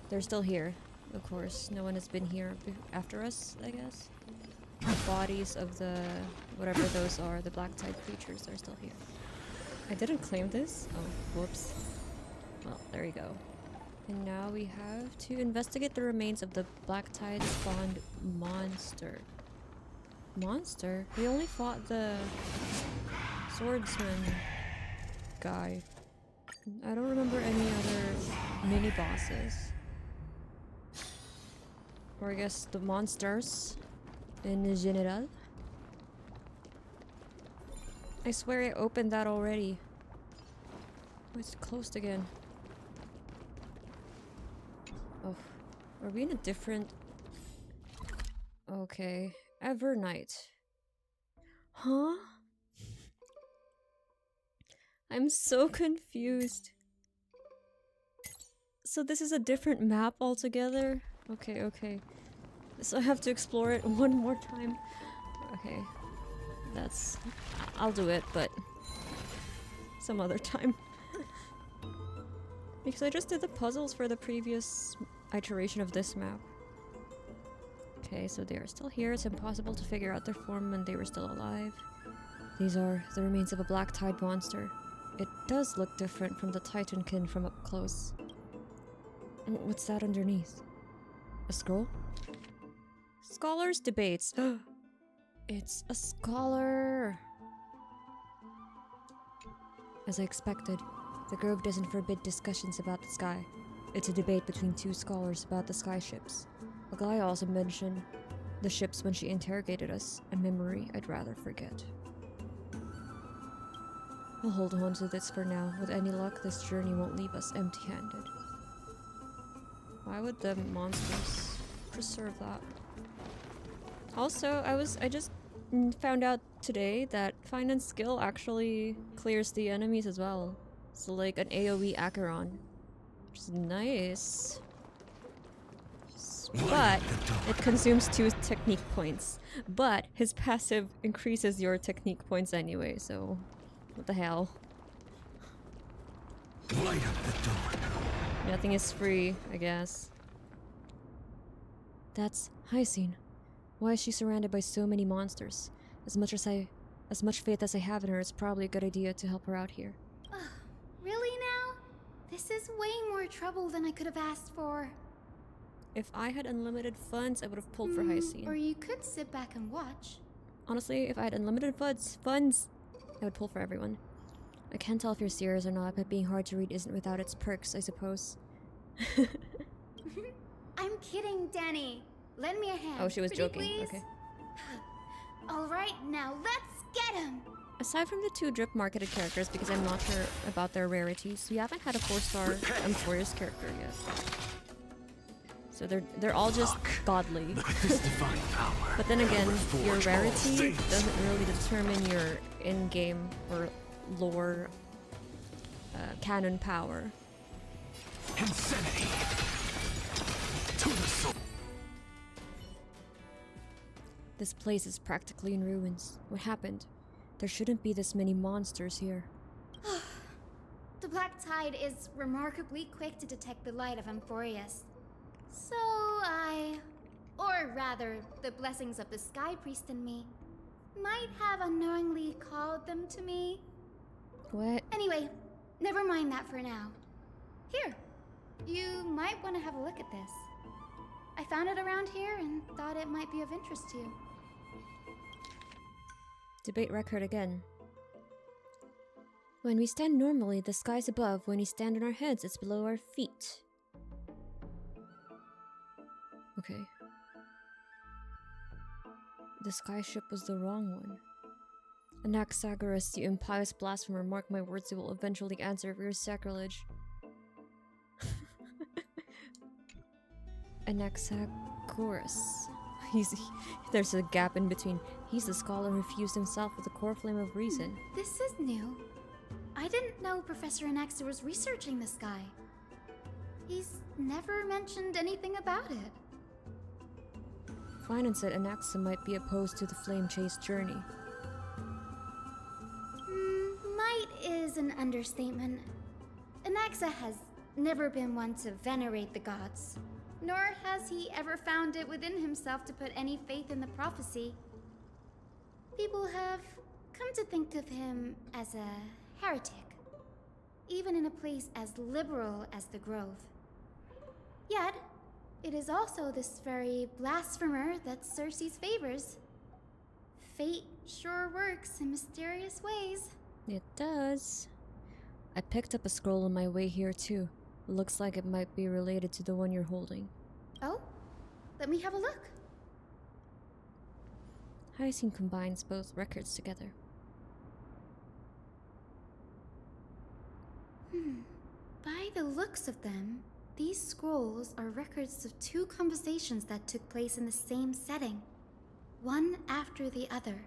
they're still here. Of course, no one has been here after us, I guess. The bodies of the whatever those are, the black tide creatures, are still here. I didn't claim this. Oh, whoops. Well, there you go. And now we have to investigate the remains of the black tide spawned monster. Monster? We only fought the swordsman guy. I don't remember any other mini bosses. Or I guess the monsters in general. I swear I opened that already. Oh, it's closed again. Oh, are we in a different... Okay. Evernight. Huh? I'm so confused. So this is a different map altogether? Okay, okay. So I have to explore it one more time. Okay. That's... I'll do it, but... some other time. Because I just did the puzzles for the previous iteration of this map. Okay, so they are still here. It's impossible to figure out their form when they were still alive. These are the remains of a black tide monster. It does look different from the Titankin from up close. What's that underneath? A scroll? Scholars debates. It's a scholar! As I expected, the grove doesn't forbid discussions about the sky. It's a debate between two scholars about the sky ships. Aglaea also mentioned the ships when she interrogated us, a memory I'd rather forget. I'll hold on to this for now. With any luck, this journey won't leave us empty-handed. Why would the monsters preserve that? Also, I just found out today that Phainon's skill actually clears the enemies as well. So like an AoE Acheron. Which is nice. But it consumes 2 technique points. But his passive increases your technique points anyway, so what the hell? Light up the door. Nothing is free, I guess. That's Hyacine. Why is she surrounded by so many monsters? As much faith as I have in her, it's probably a good idea to help her out here. Really now? This is way more trouble than I could have asked for. If I had unlimited funds, I would have pulled for Hyacine. Or you could sit back and watch. Honestly, if I had unlimited funds, I would pull for everyone. I can't tell if you're Ceres or not, but being hard to read isn't without its perks, I suppose. I'm kidding, Danny. Lend me a hand. Oh, she was Pretty joking. Please? Okay. Alright, now let's get him! Aside from the 2 drip marketed characters, because I'm not sure about their rarities, we haven't had a 4-star Amphoreus character yet. So they're all just godly. But then again, your rarity doesn't really determine your in-game or lore canon power. Insanity. To the soul. This place is practically in ruins. What happened? There shouldn't be this many monsters here. The black tide is remarkably quick to detect the light of Amphoreus. So or rather, the blessings of the Sky Priest in me, might have unknowingly called them to me. What? Anyway, never mind that for now. Here, you might want to have a look at this. I found it around here and thought it might be of interest to you. Debate record again. When we stand normally, the sky's above. When we stand on our heads, it's below our feet. Okay. The sky ship was the wrong one. Anaxa, you impious blasphemer, mark my words, you will eventually answer for your sacrilege. Anaxa. There's a gap in between. He's the scholar who fused himself with the core flame of reason. This is new. I didn't know Professor Anaxa was researching the sky. He's never mentioned anything about it. Phainon said Anaxa might be opposed to the flame chase journey. Might is an understatement. Anaxa has never been one to venerate the gods, nor has he ever found it within himself to put any faith in the prophecy. People have come to think of him as a heretic, even in a place as liberal as the Grove. Yet, it is also this very blasphemer that Ceres favors. Fate sure works in mysterious ways. It does. I picked up a scroll on my way here too. Looks like it might be related to the one you're holding. Oh? Let me have a look. Hyacine combines both records together. By the looks of them, these scrolls are records of two conversations that took place in the same setting, one after the other.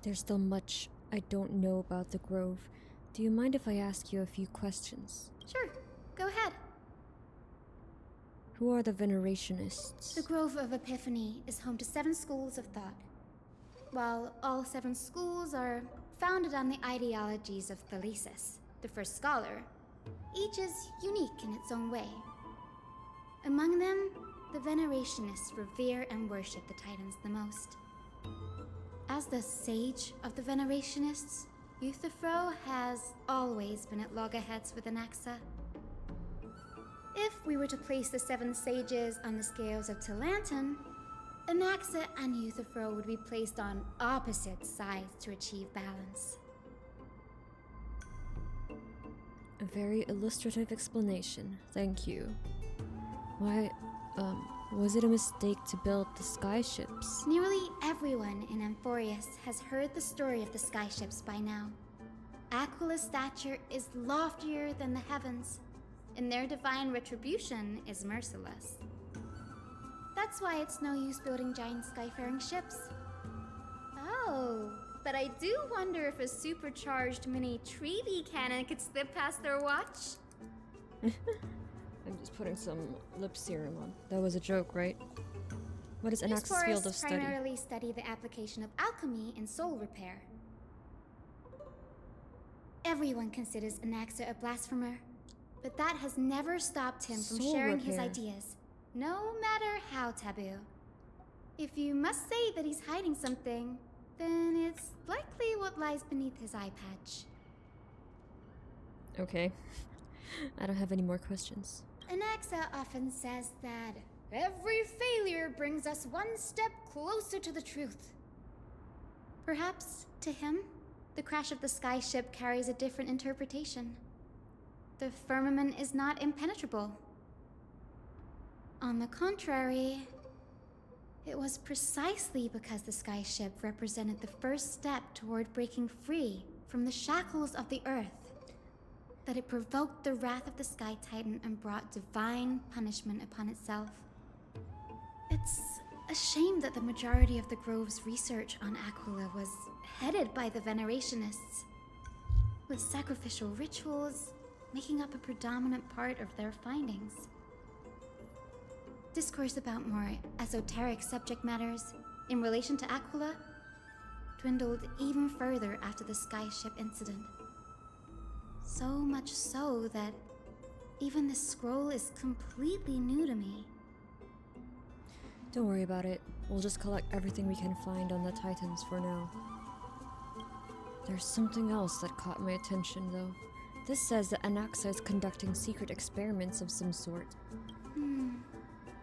There's still much I don't know about the Grove. Do you mind if I ask you a few questions? Sure, go ahead. Who are the Venerationists? The Grove of Epiphany is home to 7 schools of thought. While all 7 schools are founded on the ideologies of Lygus, the first scholar, each is unique in its own way. Among them, the Venerationists revere and worship the Titans the most. As the sage of the Venerationists, Euthyphro has always been at loggerheads with Anaxa. If we were to place the 7 sages on the scales of Tilanton, Anaxa and Euthyphro would be placed on opposite sides to achieve balance. A very illustrative explanation, thank you. Why, was it a mistake to build the skyships? Nearly everyone in Amphoreus has heard the story of the skyships by now. Aquila's stature is loftier than the heavens, and their divine retribution is merciless. That's why it's no use building giant skyfaring ships. Oh, but I do wonder if a supercharged mini Trevi cannon could slip past their watch. I'm just putting some lip serum on. That was a joke, right? What is Anaxa's field of study? Primarily study the application of alchemy in soul repair. Everyone considers Anaxa a blasphemer, but that has never stopped him from sharing his ideas, no matter how taboo. If you must say that he's hiding something, then it's likely what lies beneath his eye patch. Okay. I don't have any more questions. Anaxa often says that every failure brings us one step closer to the truth. Perhaps, to him, the crash of the skyship carries a different interpretation. The firmament is not impenetrable. On the contrary, it was precisely because the skyship represented the first step toward breaking free from the shackles of the earth that it provoked the wrath of the Sky Titan and brought divine punishment upon itself. It's a shame that the majority of the Grove's research on Aquila was headed by the Venerationists, with sacrificial rituals making up a predominant part of their findings. Discourse about more esoteric subject matters in relation to Aquila dwindled even further after the skyship incident. So much so that even this scroll is completely new to me. Don't worry about it. We'll just collect everything we can find on the Titans for now. There's something else that caught my attention, though. This says that Anaxa is conducting secret experiments of some sort.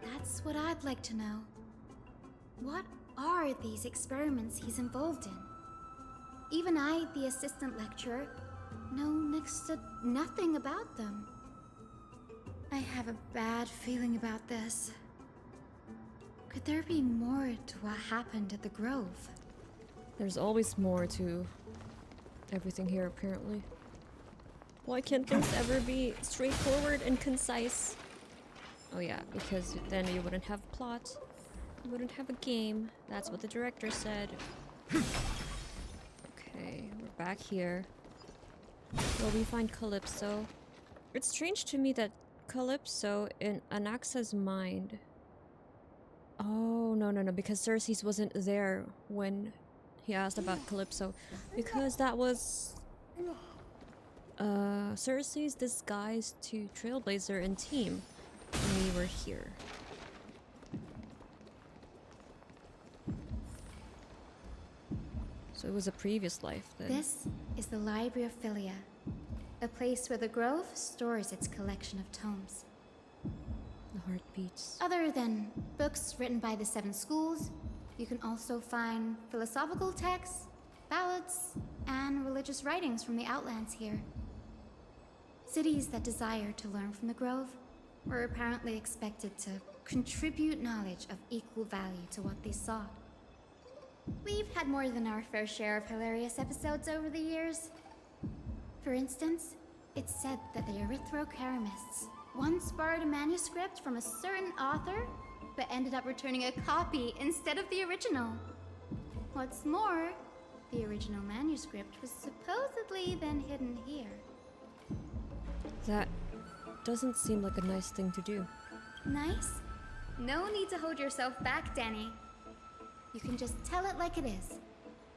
That's what I'd like to know. What are these experiments he's involved in? Even I, the assistant lecturer, know next to nothing about them. I have a bad feeling about this. Could there be more to what happened at the Grove? There's always more to everything here, apparently. Why can't things ever be straightforward and concise? Oh yeah, because then you wouldn't have plot. You wouldn't have a game. That's what the director said. Okay, we're back here. Well, we find Calypso. It's strange to me that Calypso, in Anaxa's mind, Oh, no, because Ceres wasn't there when he asked about Calypso. Because that was Ceres disguised to Trailblazer and team when we were here. So it was a previous life then. This is the Library of Philia, a place where the Grove stores its collection of tomes. The heartbeats. Other than books written by the 7 schools, you can also find philosophical texts, ballads, and religious writings from the Outlands here. Cities that desire to learn from the Grove were apparently expected to contribute knowledge of equal value to what they saw. We've had more than our fair share of hilarious episodes over the years. For instance, it's said that the Erythrocaramists once borrowed a manuscript from a certain author, but ended up returning a copy instead of the original. What's more, the original manuscript was supposedly then hidden here. That doesn't seem like a nice thing to do. Nice? No need to hold yourself back, Danny. You can just tell it like it is.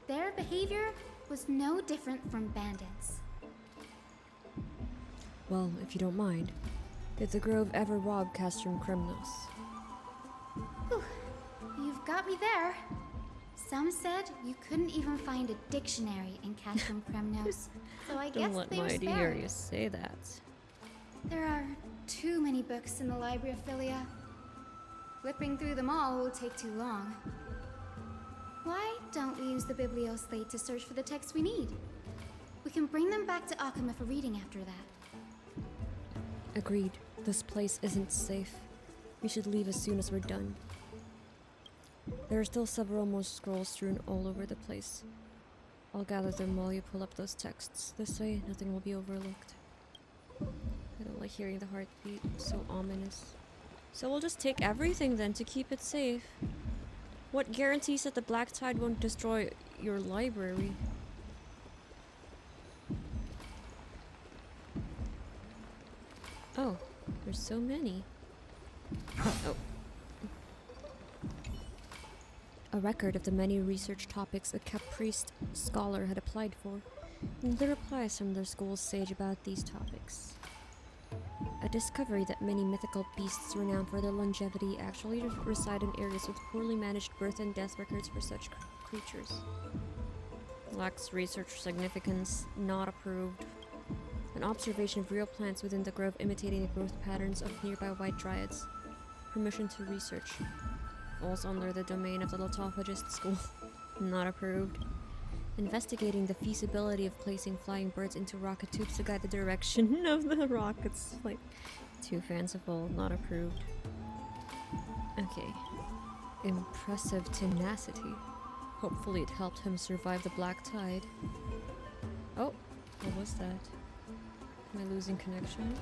Their behavior was no different from bandits. Well, if you don't mind, did the Grove ever rob Castrum Kremnos? Whew. You've got me there. Some said you couldn't even find a dictionary in Castrum Kremnos, so I guess Don't let they were Mighty spared. hear you say that. There are too many books in the Library of Philia. Flipping through them all will take too long. Why don't we use the Biblioslate to search for the texts we need? We can bring them back to Occama for reading after that. Agreed. This place isn't safe. We should leave as soon as we're done. There are still several more scrolls strewn all over the place. I'll gather them while you pull up those texts. This way, nothing will be overlooked. I don't like hearing the heartbeat. It's so ominous. So we'll just take everything then to keep it safe. What guarantees that the Black Tide won't destroy your library? Oh, there's so many. Oh. A record of the many research topics a Capriest scholar had applied for, and the replies from their school's sage about these topics. A discovery that many mythical beasts renowned for their longevity actually reside in areas with poorly managed birth and death records for such creatures. Lacks research significance, not approved. An observation of real plants within the grove imitating the growth patterns of nearby white dryads. Permission to research. Falls under the domain of the Lotophagist School. Not approved. Investigating the feasibility of placing flying birds into rocket tubes to guide the direction of the rockets. Like, too fanciful, not approved. Okay. Impressive tenacity. Hopefully it helped him survive the black tide. Oh, what was that? Am I losing connection?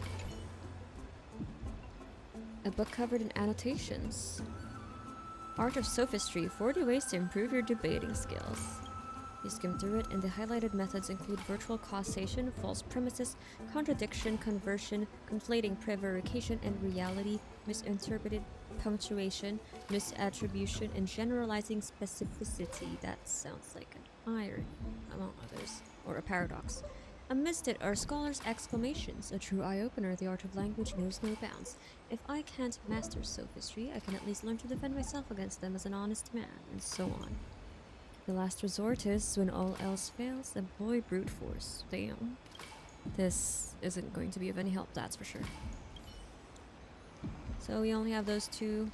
A book covered in annotations. Art of Sophistry, 40 ways to improve your debating skills. You skim through it, and the highlighted methods include virtual causation, false premises, contradiction, conversion, conflating prevarication and reality, misinterpreted punctuation, misattribution, and generalizing specificity. That sounds like an irony, among others, or a paradox. Amidst it are scholars' exclamations, a true eye-opener. The art of language knows no bounds. If I can't master sophistry, I can at least learn to defend myself against them as an honest man, and so on. The last resort is, when all else fails, employ brute force. Damn. This isn't going to be of any help, that's for sure. So we only have those two,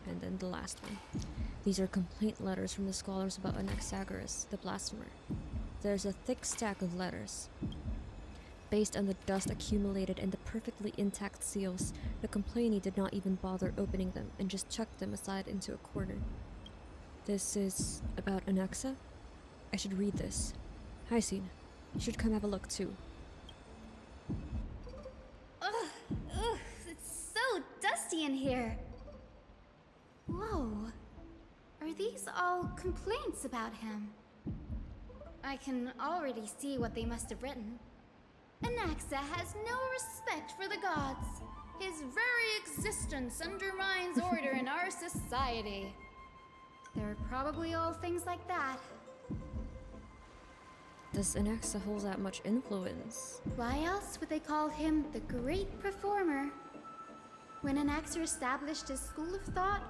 and then the last one. These are complaint letters from the scholars about Anaxagoras, the Blasphemer. There's a thick stack of letters. Based on the dust accumulated and the perfectly intact seals, the complainee did not even bother opening them and just chucked them aside into a corner. This is about Anaxa? I should read this. Hyacine, you should come have a look too. Ugh, it's so dusty in here. Whoa. Are these all complaints about him? I can already see what they must have written. Anaxa has no respect for the gods. His very existence undermines order in our society. They're probably all things like that. Does Anaxa hold that much influence? Why else would they call him the Great Performer? When Anaxa established his school of thought,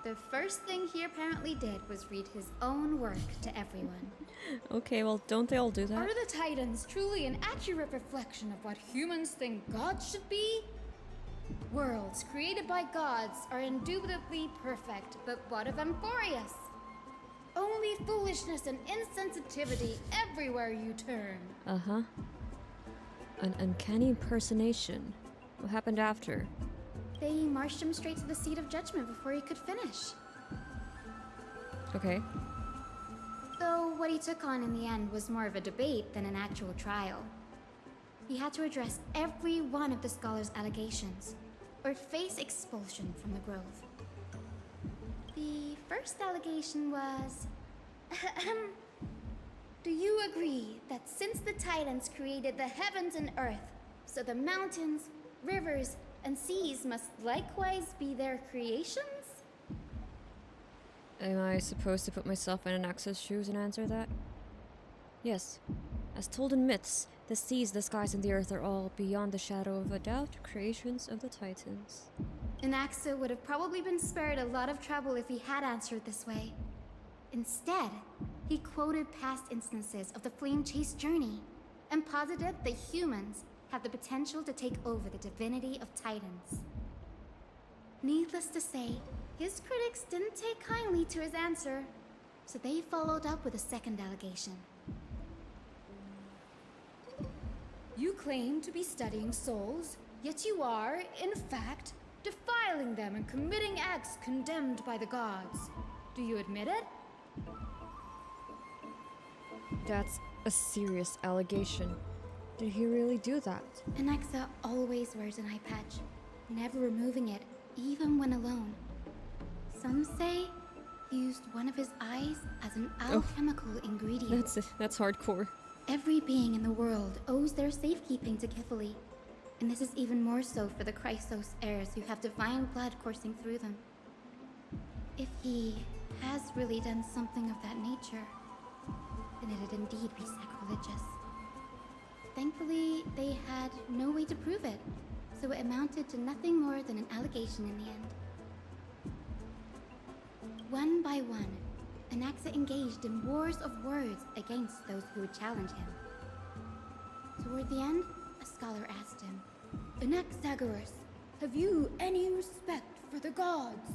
the first thing he apparently did was read his own work to everyone. Okay, well, don't they all do that? Are the Titans truly an accurate reflection of what humans think gods should be? Worlds created by gods are indubitably perfect, but what of Amphoreus? Only foolishness and insensitivity everywhere you turn. Uh-huh. An uncanny impersonation. What happened after? They marched him straight to the seat of judgment before he could finish. Okay. Though what he took on in the end was more of a debate than an actual trial. He had to address every one of the scholar's allegations, or face expulsion from the grove. The first allegation was... Do you agree that since the Titans created the heavens and earth, so the mountains, rivers, and seas must likewise be their creations? Am I supposed to put myself in Anaxa's shoes and answer that? Yes. As told in myths, the seas, the skies, and the earth are all, beyond the shadow of a doubt, creations of the Titans. Anaxa would have probably been spared a lot of trouble if he had answered this way. Instead, he quoted past instances of the flame-chased journey, and posited that humans have the potential to take over the divinity of Titans. Needless to say, his critics didn't take kindly to his answer, so they followed up with a second allegation. You claim to be studying souls, yet you are, in fact, defiling them and committing acts condemned by the gods. Do you admit it? That's a serious allegation. Did he really do that? Anaxa always wears an eye patch, never removing it, even when alone. Some say he used one of his eyes as an alchemical ingredient. That's hardcore. Every being in the world owes their safekeeping to Kifili, and this is even more so for the Chrysos heirs who have divine blood coursing through them. If he has really done something of that nature, then it'd indeed be sacrilegious. Thankfully, they had no way to prove it, so it amounted to nothing more than an allegation in the end. One by one, Anaxa engaged in wars of words against those who would challenge him. Toward the end, a scholar asked him, "Anaxagoras, have you any respect for the gods?"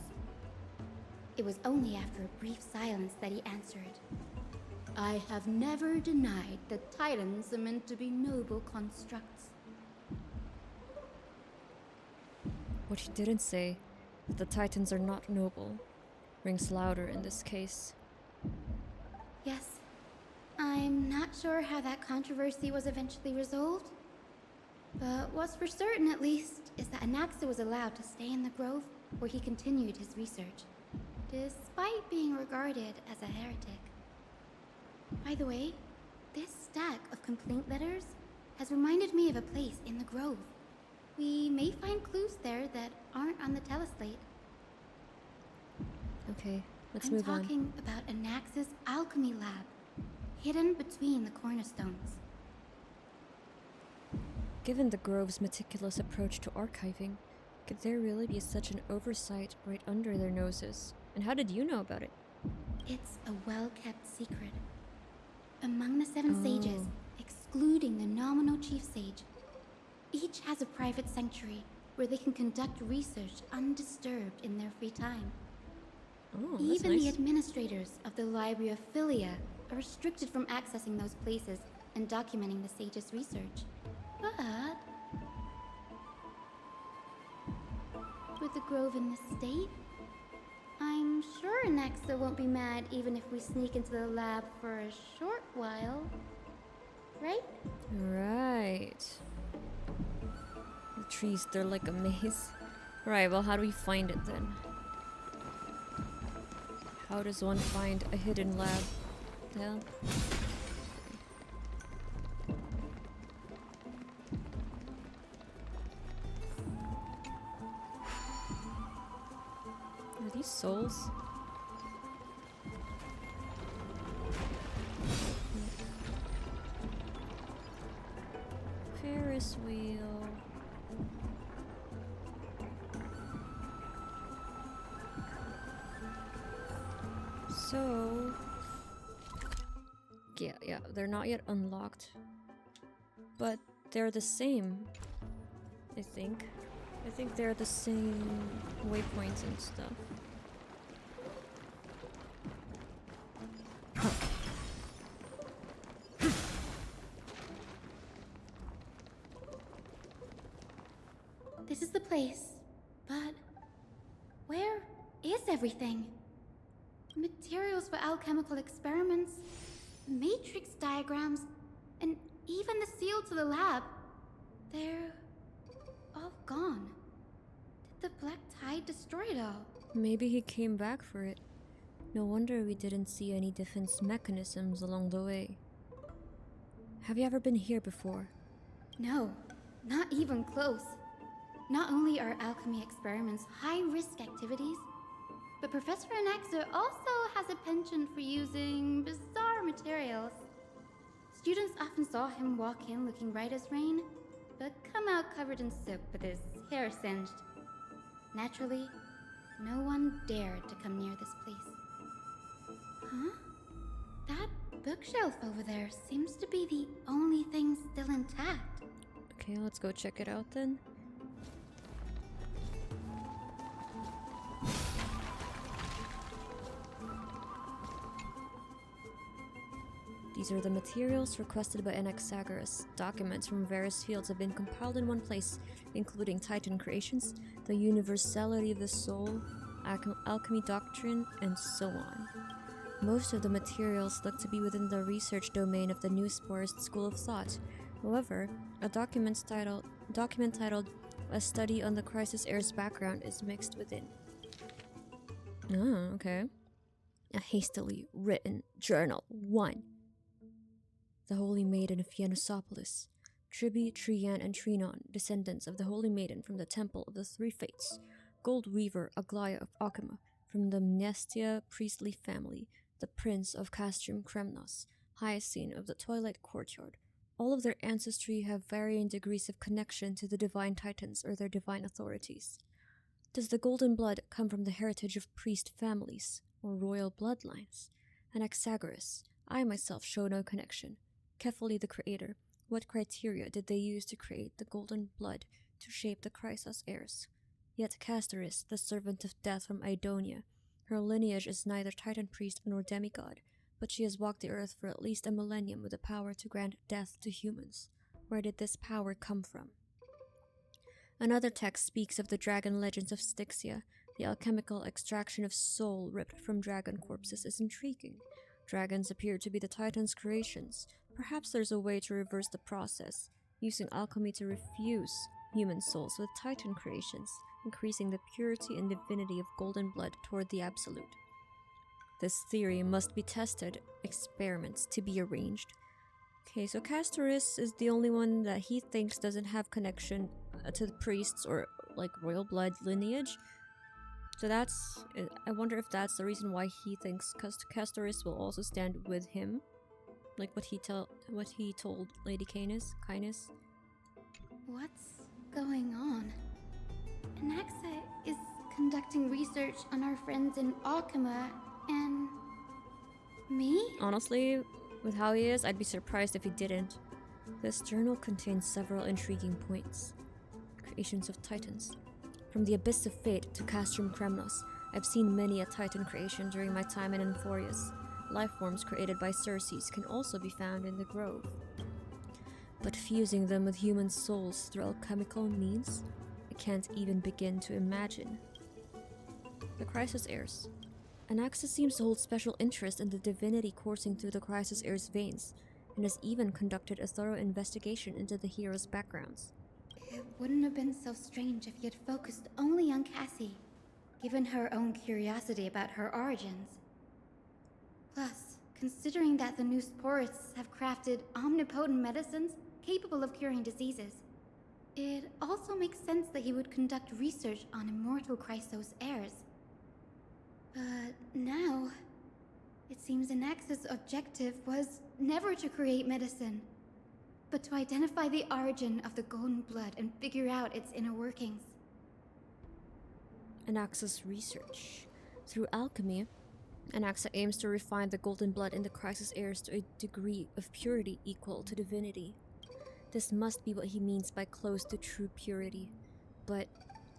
It was only after a brief silence that he answered, "I have never denied that Titans are meant to be noble constructs." What he didn't say, that the Titans are not noble, rings louder in this case. Yes. I'm not sure how that controversy was eventually resolved. But what's for certain, at least, is that Anaxa was allowed to stay in the grove where he continued his research, despite being regarded as a heretic. By the way, this stack of complaint letters has reminded me of a place in the grove. We may find clues there that aren't on the teleslate. Okay, let's move on. I'm talking about Anaxa's alchemy lab, hidden between the cornerstones. Given the Grove's meticulous approach to archiving, could there really be such an oversight right under their noses? And how did you know about it? It's a well-kept secret. Among the seven sages, excluding the nominal chief sage, each has a private sanctuary where they can conduct research undisturbed in their free time. Even the administrators of the Library of Philia are restricted from accessing those places and documenting the sage's research. But with the grove in this state, I'm sure Anaxa won't be mad even if we sneak into the lab for a short while. Right? Right. The trees, they're like a maze. Right, well, how do we find it then? How does one find a hidden lab? The hell? these souls? Ferris wheel. So... yeah, they're not yet unlocked. But they're the same, I think. I think they're the same waypoints and stuff. This is the place, but where is everything? Materials for alchemical experiments, matrix diagrams, and even the seal to the lab. They're all gone. Did the Black Tide destroy it all? Maybe he came back for it. No wonder we didn't see any defense mechanisms along the way. Have you ever been here before? No, not even close. Not only are alchemy experiments high-risk activities, but Professor Anaxa also has a penchant for using bizarre materials. Students often saw him walk in looking bright as rain, but come out covered in soot with his hair singed. Naturally, no one dared to come near this place. Huh? That bookshelf over there seems to be the only thing still intact. Okay, let's go check it out then. These are the materials requested by Anaxagoras. Documents from various fields have been compiled in one place, including Titan creations, the universality of the soul, alchemy doctrine, and so on. Most of the materials look to be within the research domain of the New Sporist school of thought. However, a document titled A Study on the Crisis Heir's Background is mixed within. Oh, okay. A hastily written journal 1. The Holy Maiden of Phenosopolis. Tribi, Trian, and Trinon, descendants of the Holy Maiden from the Temple of the Three Fates. Gold Weaver Aglaea of Okima, from the Mnestia priestly family. The Prince of Castrum Kremnos, Hyacine of the Twilight Courtyard. All of their ancestry have varying degrees of connection to the Divine Titans or their divine authorities. Does the golden blood come from the heritage of priest families, or royal bloodlines? Anaxagoras, I myself show no connection. Kephali the Creator, what criteria did they use to create the golden blood to shape the Chrysos heirs? Yet Castorice, the servant of death from Idonia, her lineage is neither Titan priest nor demigod, but she has walked the earth for at least a millennium with the power to grant death to humans. Where did this power come from? Another text speaks of the dragon legends of Styxia. The alchemical extraction of soul ripped from dragon corpses is intriguing. Dragons appear to be the Titan's creations. Perhaps there's a way to reverse the process, using alchemy to refuse human souls with Titan creations, increasing the purity and divinity of golden blood toward the absolute. This theory must be tested, experiments to be arranged. Okay, so Castorice is the only one that he thinks doesn't have connection to the priests or like royal blood lineage. So that's, I wonder if that's the reason why he thinks Castorice will also stand with him, like what he told Lady Caenis. What's going on? Anaxa is conducting research on our friends in Okima and me? Honestly, with how he is, I'd be surprised if he didn't. This journal contains several intriguing points. Creations of Titans. From the Abyss of Fate to Castrum Kremnos, I've seen many a Titan creation during my time in Amphoreus. Lifeforms created by Ceres can also be found in the Grove. But fusing them with human souls through alchemical means? I can't even begin to imagine. The Chrysos heirs. Anaxa seems to hold special interest in the divinity coursing through the Chrysos heirs' veins, and has even conducted a thorough investigation into the heroes' backgrounds. It wouldn't have been so strange if he had focused only on Cassie, given her own curiosity about her origins. Plus, considering that the new Sporists have crafted omnipotent medicines capable of curing diseases, it also makes sense that he would conduct research on immortal Chrysos heirs. Now, it seems Anaxa's objective was never to create medicine, but to identify the origin of the golden blood and figure out its inner workings. Anaxa's research. Through alchemy, Anaxa aims to refine the golden blood in the crisis heirs to a degree of purity equal to divinity. This must be what he means by close to true purity, but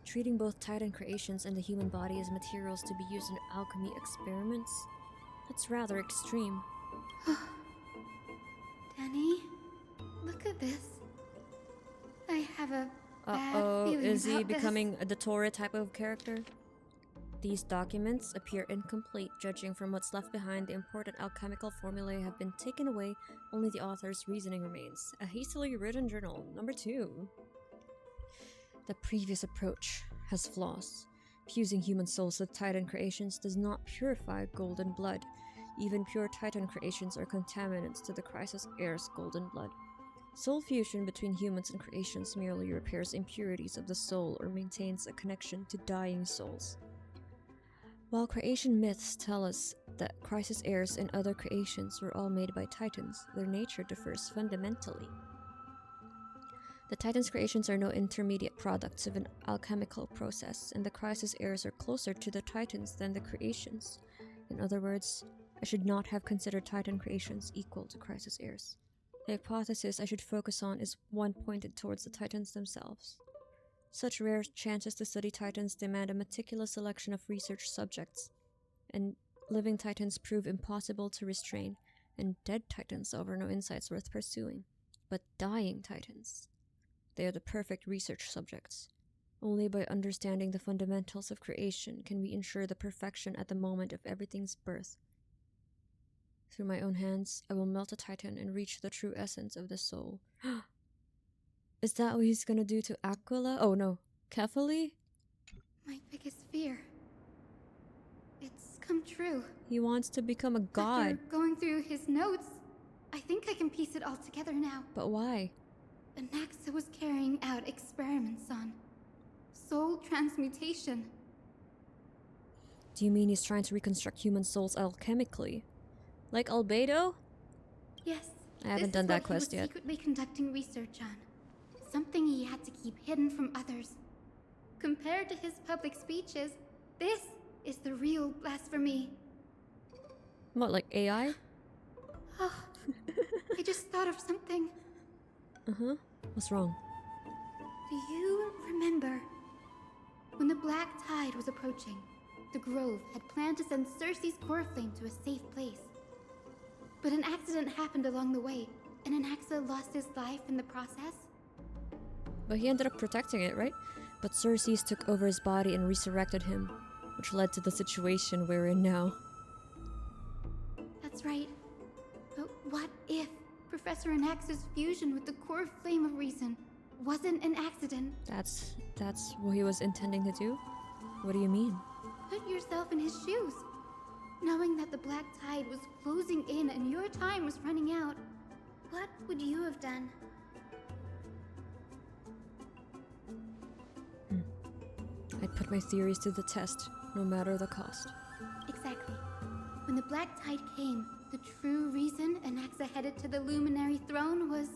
treating both Titan creations and the human body as materials to be used in alchemy experiments? That's rather extreme. Danny, look at this. I have a bad feeling is he about becoming a Datora type of character? These documents appear incomplete, judging from what's left behind. The important alchemical formulae have been taken away, only the author's reasoning remains. A hastily written journal. Number 2. The previous approach has flaws. Fusing human souls with Titan creations does not purify golden blood. Even pure Titan creations are contaminants to the crisis heir's golden blood. Soul fusion between humans and creations merely repairs impurities of the soul or maintains a connection to dying souls. While creation myths tell us that crisis heirs and other creations were all made by Titans, their nature differs fundamentally. The Titans' creations are no intermediate products of an alchemical process, and the crisis heirs are closer to the Titans than the creations. In other words, I should not have considered Titan creations equal to crisis heirs. The hypothesis I should focus on is one pointed towards the Titans themselves. Such rare chances to study Titans demand a meticulous selection of research subjects, and living Titans prove impossible to restrain, and dead Titans offer no insights worth pursuing. But dying Titans, they are the perfect research subjects. Only by understanding the fundamentals of creation can we ensure the perfection at the moment of everything's birth. Through my own hands, I will melt a Titan and reach the true essence of the soul. Is that what he's gonna do to Aquila? Oh no, Kefali? My biggest fear. It's come true. He wants to become a god. After going through his notes, I think I can piece it all together now. But why? Anaxa was carrying out experiments on soul transmutation. Do you mean he's trying to reconstruct human souls alchemically? Like Albedo? Yes. I haven't done that quest yet. He was secretly conducting research on. Something he had to keep hidden from others. Compared to his public speeches, this is the real blasphemy. What, like AI? Oh, I just thought of something. Uh-huh. What's wrong? Do you remember when the Black Tide was approaching? The Grove had planned to send Ceres' core flame to a safe place. But an accident happened along the way, and Anaxa lost his life in the process. But he ended up protecting it, right? But Ceres took over his body and resurrected him, which led to the situation we're in now. That's right. But what if Professor Anaxa's fusion with the core flame of reason wasn't an accident? That's what he was intending to do? What do you mean? Put yourself in his shoes. Knowing that the Black Tide was closing in and your time was running out, what would you have done? I'd put my theories to the test, no matter the cost. Exactly. When the Black Tide came, the true reason Anaxa headed to the Luminary Throne was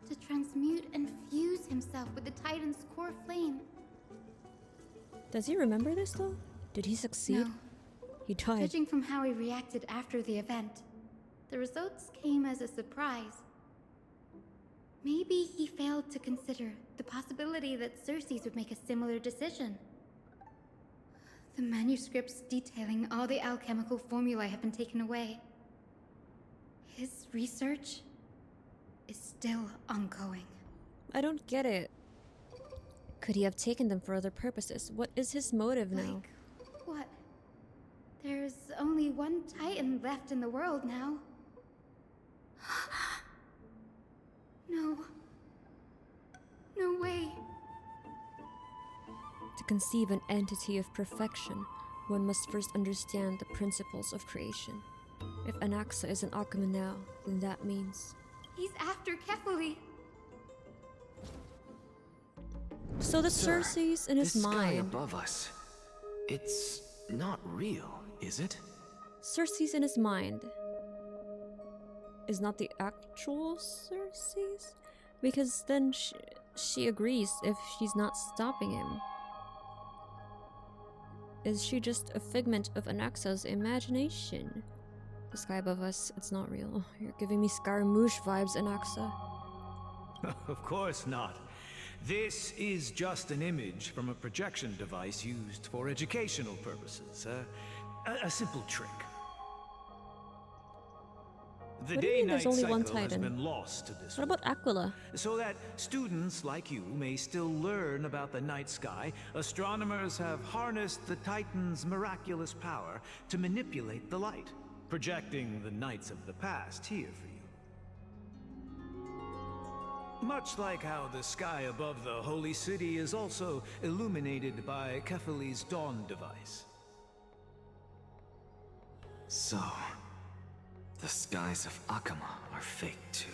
to transmute and fuse himself with the Titan's core flame. Does he remember this, though? Did he succeed? No. He died. Judging from how he reacted after the event, the results came as a surprise. Maybe he failed to consider the possibility that Ceres would make a similar decision. The manuscripts detailing all the alchemical formulae have been taken away. His research is still ongoing. I don't get it. Could he have taken them for other purposes? What is his motive now? What? There's only one Titan left in the world now. No. No way. To conceive an entity of perfection, one must first understand the principles of creation. If Anaxa is an Akuma now, then that means... He's after Kefali. So the Ceres in his this mind... Sky above us, it's not real, is it? Ceres in his mind is not the actual Ceres? Because then she agrees if she's not stopping him. Is she just a figment of Anaxa's imagination? The sky above us, it's not real. You're giving me Scaramouche vibes, Anaxa. Of course not. This is just an image from a projection device used for educational purposes. A simple trick. The day-night cycle has been lost to this What about Aquila? So that students like you may still learn about the night sky, astronomers have harnessed the Titan's miraculous power to manipulate the light, projecting the nights of the past here for you. Much like how the sky above the holy city is also illuminated by Kefali's dawn device. So, the skies of Akama are fake too.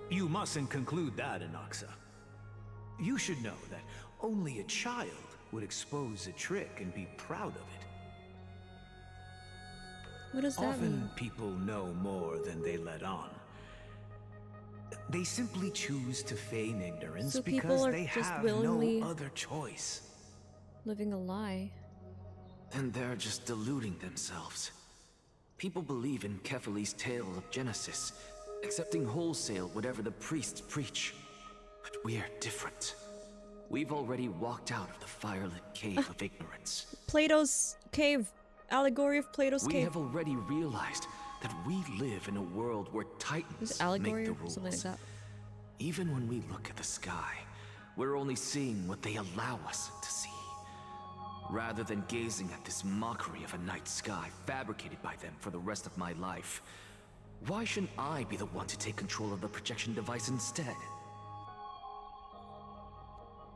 You mustn't conclude that, Anaxa. You should know that only a child would expose a trick and be proud of it. What does that Often mean? people know more than they let on. They simply choose to feign ignorance So people because are they just have willingly no other choice. living a lie. Then they're just deluding themselves. People believe in Kefali's tale of Genesis, accepting wholesale whatever the priests preach. But we're different. We've already walked out of the firelit cave of ignorance. Plato's cave. Allegory of Plato's We cave. have already realized that we live in a world where Titans allegory make the or rules. something like that. Even when we look at the sky, we're only seeing what they allow us to see. Rather than gazing at this mockery of a night sky fabricated by them for the rest of my life, why shouldn't I be the one to take control of the projection device instead?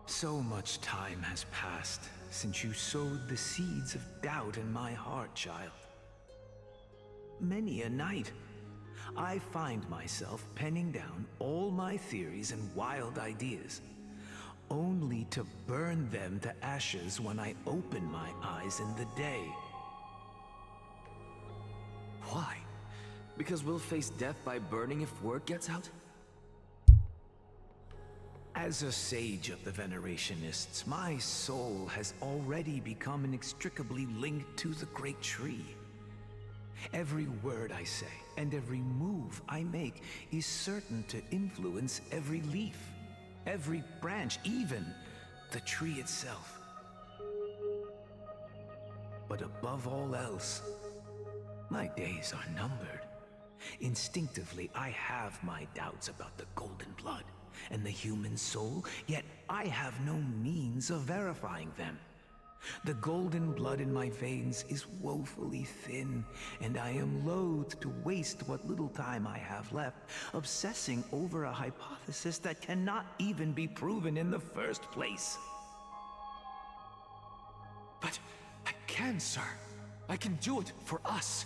So much time has passed since you sowed the seeds of doubt in my heart, child. Many a night, I find myself penning down all my theories and wild ideas, only to burn them to ashes when I open my eyes in the day. Why? Because we'll face death by burning if word gets out? As a sage of the Venerationists, my soul has already become inextricably linked to the great tree. Every word I say and every move I make is certain to influence every leaf, every branch, even the tree itself. But above all else, my days are numbered. Instinctively, I have my doubts about the golden blood and the human soul, yet I have no means of verifying them. The golden blood in my veins is woefully thin, and I am loath to waste what little time I have left obsessing over a hypothesis that cannot even be proven in the first place. But I can, sir. I can do it for us.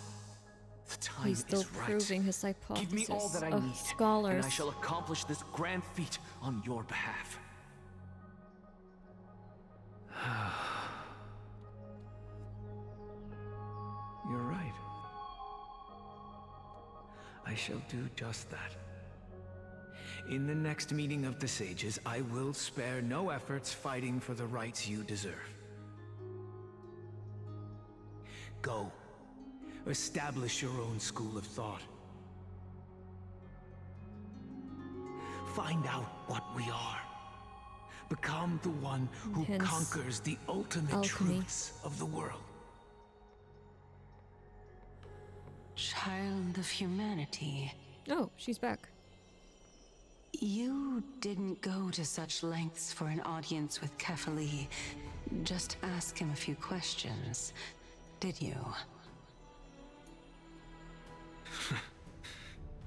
The time He's still is right. proving his hypothesis. Give me all that I need, scholars. and I shall accomplish this grand feat on your behalf. You're right. I shall do just that. In the next meeting of the sages, I will spare no efforts fighting for the rights you deserve. Go. Establish your own school of thought. Find out what we are. Become the one who Hence, conquers the ultimate alchemy. truths of the world. Child of humanity. Oh, she's back. You didn't go to such lengths for an audience with Kefali. Just ask him a few questions, did you?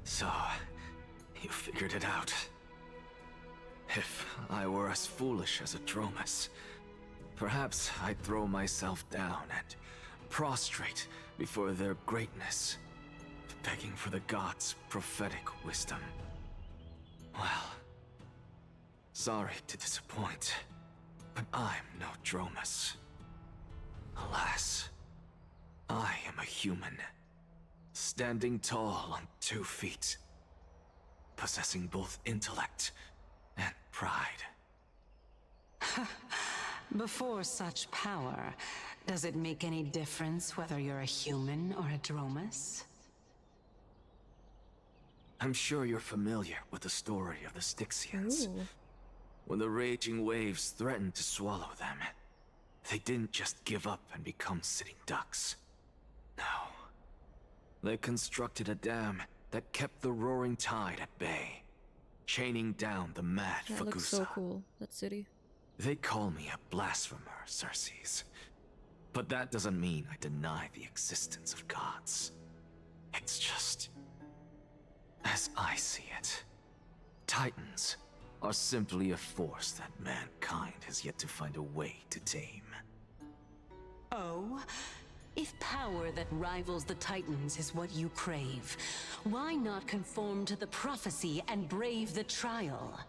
So, you figured it out. If I were as foolish as Adromus, perhaps I'd throw myself down and prostrate before their greatness, begging for the gods' prophetic wisdom. Well, sorry to disappoint, but I'm no Dromus. Alas, I am a human, standing tall on 2 feet, possessing both intellect and pride. Before such power, does it make any difference whether you're a human or a Dromus? I'm sure you're familiar with the story of the Styxians. Ooh. When the raging waves threatened to swallow them, they didn't just give up and become sitting ducks. No. They constructed a dam that kept the roaring tide at bay, chaining down the mad That Fagusa. looks so cool, that city. They call me a blasphemer, Ceres. But that doesn't mean I deny the existence of gods. It's just, as I see it, Titans are simply a force that mankind has yet to find a way to tame. Oh? If power that rivals the Titans is what you crave, why not conform to the prophecy and brave the trial?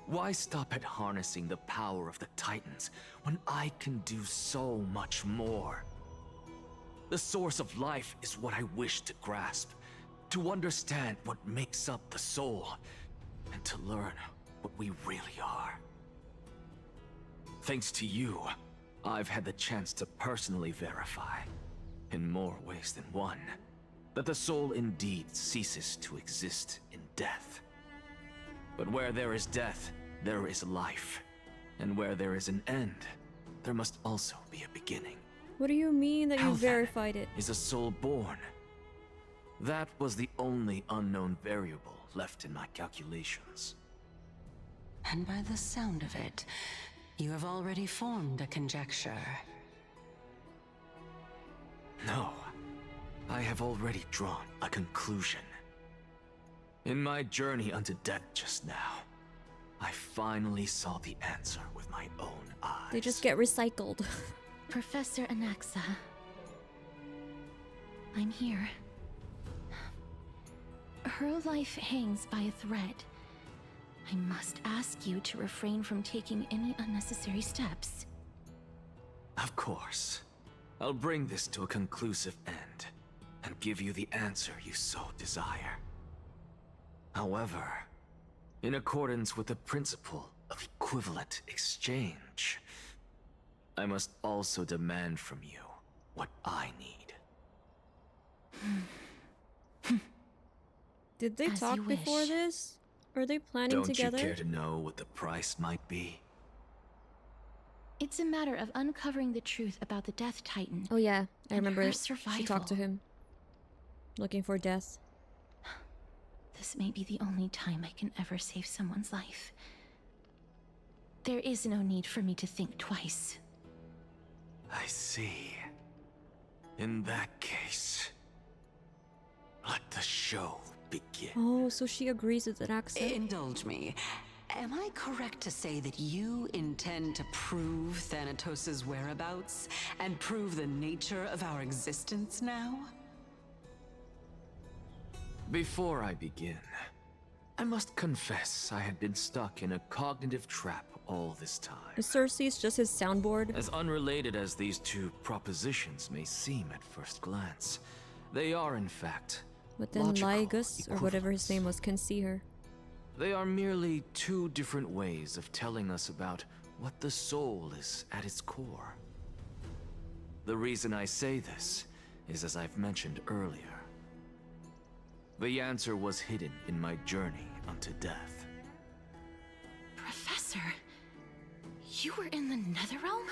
Why stop at harnessing the power of the Titans when I can do so much more? The source of life is what I wish to grasp, to understand what makes up the soul, and to learn what we really are. Thanks to you, I've had the chance to personally verify, in more ways than one, that the soul indeed ceases to exist in death. But where there is death, there is life. And where there is an end, there must also be a beginning. What do you mean that How you verified it? Is a soul born? That was the only unknown variable left in my calculations. And by the sound of it, you have already formed a conjecture. No, I have already drawn a conclusion. In my journey unto death just now, I finally saw the answer with my own eyes. They just get recycled. Professor Anaxa. I'm here. Her life hangs by a thread. I must ask you to refrain from taking any unnecessary steps. Of course. I'll bring this to a conclusive end, and give you the answer you so desire. However, in accordance with the principle of equivalent exchange, I must also demand from you what I need. Did they As talk you before wish. this? Are they planning Don't together? you care to know what the price might be? It's a matter of uncovering the truth about the Death Titan. Oh yeah, I and remember her she survival. talked to him. Looking for death. This may be the only time I can ever save someone's life. There is no need for me to think twice. I see. In that case, let the show begin. Oh, so she agrees with Anaxa. Indulge me. Am I correct to say that you intend to prove Thanatos' whereabouts and prove the nature of our existence now? Before I begin, I must confess I had been stuck in a cognitive trap all this time. Is Ceres just his soundboard? As unrelated as these two propositions may seem at first glance, they are in fact But then logical Lygus, or whatever his name was, can see her. They are merely two different ways of telling us about what the soul is at its core. The reason I say this is, as I've mentioned earlier, the answer was hidden in my journey unto death. Professor, you were in the Netherrealm?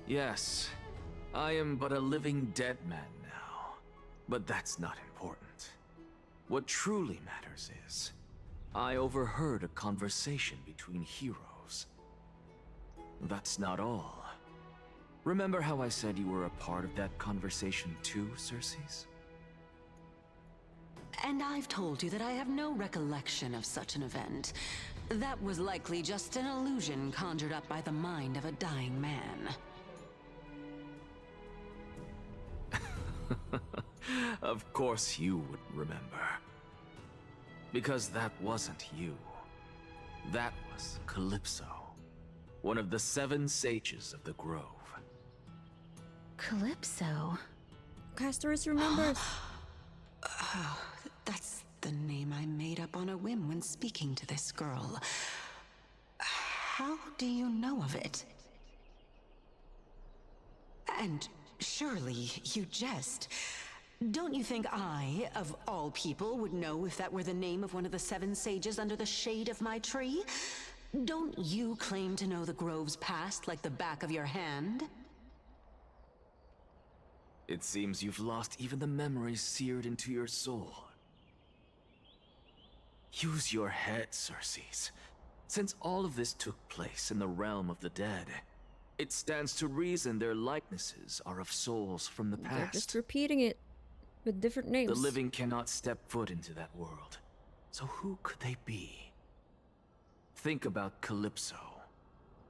Yes, I am but a living dead man now, but that's not important. What truly matters is, I overheard a conversation between heroes. That's not all. Remember how I said you were a part of that conversation too, Ceres? And I've told you that I have no recollection of such an event. That was likely just an illusion conjured up by the mind of a dying man. Of course you would remember. Because that wasn't you. That was Calypso, one of the 7 sages of the Grove. Calypso? Castorice remembers. Oh, that's the name I made up on a whim when speaking to this girl. How do you know of it? And surely you jest. Don't you think I, of all people, would know if that were the name of one of the 7 sages under the shade of my tree? Don't you claim to know the Grove's past like the back of your hand? It seems you've lost even the memories seared into your soul. Use your head, Ceres. Since all of this took place in the realm of the dead, it stands to reason their likenesses are of souls from the past. They're just repeating it with different names. The living cannot step foot into that world. So who could they be? Think about Calypso.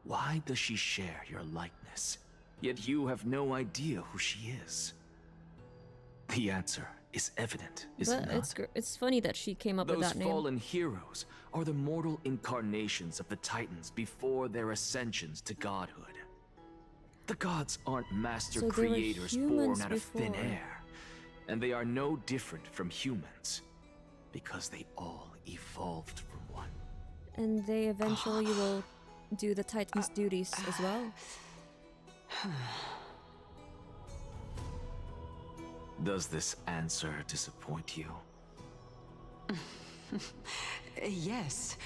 Why does she share your likeness? Yet you have no idea who she is. The answer is evident, is it not? It's funny that she came up with that name. Those fallen heroes are the mortal incarnations of the Titans before their ascensions to godhood. The gods aren't master creators born out of thin air, and they are no different from humans, because they all evolved from one. And they eventually will do the Titan's duties as well. Does this answer disappoint you? Yes,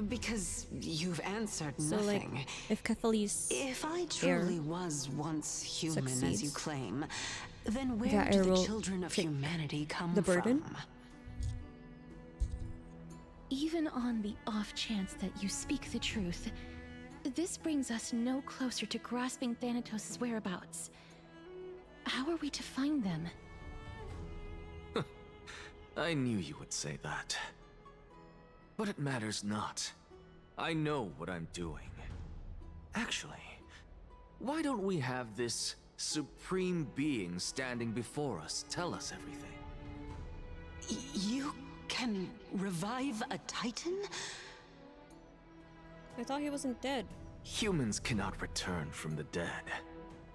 because you've answered So, nothing. like, if Catholi's If I truly was once human, as you succeeds, claim, then where that do heir the will children of take humanity come the burden? from? Even on the off chance that you speak the truth, this brings us no closer to grasping Thanatos' whereabouts. How are we to find them? I knew you would say that. But it matters not. I know what I'm doing. Actually, why don't we have this supreme being standing before us tell us everything? You can revive a Titan? I thought he wasn't dead. Humans cannot return from the dead.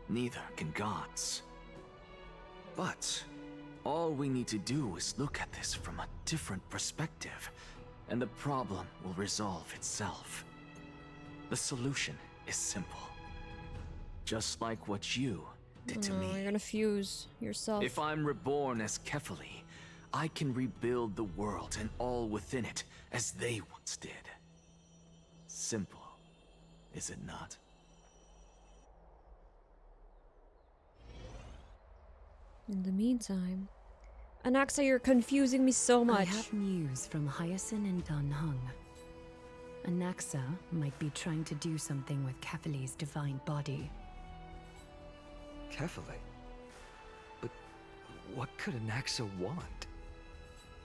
Neither can gods. But all we need to do is look at this from a different perspective, and the problem will resolve itself. The solution is simple. Just like what you did to me. You're gonna fuse yourself. If I'm reborn as Kefali, I can rebuild the world and all within it as they once did. Simple, is it not? In the meantime, Anaxa, you're confusing me so much. I have news from Hyacine and Dan Heng. Anaxa might be trying to do something with Kefali's divine body. Kefali? But what could Anaxa want?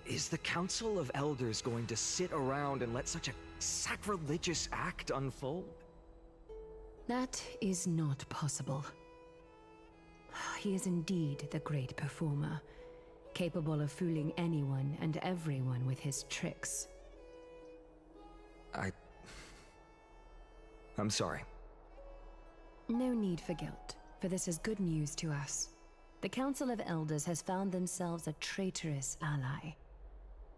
Is the Council of Elders going to sit around and let such a sacrilegious act unfold? That is not possible. He is indeed the great performer, capable of fooling anyone and everyone with his tricks. I'm sorry. No need for guilt, for this is good news to us. The Council of Elders has found themselves a traitorous ally.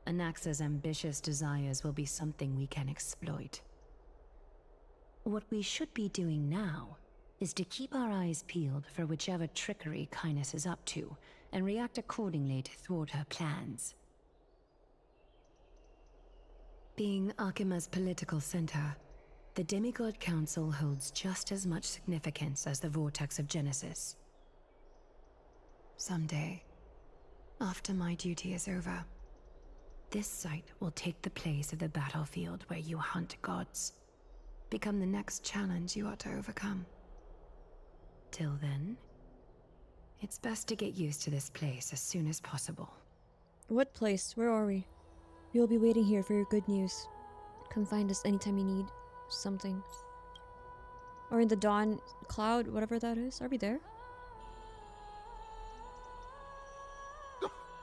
Anaxa's ambitious desires will be something we can exploit. What we should be doing now is to keep our eyes peeled for whichever trickery Caenis is up to, and react accordingly to thwart her plans. Being Akima's political center, the Demigod Council holds just as much significance as the Vortex of Genesis. Someday, after my duty is over, this site will take the place of the battlefield where you hunt gods, become the next challenge you are to overcome. Till then, it's best to get used to this place as soon as possible. What place? Where are we? We will be waiting here for your good news. Come find us anytime you need something. Or in the Dawncloud, whatever that is. Are we there?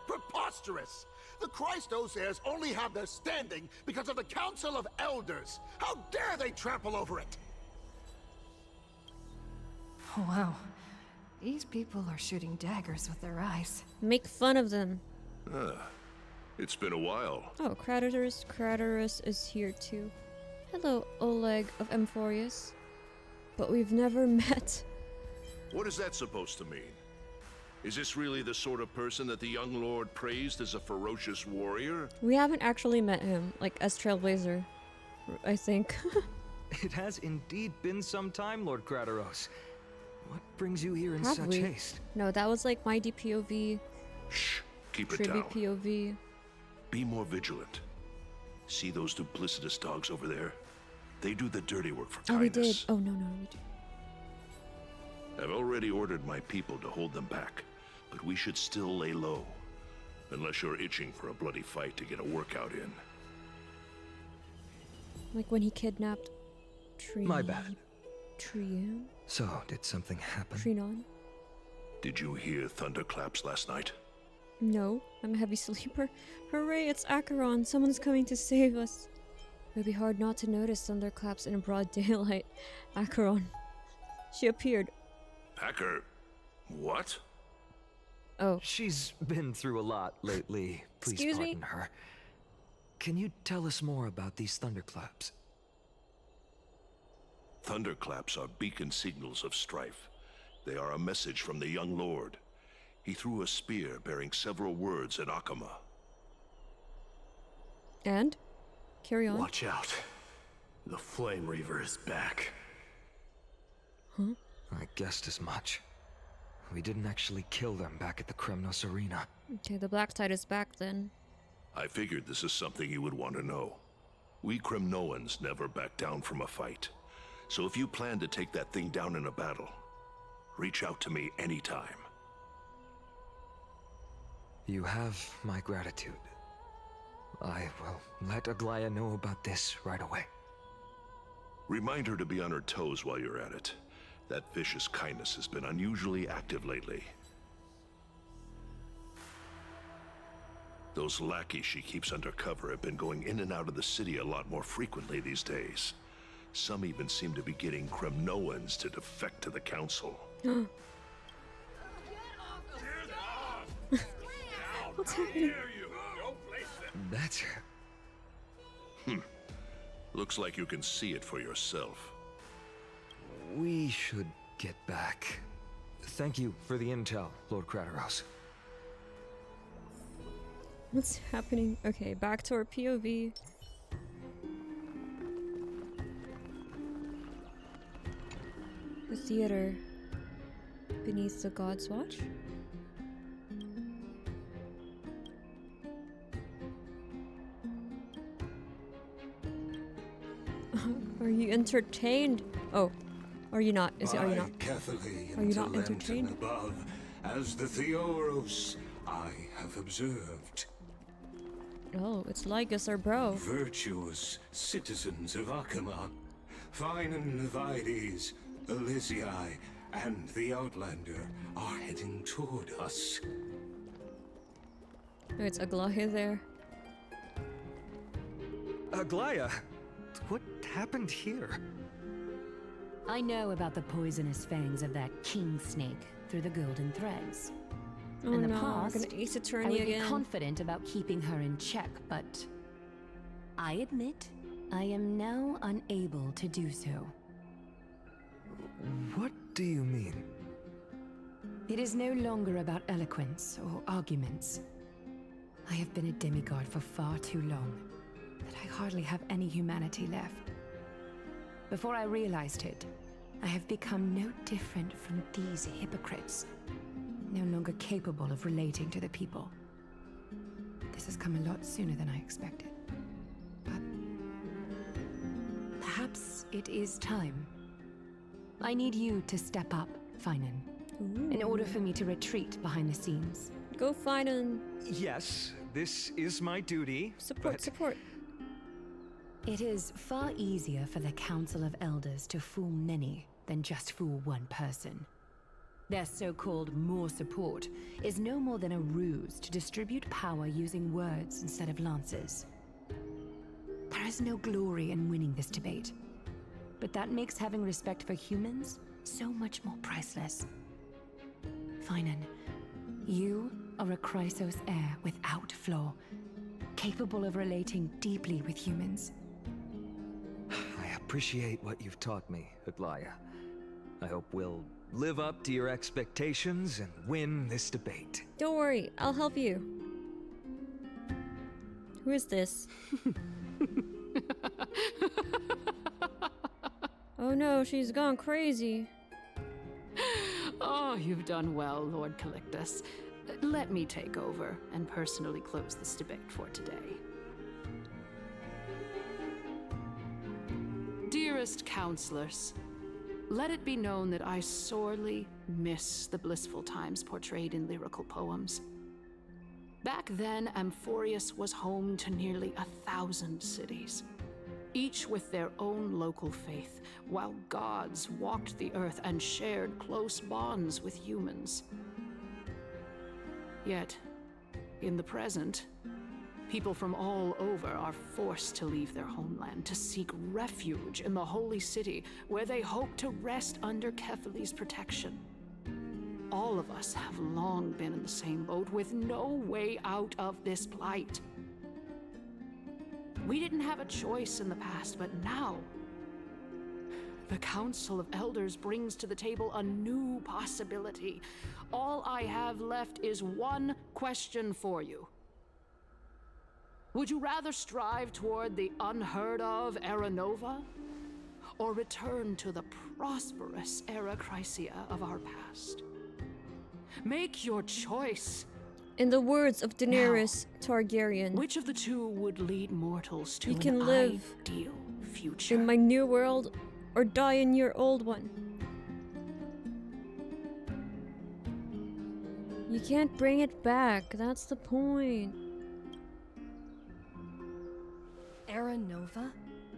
Preposterous! preposterous! The Christos heirs only have their standing because of the Council of Elders! How dare they trample over it! Wow. These people are shooting daggers with their eyes. Make fun of them. It's been a while. Oh, Castorice is here too. Hello, Oleg of Amphoreus. But we've never met. What is that supposed to mean? Is this really the sort of person that the young lord praised as a ferocious warrior? We haven't actually met him, like as Trailblazer, I think. It has indeed been some time, Lord Castorice. What brings you here in such haste? No, that was like my DPOV. Shh, keep it Tribute down. POV. Be more vigilant. See those duplicitous dogs over there? They do the dirty work for kindness. Oh, we did. Oh, no, we did. I've already ordered my people to hold them back, but we should still lay low. Unless you're itching for a bloody fight to get a workout in. Like when he kidnapped My bad. Trian? So, did something happen? Phainon? Did you hear thunderclaps last night? No, I'm a heavy sleeper. Hooray, it's Acheron. Someone's coming to save us. It would be hard not to notice thunderclaps in broad daylight. Acheron. She appeared. Hacker, what? Oh. She's been through a lot lately. Please Excuse pardon me? her. Can you tell us more about these thunderclaps? Thunderclaps are beacon signals of strife. They are a message from the young lord. He threw a spear bearing several words at Akama. And? Carry on. Watch out. The Flame Reaver is back. Huh? I guessed as much. We didn't actually kill them back at the Kremnos Arena. Okay, the Black Tide is back then. I figured this is something you would want to know. We Kremnoans never back down from a fight. So if you plan to take that thing down in a battle, reach out to me anytime. You have my gratitude. I will let Aglaea know about this right away. Remind her to be on her toes while you're at it. That vicious kindness has been unusually active lately. Those lackeys she keeps under cover have been going in and out of the city a lot more frequently these days. Some even seem to be getting Kremnoans to defect to the council. What's happening? That's her. Looks like you can see it for yourself. We should get back. Thank you for the intel, Lord Castorice. What's happening? Okay, back to our POV. The theater beneath the God's Watch. Are you entertained? Oh, are you not? Are you not? Are you not entertained? Above, as the Theoros I have observed. Oh, it's Lygus, our bro. Virtuous citizens of Akama, Phainon, Vides, Elysiae, and the Outlander are heading toward us. Oh, it's Aglaea there. Aglaea? What happened here? I know about the poisonous fangs of that king snake through the golden threads. Oh In the no, past, we're gonna Ace I Attorney would again. be confident about keeping her in check, but I admit I am now unable to do so. What do you mean? It is no longer about eloquence or arguments. I have been a demigod for far too long that I hardly have any humanity left. Before I realized it, I have become no different from these hypocrites, no longer capable of relating to the people. This has come a lot sooner than I expected. But perhaps it is time. I need you to step up, Phainon, in order for me to retreat behind the scenes. Go Phainon. Yes, this is my duty. Support. It is far easier for the Council of Elders to fool many than just fool one person. Their so-called more support is no more than a ruse to distribute power using words instead of lances. There is no glory in winning this debate, but that makes having respect for humans so much more priceless. Phainon, you are a Chrysos heir without flaw, capable of relating deeply with humans. I appreciate what you've taught me, Aglaea. I hope we'll live up to your expectations and win this debate. Don't worry, I'll help you. Who is this? Oh no, she's gone crazy. Oh, you've done well, Lord Calictus. Let me take over and personally close this debate for today. Dearest counselors, let it be known that I sorely miss the blissful times portrayed in lyrical poems. Back then, Amphoreus was home to nearly 1,000 cities, each with their own local faith, while gods walked the earth and shared close bonds with humans. Yet, in the present, people from all over are forced to leave their homeland to seek refuge in the holy city, where they hope to rest under Kephaly's protection. All of us have long been in the same boat, with no way out of this plight. We didn't have a choice in the past, but now, the Council of Elders brings to the table a new possibility. All I have left is one question for you. Would you rather strive toward the unheard of Era Nova, or return to the prosperous Era Chrysia of our past? Make your choice. In the words of Daenerys Targaryen, which of the two would lead mortals to you an can live ideal future? in my new world or die in your old one. You can't bring it back, that's the point. Era Nova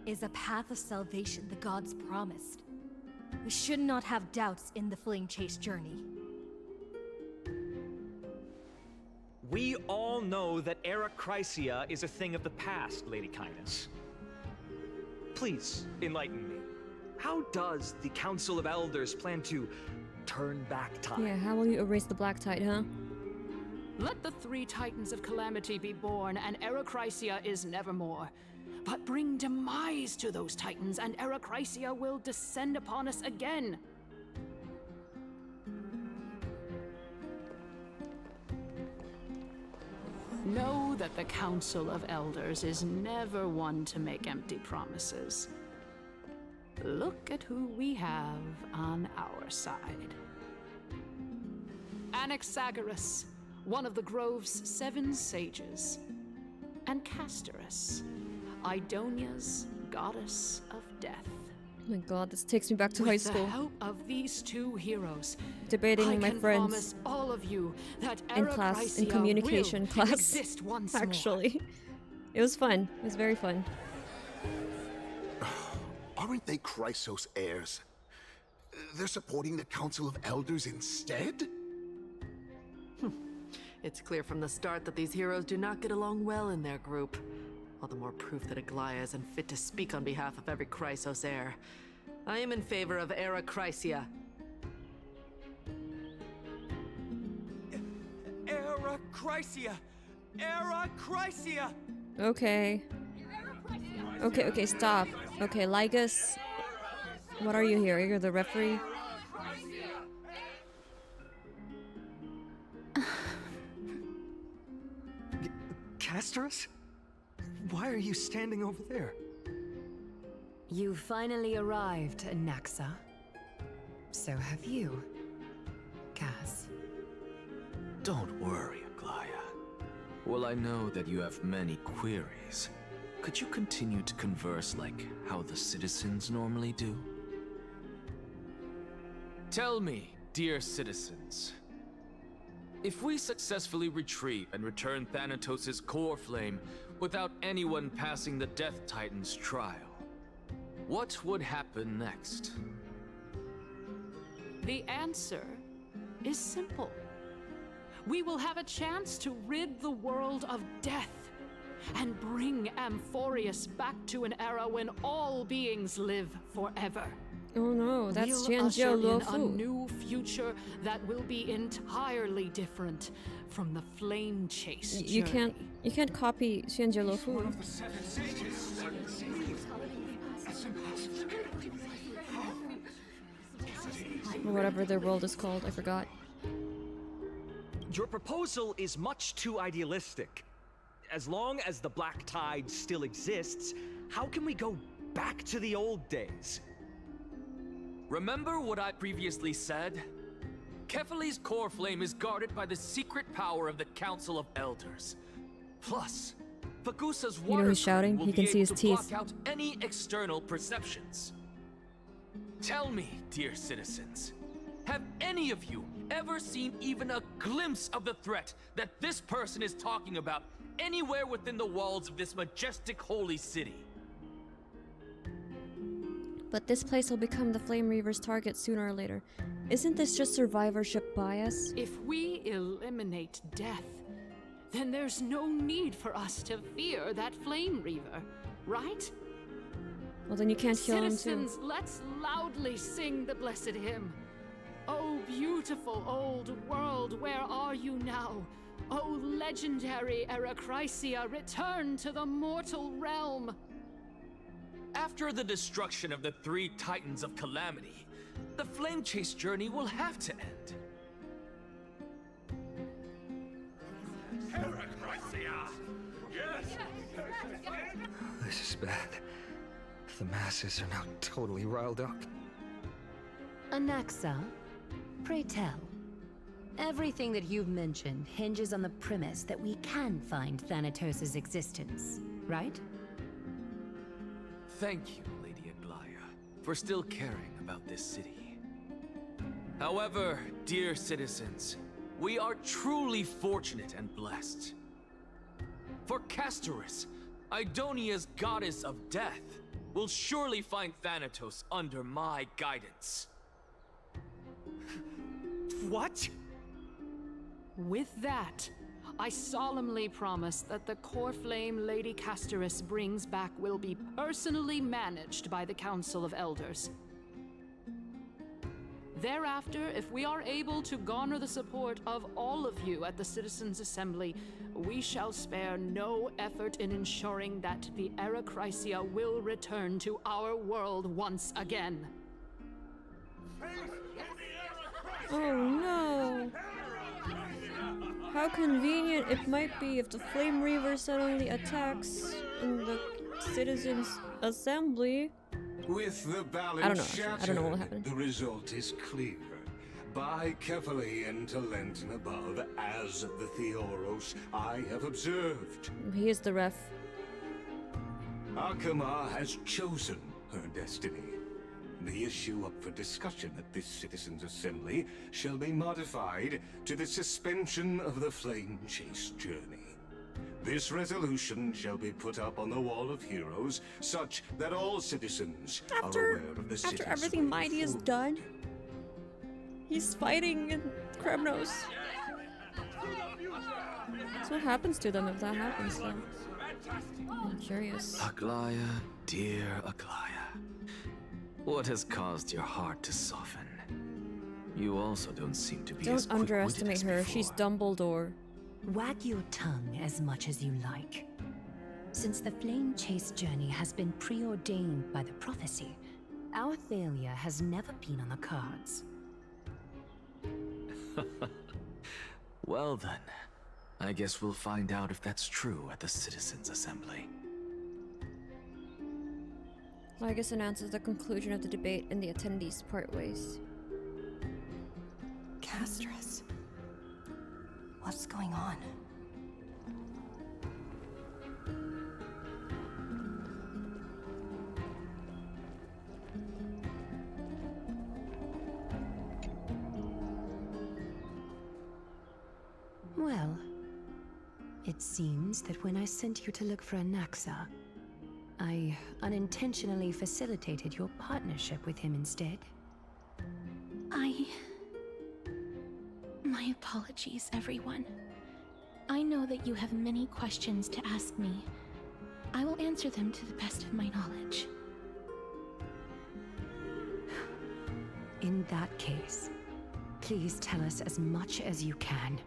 is a path of salvation the gods promised. We should not have doubts in the Flame Chase journey. We all know that Era Chrysia is a thing of the past, Lady Caenis. Please, enlighten me. How does the Council of Elders plan to turn back time? Yeah, how will you erase the Black Tide, huh? Let the three Titans of Calamity be born, and Era Chrysia is nevermore. But bring demise to those Titans, and Era Chrysia will descend upon us again. Know that the Council of Elders is never one to make empty promises. Look at who we have on our side. Anaxa, one of the Grove's 7 sages, and Castorice, Idonia's goddess of death. Oh my god, this takes me back to high school. With the help of these two heroes, debating with my friends promise all of you that in class, in communication class. Actually, it was fun. It was very fun. Aren't they Chrysos heirs? They're supporting the Council of Elders instead? It's clear from the start that these heroes do not get along well in their group. All the more proof that Aglaea is unfit to speak on behalf of every Chrysos heir. I am in favor of Era Chrysia. Era Chrysia! Era Chrysia! Okay. Okay, stop. Okay, Lygus. What are you here? You're the referee? Castorice? Why are you standing over there? You finally arrived, Anaxa. So have you, Cass. Don't worry, Aglaea. Well, I know that you have many queries. Could you continue to converse like how the citizens normally do? Tell me, dear citizens, if we successfully retreat and return Thanatos' core flame without anyone passing the Death Titan's trial, what would happen next? The answer is simple. We will have a chance to rid the world of death and bring Amphoreus back to an era when all beings live forever. Oh no, that's We'll usher in a Xianjiao new future that will be entirely different from the flame chase You journey. can't copy Xianjiao Lofu. Or whatever their world is called, I forgot. Your proposal is much too idealistic. As long as the Black Tide still exists, how can we go back to the old days? Remember what I previously said? Kefali's core flame is guarded by the secret power of the Council of Elders. Plus, Fagusa's You know water who's shouting? will He be can see able his to teeth. block out any external perceptions. Tell me, dear citizens, have any of you ever seen even a glimpse of the threat that this person is talking about anywhere within the walls of this majestic holy city? But this place will become the Flame Reaver's target sooner or later. Isn't this just survivorship bias? If we eliminate death, then there's no need for us to fear that Flame Reaver, right? Well, then you can't kill him too. Citizens, let's loudly sing the blessed hymn. Oh, beautiful old world, where are you now? Oh, legendary Erachrisia, return to the mortal realm. After the destruction of the 3 Titans of Calamity, the Flame Chase journey will have to end. This is bad. The masses are now totally riled up. Anaxa, pray tell. Everything that you've mentioned hinges on the premise that we can find Thanatos' existence, right? Thank you, Lady Aglaea, for still caring about this city. However, dear citizens, we are truly fortunate and blessed. For Castorice, Idonia's goddess of death, will surely find Thanatos under my guidance. What? With that, I solemnly promise that the core flame Lady Castorice brings back will be personally managed by the Council of Elders. Thereafter, if we are able to garner the support of all of you at the Citizens' Assembly, we shall spare no effort in ensuring that the Erachrisia will return to our world once again. Oh no! How convenient it might be if the Flame Reaver suddenly attacks in the Citizens' Assembly. With the balance I don't know. shattered, I don't know what will happen. the result is clear. Buy carefully into Lenten above, as the Theoros I have observed. He is the ref. Akama has chosen her destiny. The issue up for discussion at this Citizens' Assembly shall be modified to the suspension of the Flame Chase journey. This resolution shall be put up on the Wall of Heroes, such that all citizens are aware of the city's After everything mighty is done, he's fighting in Kremnos. So what happens to them if that happens though? I'm curious. Aglaea, dear Aglaea, what has caused your heart to soften? You also don't seem to be as Don't underestimate quick-witted her, as before. she's Dumbledore. Wag your tongue as much as you like. Since the Flame Chase journey has been preordained by the prophecy, our failure has never been on the cards. Well then, I guess we'll find out if that's true at the Citizens' Assembly. Lygus announces the conclusion of the debate and the attendees part ways. Castorice. What's going on? Well, it seems that when I sent you to look for Anaxa, I unintentionally facilitated your partnership with him instead. My apologies, everyone. I know that you have many questions to ask me. I will answer them to the best of my knowledge. In that case, please tell us as much as you can.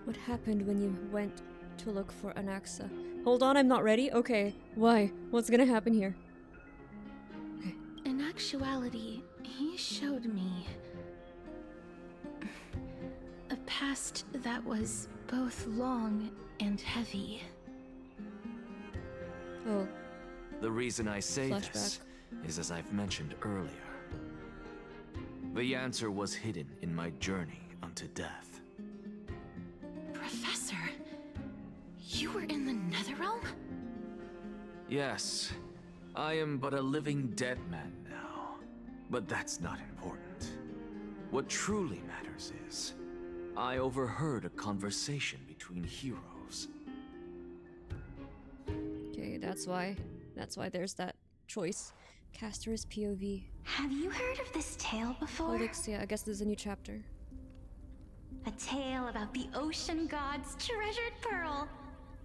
What happened when you went to look for Anaxa? Hold on, I'm not ready? Okay, why? What's gonna happen here? Okay. In actuality, he showed me a past that was both long and heavy. Oh. The reason I say Flashback. this is as I've mentioned earlier. The answer was hidden in my journey unto death. Professor, you were in the Netherrealm? Yes, I am but a living dead man now. But that's not important. What truly matters is, I overheard a conversation between heroes. Okay, that's why there's that choice. Castorice POV. Have you heard of this tale before? Polyxia, I guess there's a new chapter. A tale about the ocean god's treasured pearl,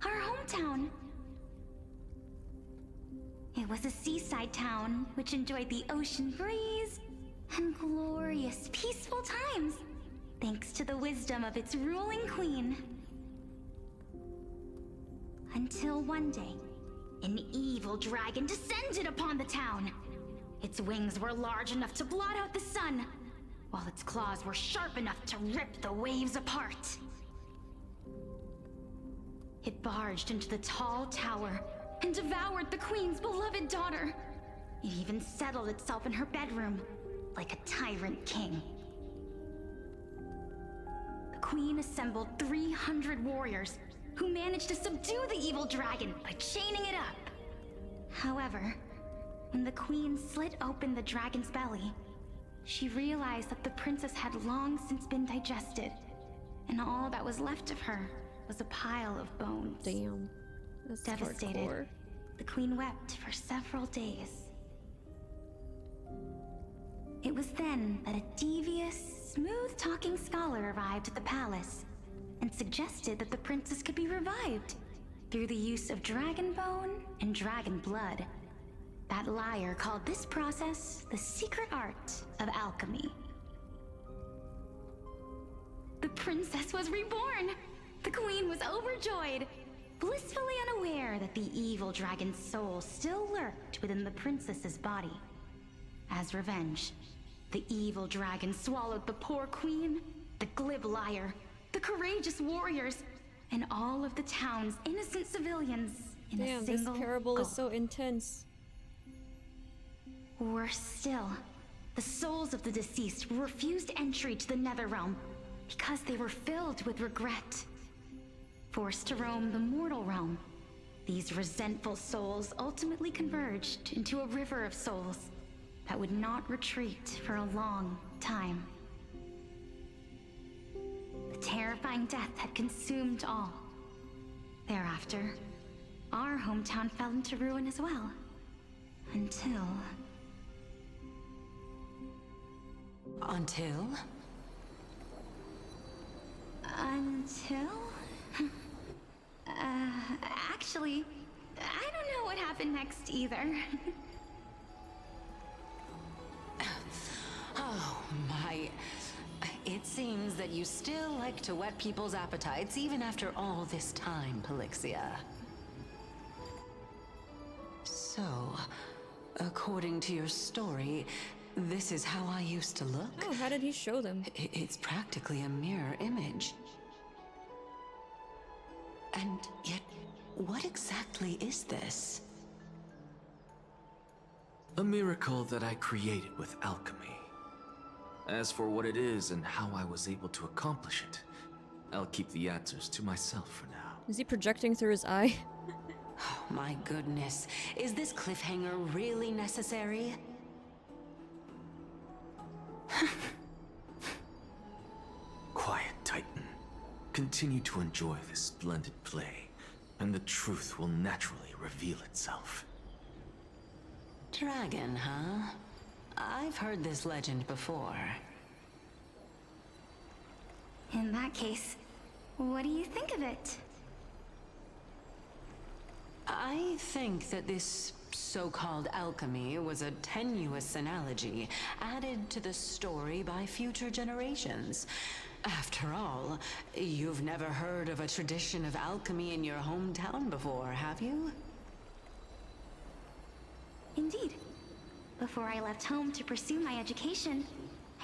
our hometown. It was a seaside town which enjoyed the ocean breeze and glorious, peaceful times, thanks to the wisdom of its ruling queen. Until one day, an evil dragon descended upon the town. Its wings were large enough to blot out the sun, while its claws were sharp enough to rip the waves apart. It barged into the tall tower and devoured the queen's beloved daughter. It even settled itself in her bedroom, like a tyrant king. The queen assembled 300 warriors who managed to subdue the evil dragon by chaining it up. However, when the queen slit open the dragon's belly, she realized that the princess had long since been digested, and all that was left of her was a pile of bones. Damn. That's devastated, hardcore. the queen wept for several days. It was then that a devious, smooth-talking scholar arrived at the palace and suggested that the princess could be revived through the use of dragon bone and dragon blood. That liar called this process the secret art of alchemy. The princess was reborn! The queen was overjoyed, blissfully unaware that the evil dragon's soul still lurked within the princess's body. As revenge, the evil dragon swallowed the poor queen, the glib liar, the courageous warriors, and all of the town's innocent civilians in a single this parable gulp. is so intense. Worse still, the souls of the deceased were refused entry to the Netherrealm because they were filled with regret. Forced to roam the mortal realm, these resentful souls ultimately converged into a river of souls that would not retreat for a long time. The terrifying death had consumed all. Thereafter, our hometown fell into ruin as well. Until... Until? Actually, I don't know what happened next either. Oh, my... It seems that you still like to whet people's appetites even after all this time, Polyxia. So, according to your story, this is how I used to look? Oh, how did he show them? It's practically a mirror image. And yet, what exactly is this? A miracle that I created with alchemy. As for what it is and how I was able to accomplish it, I'll keep the answers to myself for now. Is he projecting through his eye? Oh, my goodness. Is this cliffhanger really necessary? Quiet, Titan. Continue to enjoy this splendid play, and the truth will naturally reveal itself. Dragon, huh? I've heard this legend before. In that case, what do you think of it? I think that this so-called alchemy was a tenuous analogy added to the story by future generations. After all, you've never heard of a tradition of alchemy in your hometown before, have you? Indeed. Before I left home to pursue my education,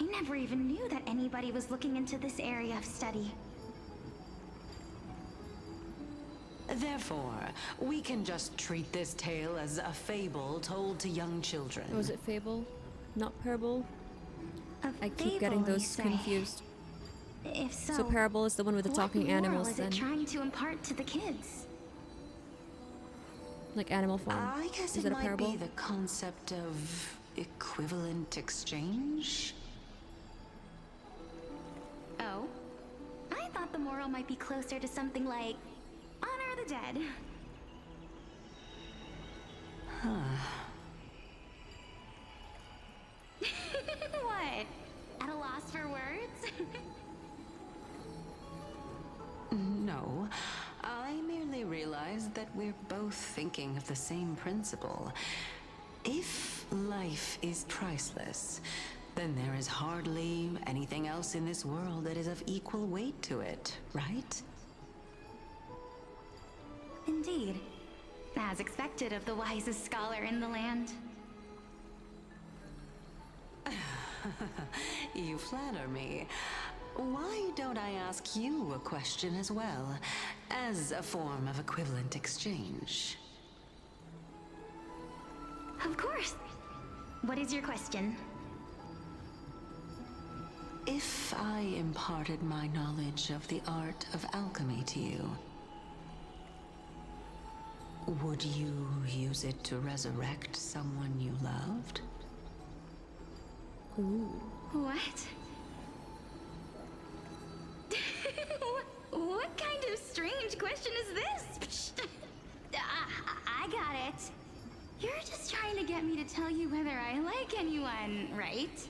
I never even knew that anybody was looking into this area of study. Therefore, we can just treat this tale as a fable told to young children. Was it fable? Not parable? I keep fable, getting you those say? confused. If so, So parable is the one with the talking animals what moral then. is it trying to impart to the kids? Like Animal Farm. I guess Is it it a might parable? be the concept of equivalent exchange. Oh? I thought the moral might be closer to something like honor the dead. What? At a loss for words? No, I merely realized that we're both thinking of the same principle. If life is priceless, then there is hardly anything else in this world that is of equal weight to it, right? Indeed. As expected of the wisest scholar in the land. You flatter me. Why don't I ask you a question as well, as a form of equivalent exchange? Of course. What is your question? If I imparted my knowledge of the art of alchemy to you, would you use it to resurrect someone you loved? Ooh. What? What kind of strange question is this? I got it. You're just trying to get me to tell you whether I like anyone, right?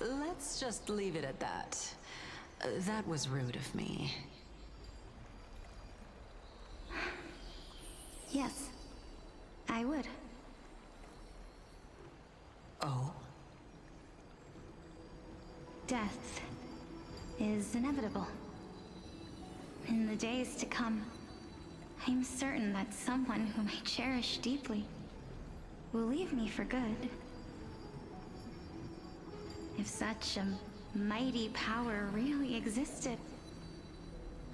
Let's just leave it at that. That was rude of me. Yes, I would. Oh? Death is inevitable. In the days to come, I'm certain that someone whom I cherish deeply will leave me for good. If such a mighty power really existed,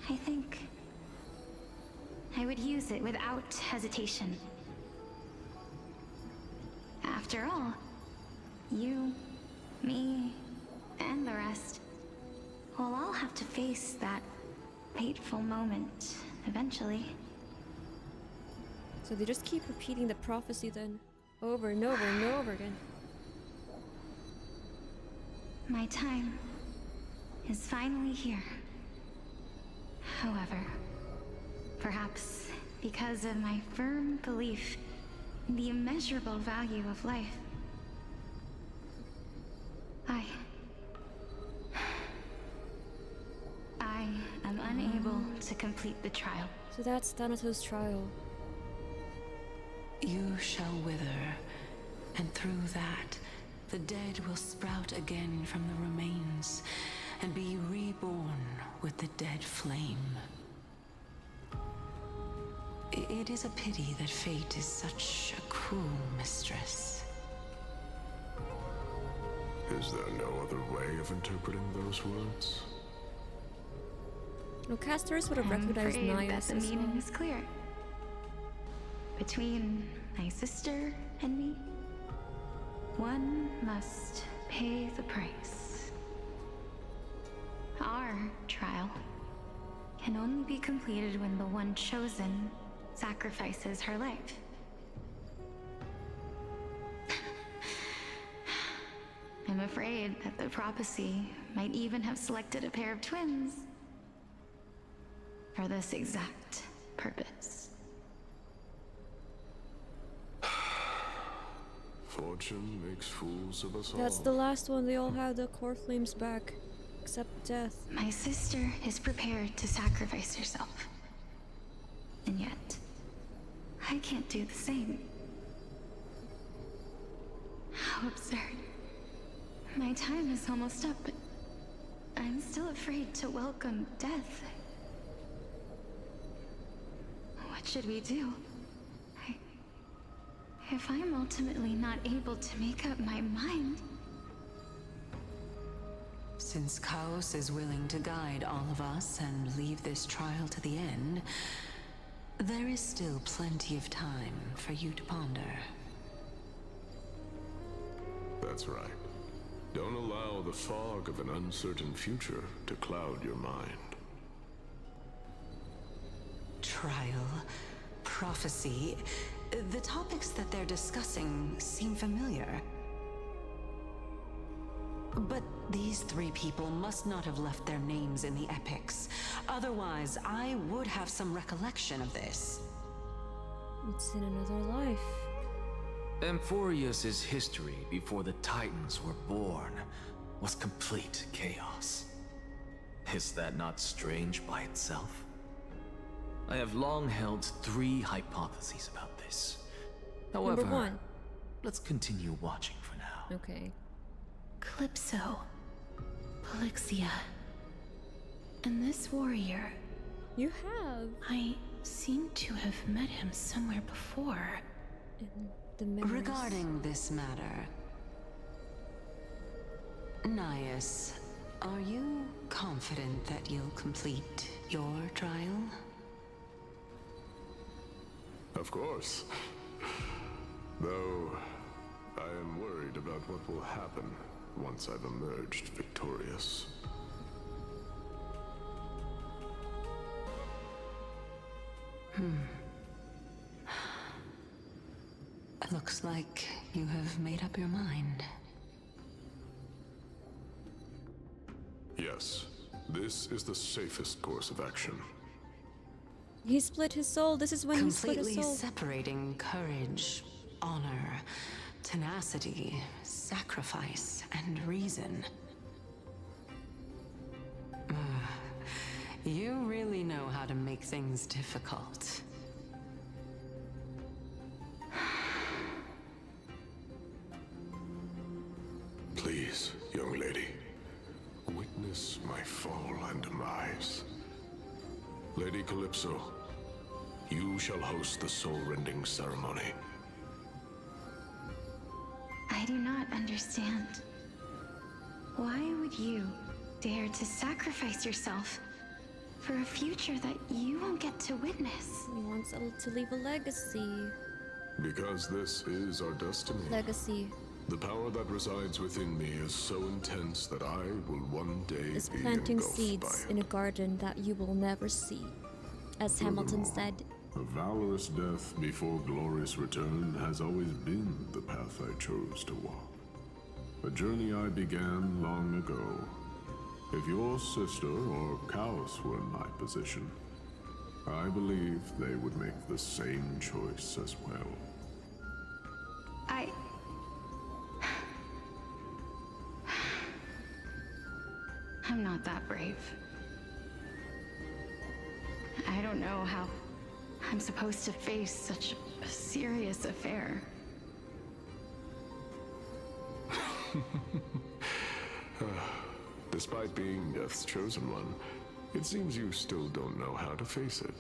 I think I would use it without hesitation. After all, you, me, and the rest will all have to face that fateful moment eventually. So they just keep repeating the prophecy then, over and over and over again. My time is finally here. However, perhaps because of my firm belief in the immeasurable value of life, I am unable to complete the trial. So that's Thanatos' trial. You shall wither, and through that, the dead will sprout again from the remains, and be reborn with the dead flame. It is a pity that fate is such a cruel mistress. Is there no other way of interpreting those words? No, Castorice would have I'm recognized afraid that Nias the as meaning well. is clear. Between my sister and me, one must pay the price. Our trial can only be completed when the one chosen sacrifices her life. I'm afraid that the prophecy might even have selected a pair of twins for this exact purpose. Fortune makes fools of us all. That's the last one. They all have the core flames back. Except death. My sister is prepared to sacrifice herself. And yet, I can't do the same. How absurd. My time is almost up, but I'm still afraid to welcome death. What should we do? If I'm ultimately not able to make up my mind... Since Chaos is willing to guide all of us and leave this trial to the end, there is still plenty of time for you to ponder. That's right. Don't allow the fog of an uncertain future to cloud your mind. Trial, prophecy, the topics that they're discussing seem familiar. But these three people must not have left their names in the epics. Otherwise, I would have some recollection of this. It's in another life. Amphoreus' history before the Titans were born was complete chaos. Is that not strange by itself? I have long held three hypotheses about this. However, Number 1. Let's continue watching for now. Okay. Calypso, Polyxia, and this warrior. You have. I seem to have met him somewhere before. In the memories. Regarding this matter, Nias, are you confident that you'll complete your trial? Of course. Though, I am worried about what will happen once I've emerged victorious. Looks like you have made up your mind. Yes, this is the safest course of action. He split his soul. This is when he split his Completely soul. separating courage, honor, tenacity, sacrifice, and reason. You really know how to make things difficult. Please, young lady, witness my fall and demise. Lady Calypso, you shall host the soul-rending ceremony. I do not understand. Why would you dare to sacrifice yourself for a future that you won't get to witness? He wants to leave a legacy. Because this is our destiny. Legacy. The power that resides within me is so intense that I will one day Is be planting engulfed seeds by in a garden that you will never see. As Hamilton said. A valorous death before glorious return has always been the path I chose to walk. A journey I began long ago. If your sister or Chaos were in my position, I believe they would make the same choice as well. I'm not that brave. I don't know how I'm supposed to face such a serious affair. Despite being Death's chosen one, it seems you still don't know how to face it.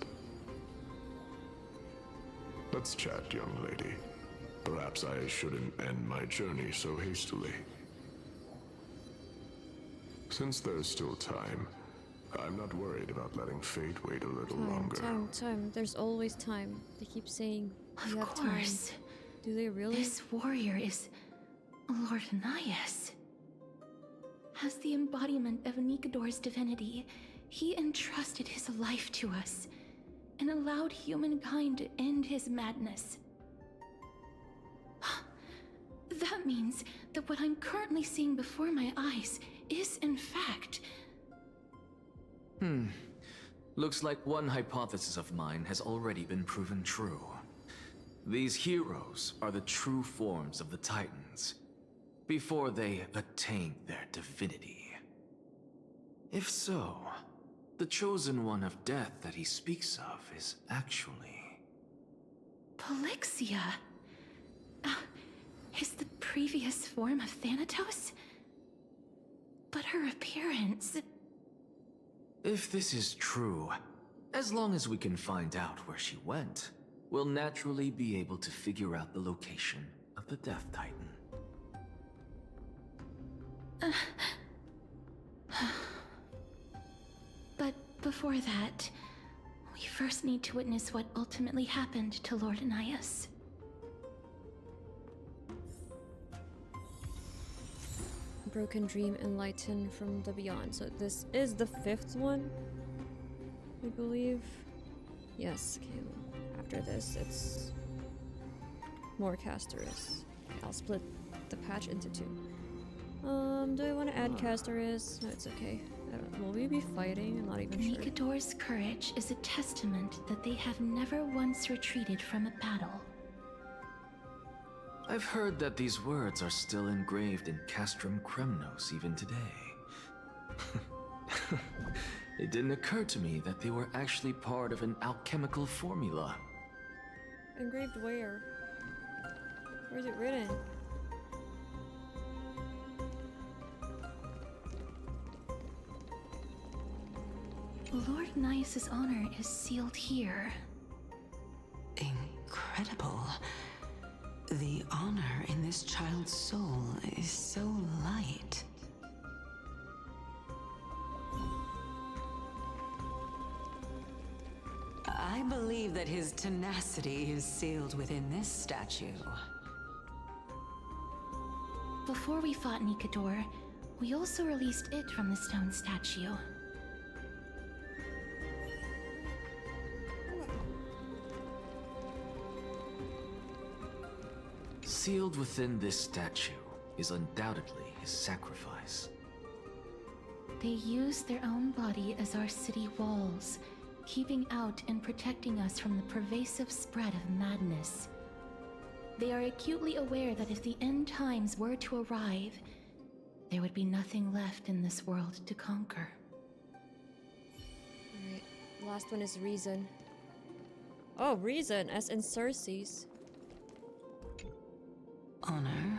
Let's chat, young lady. Perhaps I shouldn't end my journey so hastily. Since there's still time, I'm not worried about letting fate wait a little longer. Time. There's always time. They keep saying you have Of course. time. Do they really? This warrior is Lord Nias. As the embodiment of Nikador's divinity, he entrusted his life to us and allowed humankind to end his madness. That means that what I'm currently seeing before my eyes is, in fact... Looks like one hypothesis of mine has already been proven true. These heroes are the true forms of the Titans, before they attain their divinity. If so, the chosen one of death that he speaks of is actually... Polyxia? Is the previous form of Thanatos? But her appearance... If this is true, as long as we can find out where she went, we'll naturally be able to figure out the location of the Death Titan. But before that, we first need to witness what ultimately happened to Lord Anias. Broken Dream, Enlighten from the Beyond. So this is the 5th one, I believe. Yes, okay. After this, it's more Castorice. Okay, I'll split the patch into 2. Do I want to add Castorice? No, it's okay. Will we be fighting? I'm not even sure. Nikador's courage is a testament that they have never once retreated from a battle. I've heard that these words are still engraved in Castrum Kremnos even today. It didn't occur to me that they were actually part of an alchemical formula. Engraved where? Where's it written? Lord Nias's honor is sealed here. Incredible. The honor in this child's soul is so light. I believe that his tenacity is sealed within this statue. Before we fought Nikador, we also released it from the stone statue. Sealed within this statue is undoubtedly his sacrifice. They used their own body as our city walls, keeping out and protecting us from the pervasive spread of madness. They are acutely aware that if the end times were to arrive, there would be nothing left in this world to conquer. Alright, last one is Reason. Oh, Reason, as in Ceres. Honor,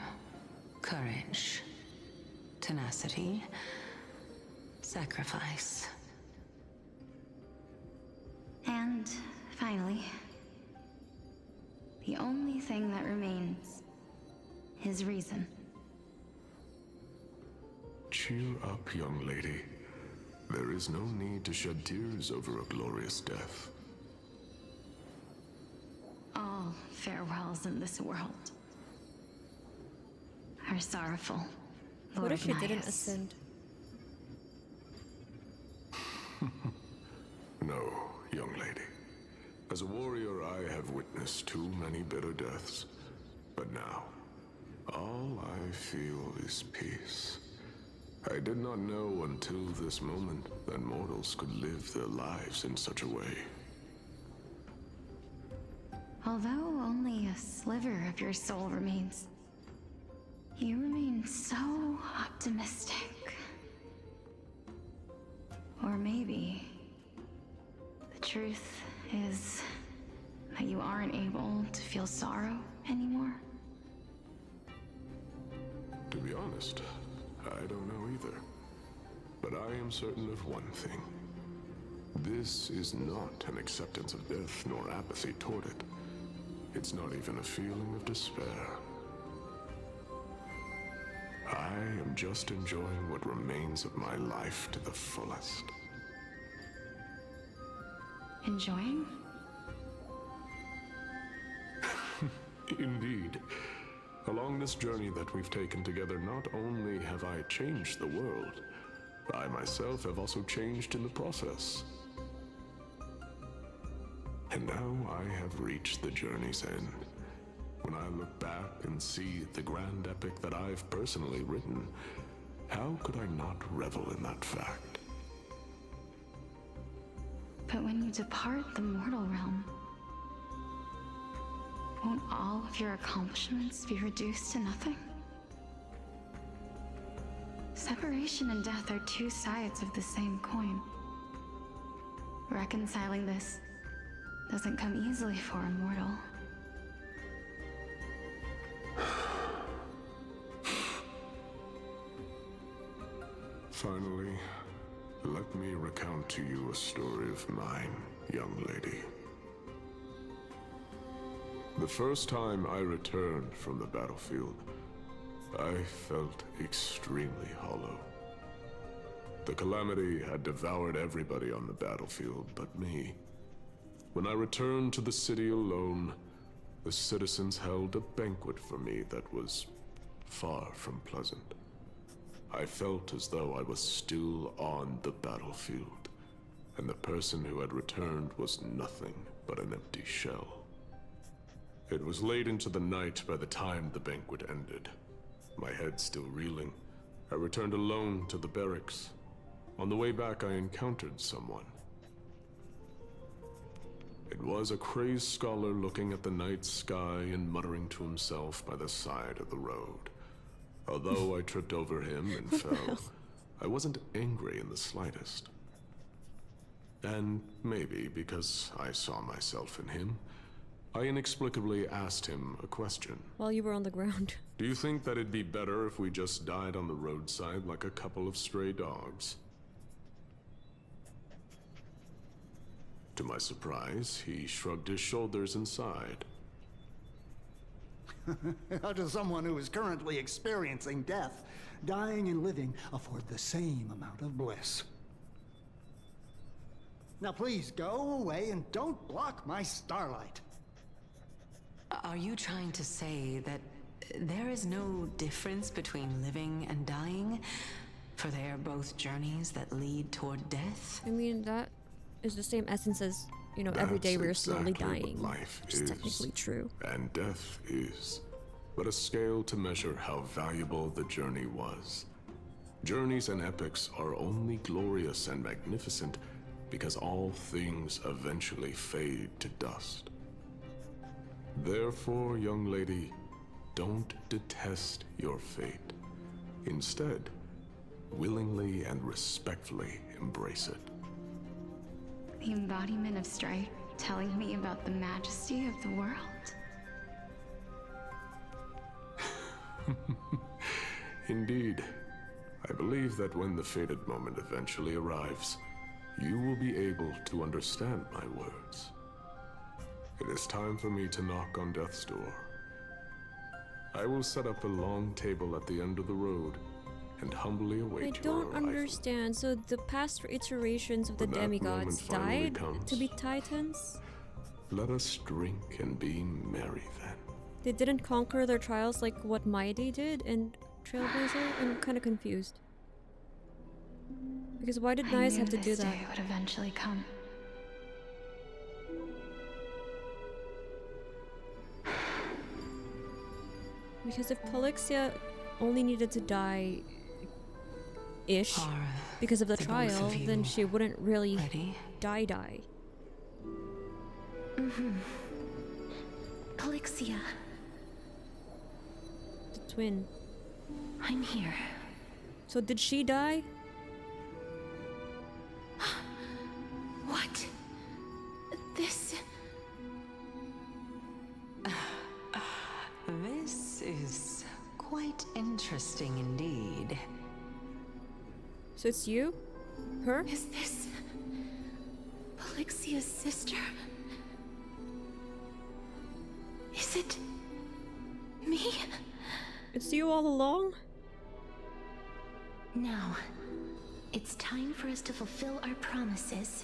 courage, tenacity, sacrifice. And finally, the only thing that remains is reason. Cheer up, young lady. There is no need to shed tears over a glorious death. All farewells in this world are sorrowful, Lord What if she didn't Nias. ascend? No, young lady. As a warrior, I have witnessed too many bitter deaths. But now, all I feel is peace. I did not know until this moment that mortals could live their lives in such a way. Although only a sliver of your soul remains, you remain so optimistic. Or maybe the truth is that you aren't able to feel sorrow anymore. To be honest, I don't know either. But I am certain of one thing. This is not an acceptance of death nor apathy toward it. It's not even a feeling of despair. I am just enjoying what remains of my life to the fullest. Enjoying? Indeed. Along this journey that we've taken together, not only have I changed the world, I myself have also changed in the process. And now I have reached the journey's end. When I look back and see the grand epic that I've personally written, how could I not revel in that fact? But when you depart the mortal realm, Won't all of your accomplishments be reduced to nothing? Separation and death are two sides of the same coin. Reconciling this doesn't come easily for a mortal. Finally, let me recount to you a story of mine, young lady. The first time I returned from the battlefield, I felt extremely hollow. The calamity had devoured everybody on the battlefield but me. When I returned to the city alone, the citizens held a banquet for me that was far from pleasant. I felt as though I was still on the battlefield, and the person who had returned was nothing but an empty shell. It was late into the night by the time the banquet ended. My head still reeling, I returned alone to the barracks. On the way back, I encountered someone. It was a crazed scholar looking at the night sky and muttering to himself by the side of the road. Although I tripped over him and fell, I wasn't angry in the slightest. And maybe because I saw myself in him, I inexplicably asked him a question. While you were on the ground. Do you think that it'd be better if we just died on the roadside like a couple of stray dogs? To my surprise, he shrugged his shoulders and sighed. How does someone who is currently experiencing death, dying and living, afford the same amount of bliss? Now please go away and don't block my starlight. Are you trying to say that there is no difference between living and dying? For they are both journeys that lead toward death? I mean, that is the same essence as, you know, every day we're slowly dying. Life which is technically true. And death is but a scale to measure how valuable the journey was. Journeys and epics are only glorious and magnificent because all things eventually fade to dust. Therefore, young lady, don't detest your fate. Instead, willingly and respectfully embrace it. The embodiment of strife telling me about the majesty of the world. Indeed. I believe that when the fated moment eventually arrives, you will be able to understand my words. It is time for me to knock on death's door. I will set up a long table at the end of the road and humbly await I don't understand. So the past iterations of the demigods died to be titans? Let us drink and be merry then. They didn't conquer their trials like what Maide did in Trailblazer? I'm kind of confused. Because why did Nyas have to do that? I knew this day would eventually come. Because if Polyxia only needed to die-ish because of the trial, then she wouldn't really die. Mm-hmm. Polyxia. The twin. I'm here. So did she die? What? This... This is quite interesting indeed. So it's you? Her? Is this... Polyxia's sister? Is it... me? It's you all along? Now, it's time for us to fulfill our promises.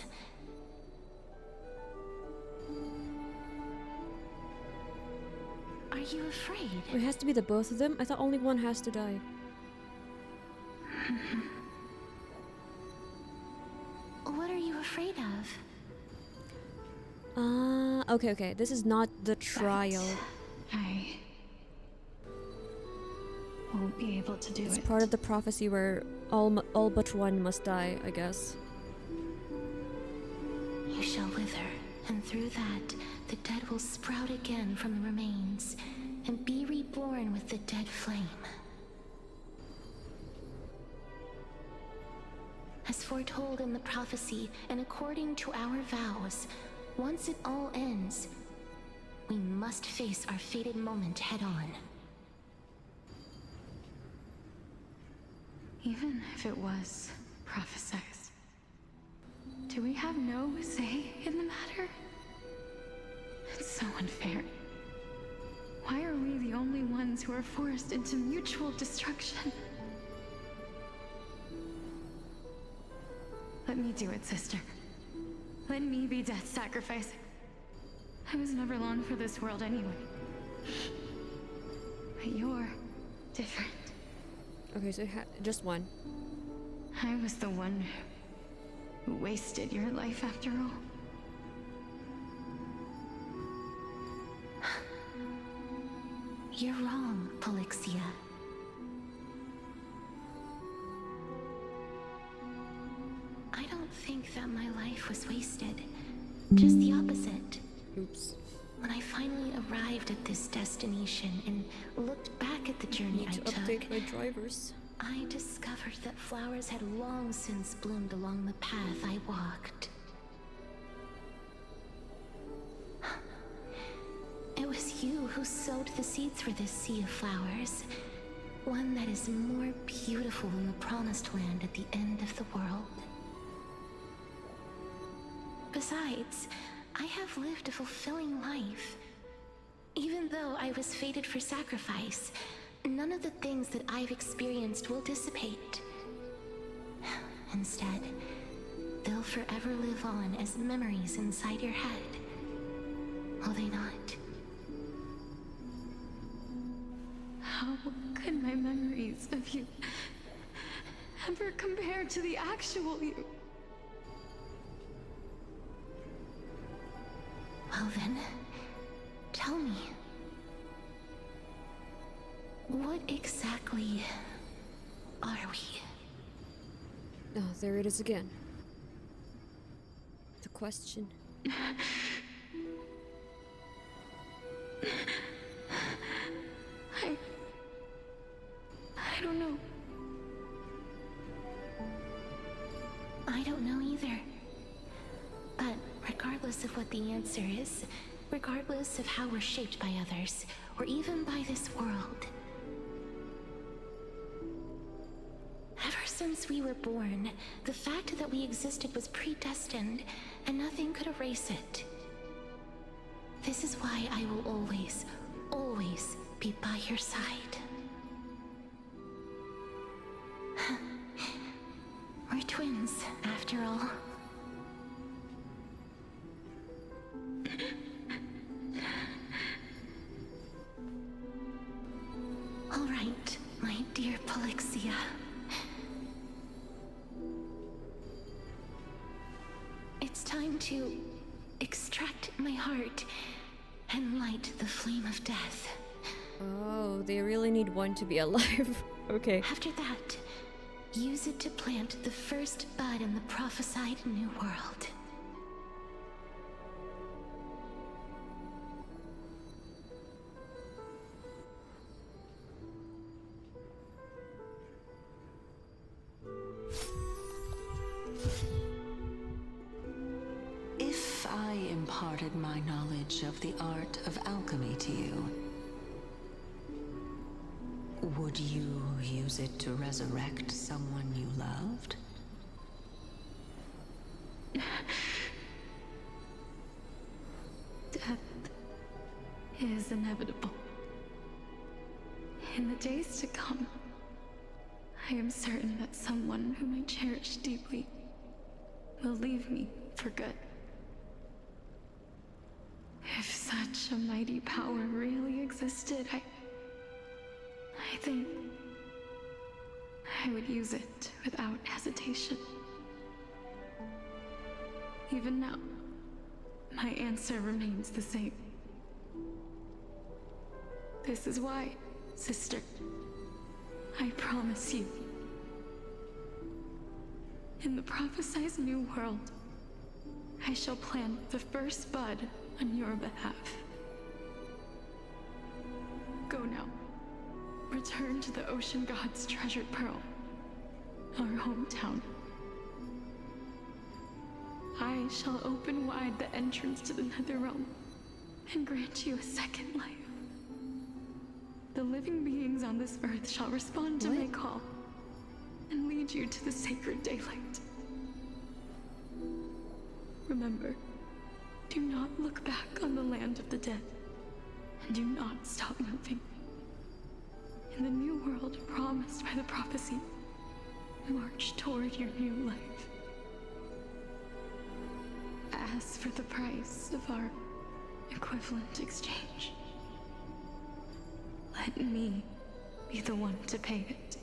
Are you afraid? It has to be the both of them? I thought only one has to die. What are you afraid of? Okay. This is not the trial. I won't be able to do it. It's part of the prophecy where all but one must die, I guess. You shall wither And through that, the dead will sprout again from the remains and be reborn with the dead flame. As foretold in the prophecy and according to our vows, once it all ends, we must face our fated moment head-on. Even if it was prophesied, do we have no say in the matter? It's so unfair. Why are we the only ones who are forced into mutual destruction? Let me do it, sister. Let me be death's sacrifice. I was never long for this world anyway. But you're different. Okay, so just one. I was the one who wasted your life after all. You're wrong, Polyxia. I don't think that my life was wasted. Just the opposite. Oops. When I finally arrived at this destination and looked back at the journey I took, update my drivers. I discovered that flowers had long since bloomed along the path I walked. It was you who sowed the seeds for this sea of flowers. One that is more beautiful than the promised land at the end of the world. Besides, I have lived a fulfilling life. Even though I was fated for sacrifice, none of the things that I've experienced will dissipate. Instead, they'll forever live on as memories inside your head. Will they not? How could my memories of you ever compare to the actual you? Well then, tell me. What exactly are we? Oh, there it is again. The question. I don't know. I don't know either. But regardless of what the answer is, regardless of how we're shaped by others, or even by this world, ever since we were born, the fact that we existed was predestined, and nothing could erase it. This is why I will always, always be by your side. We're twins, after all. All right, my dear Polyxia. It's time to extract my heart and light the flame of death. Oh, they really need one to be alive. Okay. After that, use it to plant the first bud in the prophesied new world. If I imparted my knowledge of the art of alchemy to you, would you use it to resurrect someone you loved? Death is inevitable. In the days to come, I am certain that someone whom I cherish deeply will leave me for good. If such a mighty power really existed, I think I would use it without hesitation. Even now, my answer remains the same. This is why, sister, I promise you, in the prophesied new world, I shall plant the first bud on your behalf. Go now. Return to the ocean god's treasured pearl, our hometown. I shall open wide the entrance to the Netherrealm and grant you a second life. The living beings on this earth shall respond to my call and lead you to the sacred daylight. Remember, do not look back on the land of the dead, and do not stop moving. In the new world promised by the prophecy, march toward your new life. As for the price of our equivalent exchange, let me be the one to pay it.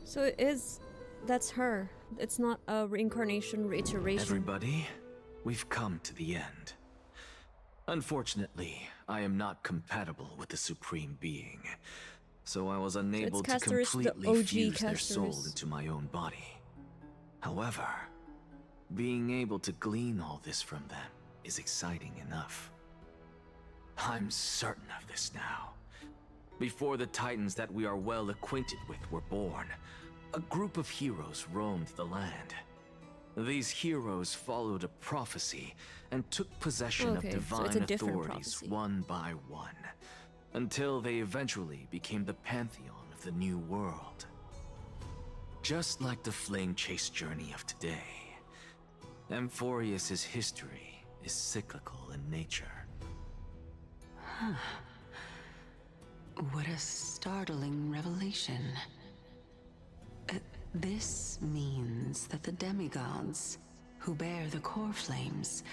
So it is... that's her. It's not a reincarnation reiteration. Everybody, we've come to the end. Unfortunately, I am not compatible with the Supreme Being, so I was unable to Castorice, completely fuse their soul into my own body. However, being able to glean all this from them is exciting enough. I'm certain of this now. Before the Titans that we are well acquainted with were born, a group of heroes roamed the land. These heroes followed a prophecy and took possession of divine authorities one by one, until they eventually became the pantheon of the new world. Just like the flame chase journey of today, Amphoreus' history is cyclical in nature. Huh. What a startling revelation. This means that the demigods, who bear the core flames,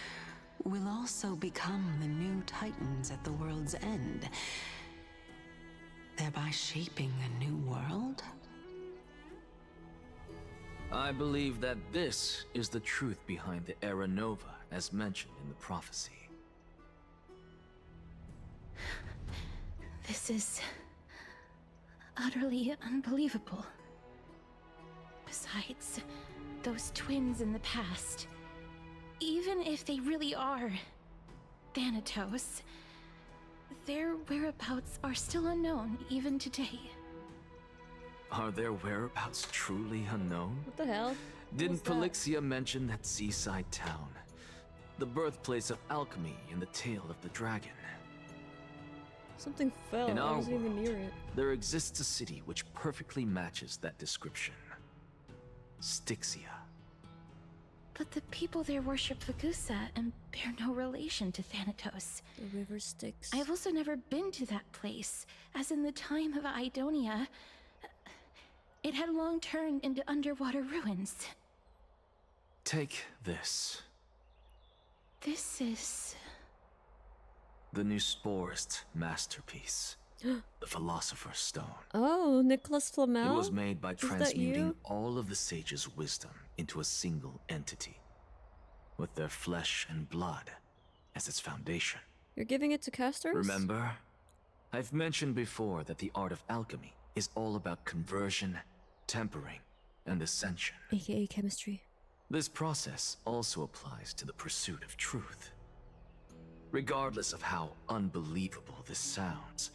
will also become the new Titans at the world's end, thereby shaping a new world? I believe that this is the truth behind the Era Nova, as mentioned in the prophecy. This is utterly unbelievable. Besides, those twins in the past, even if they really are Thanatos, their whereabouts are still unknown even today. Are their whereabouts truly unknown? What the hell? Didn't Polyxia mention that seaside town? The birthplace of alchemy and the tale of the dragon. Something fell. In I our wasn't even world, near it. there exists a city which perfectly matches that description. Styxia. But the people there worship Lygus and bear no relation to Thanatos. The river Styx. I've also never been to that place, as in the time of Idonia, it had long turned into underwater ruins. Take this. This is... the Nusporist masterpiece. The Philosopher's Stone. Oh, Nicholas Flamel? It was made by Is that transmuting you? all of the sages' wisdom into a single entity, with their flesh and blood as its foundation. You're giving it to Castorice? Remember? I've mentioned before that the art of alchemy is all about conversion, tempering, and ascension. AKA chemistry. This process also applies to the pursuit of truth. Regardless of how unbelievable this sounds,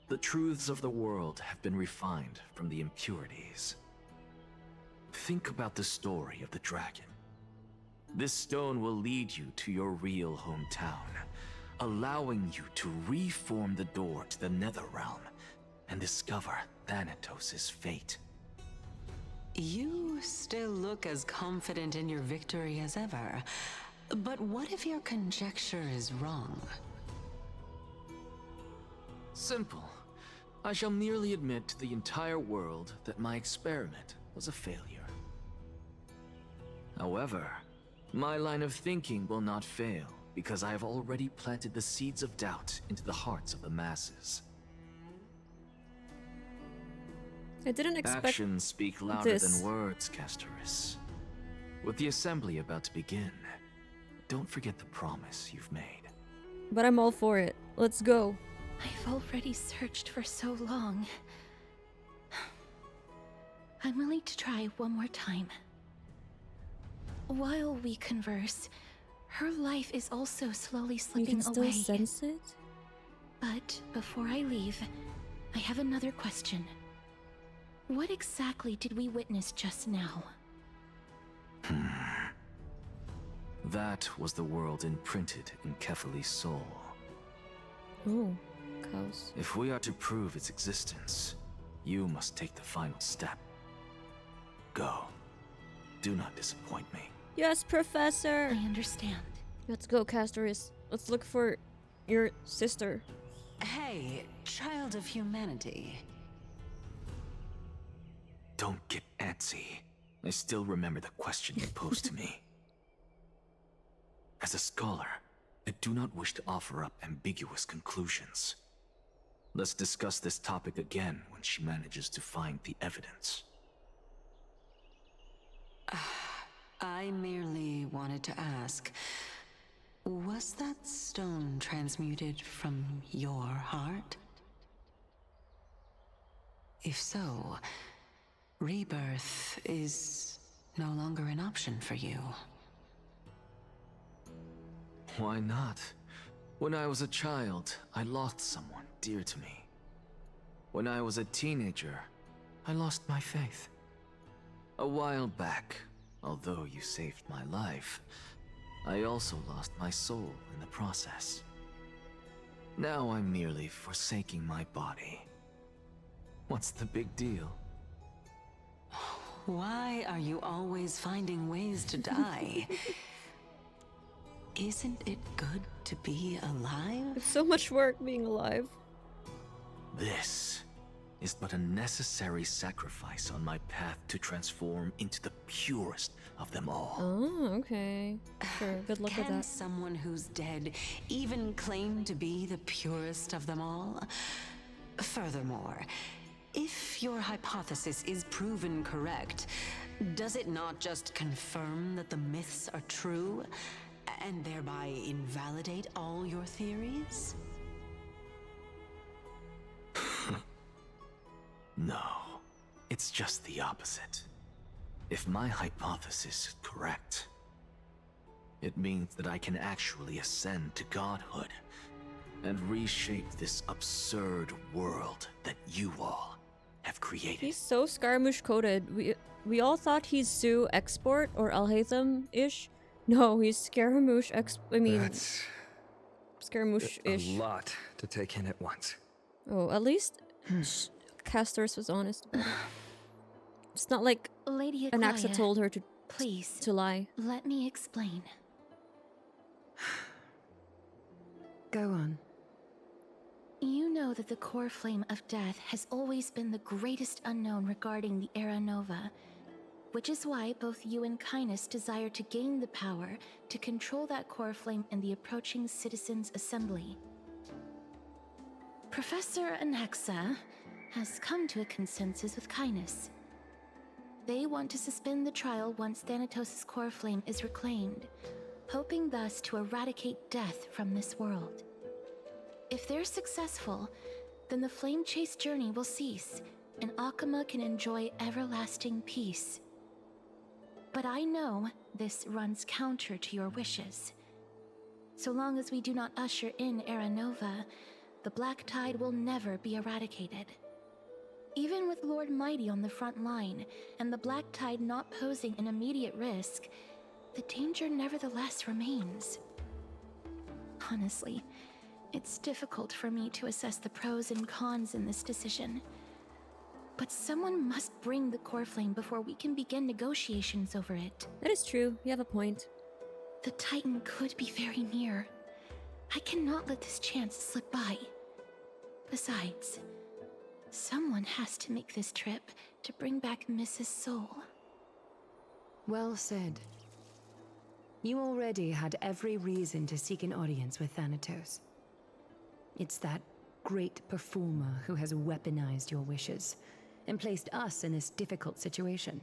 the truths of the world have been refined from the impurities. Think about the story of the dragon. This stone will lead you to your real hometown, allowing you to reform the door to the Netherrealm and discover Thanatos' fate. You still look as confident in your victory as ever. But what if your conjecture is wrong? Simple. I shall merely admit to the entire world that my experiment was a failure. However, my line of thinking will not fail because I have already planted the seeds of doubt into the hearts of the masses. I didn't expect Actions speak louder this. than words, Castorice. With the assembly about to begin, don't forget the promise you've made. But I'm all for it. Let's go. I've already searched for so long. I'm willing to try one more time. While we converse, Her life is also slowly You slipping can still away. sense it? But before I leave, I have another question. What exactly did we witness just now? That was the world imprinted in Kefali's soul. Ooh, cows. If we are to prove its existence, you must take the final step. Go. Do not disappoint me. Yes, Professor! I understand. Let's go, Castorice. Let's look for your sister. Hey, child of humanity. Don't get antsy. I still remember the question you posed to me. As a scholar, I do not wish to offer up ambiguous conclusions. Let's discuss this topic again when she manages to find the evidence. I merely wanted to ask, was that stone transmuted from your heart? If so, rebirth is no longer an option for you. Why not? When I was a child, I lost someone dear to me. When I was a teenager, I lost my faith. A while back, although you saved my life, I also lost my soul in the process. Now I'm merely forsaking my body. What's the big deal? Why are you always finding ways to die? Isn't it good to be alive? It's so much work being alive. This is but a necessary sacrifice on my path to transform into the purest of them all. Oh, okay. Sure, good luck with Can that. someone who's dead even claim to be the purest of them all? Furthermore, if your hypothesis is proven correct, does it not just confirm that the myths are true, and thereby invalidate all your theories? No, it's just the opposite. If my hypothesis is correct, it means that I can actually ascend to godhood and reshape this absurd world that you all have created. He's so Scaramouche coded. We all thought he's Sue export or Alhaitham-ish. No, he's Scaramouche That's Scaramouche-ish. a lot to take in at once. Oh, at least Castorice was honest about it. It's not like Lady Anaxa Aglaea, told her to please to lie. let me explain. Go on. You know that the core flame of death has always been the greatest unknown regarding the Era Nova, which is why both you and Caenis desire to gain the power to control that core flame in the approaching Citizens' Assembly. Professor Anaxa has come to a consensus with Caenis. They want to suspend the trial once Thanatos' core flame is reclaimed, hoping thus to eradicate death from this world. If they're successful, then the flame chase journey will cease, and Akama can enjoy everlasting peace. But I know this runs counter to your wishes. So long as we do not usher in Era Nova, the Black Tide will never be eradicated. Even with Lord Mighty on the front line, and the Black Tide not posing an immediate risk, the danger nevertheless remains. Honestly, it's difficult for me to assess the pros and cons in this decision. But someone must bring the core flame before we can begin negotiations over it. That is true. You have a point. The Titan could be very near. I cannot let this chance slip by. Besides, someone has to make this trip to bring back Mrs. Soul. Well said. You already had every reason to seek an audience with Thanatos. It's that great performer who has weaponized your wishes and placed us in this difficult situation.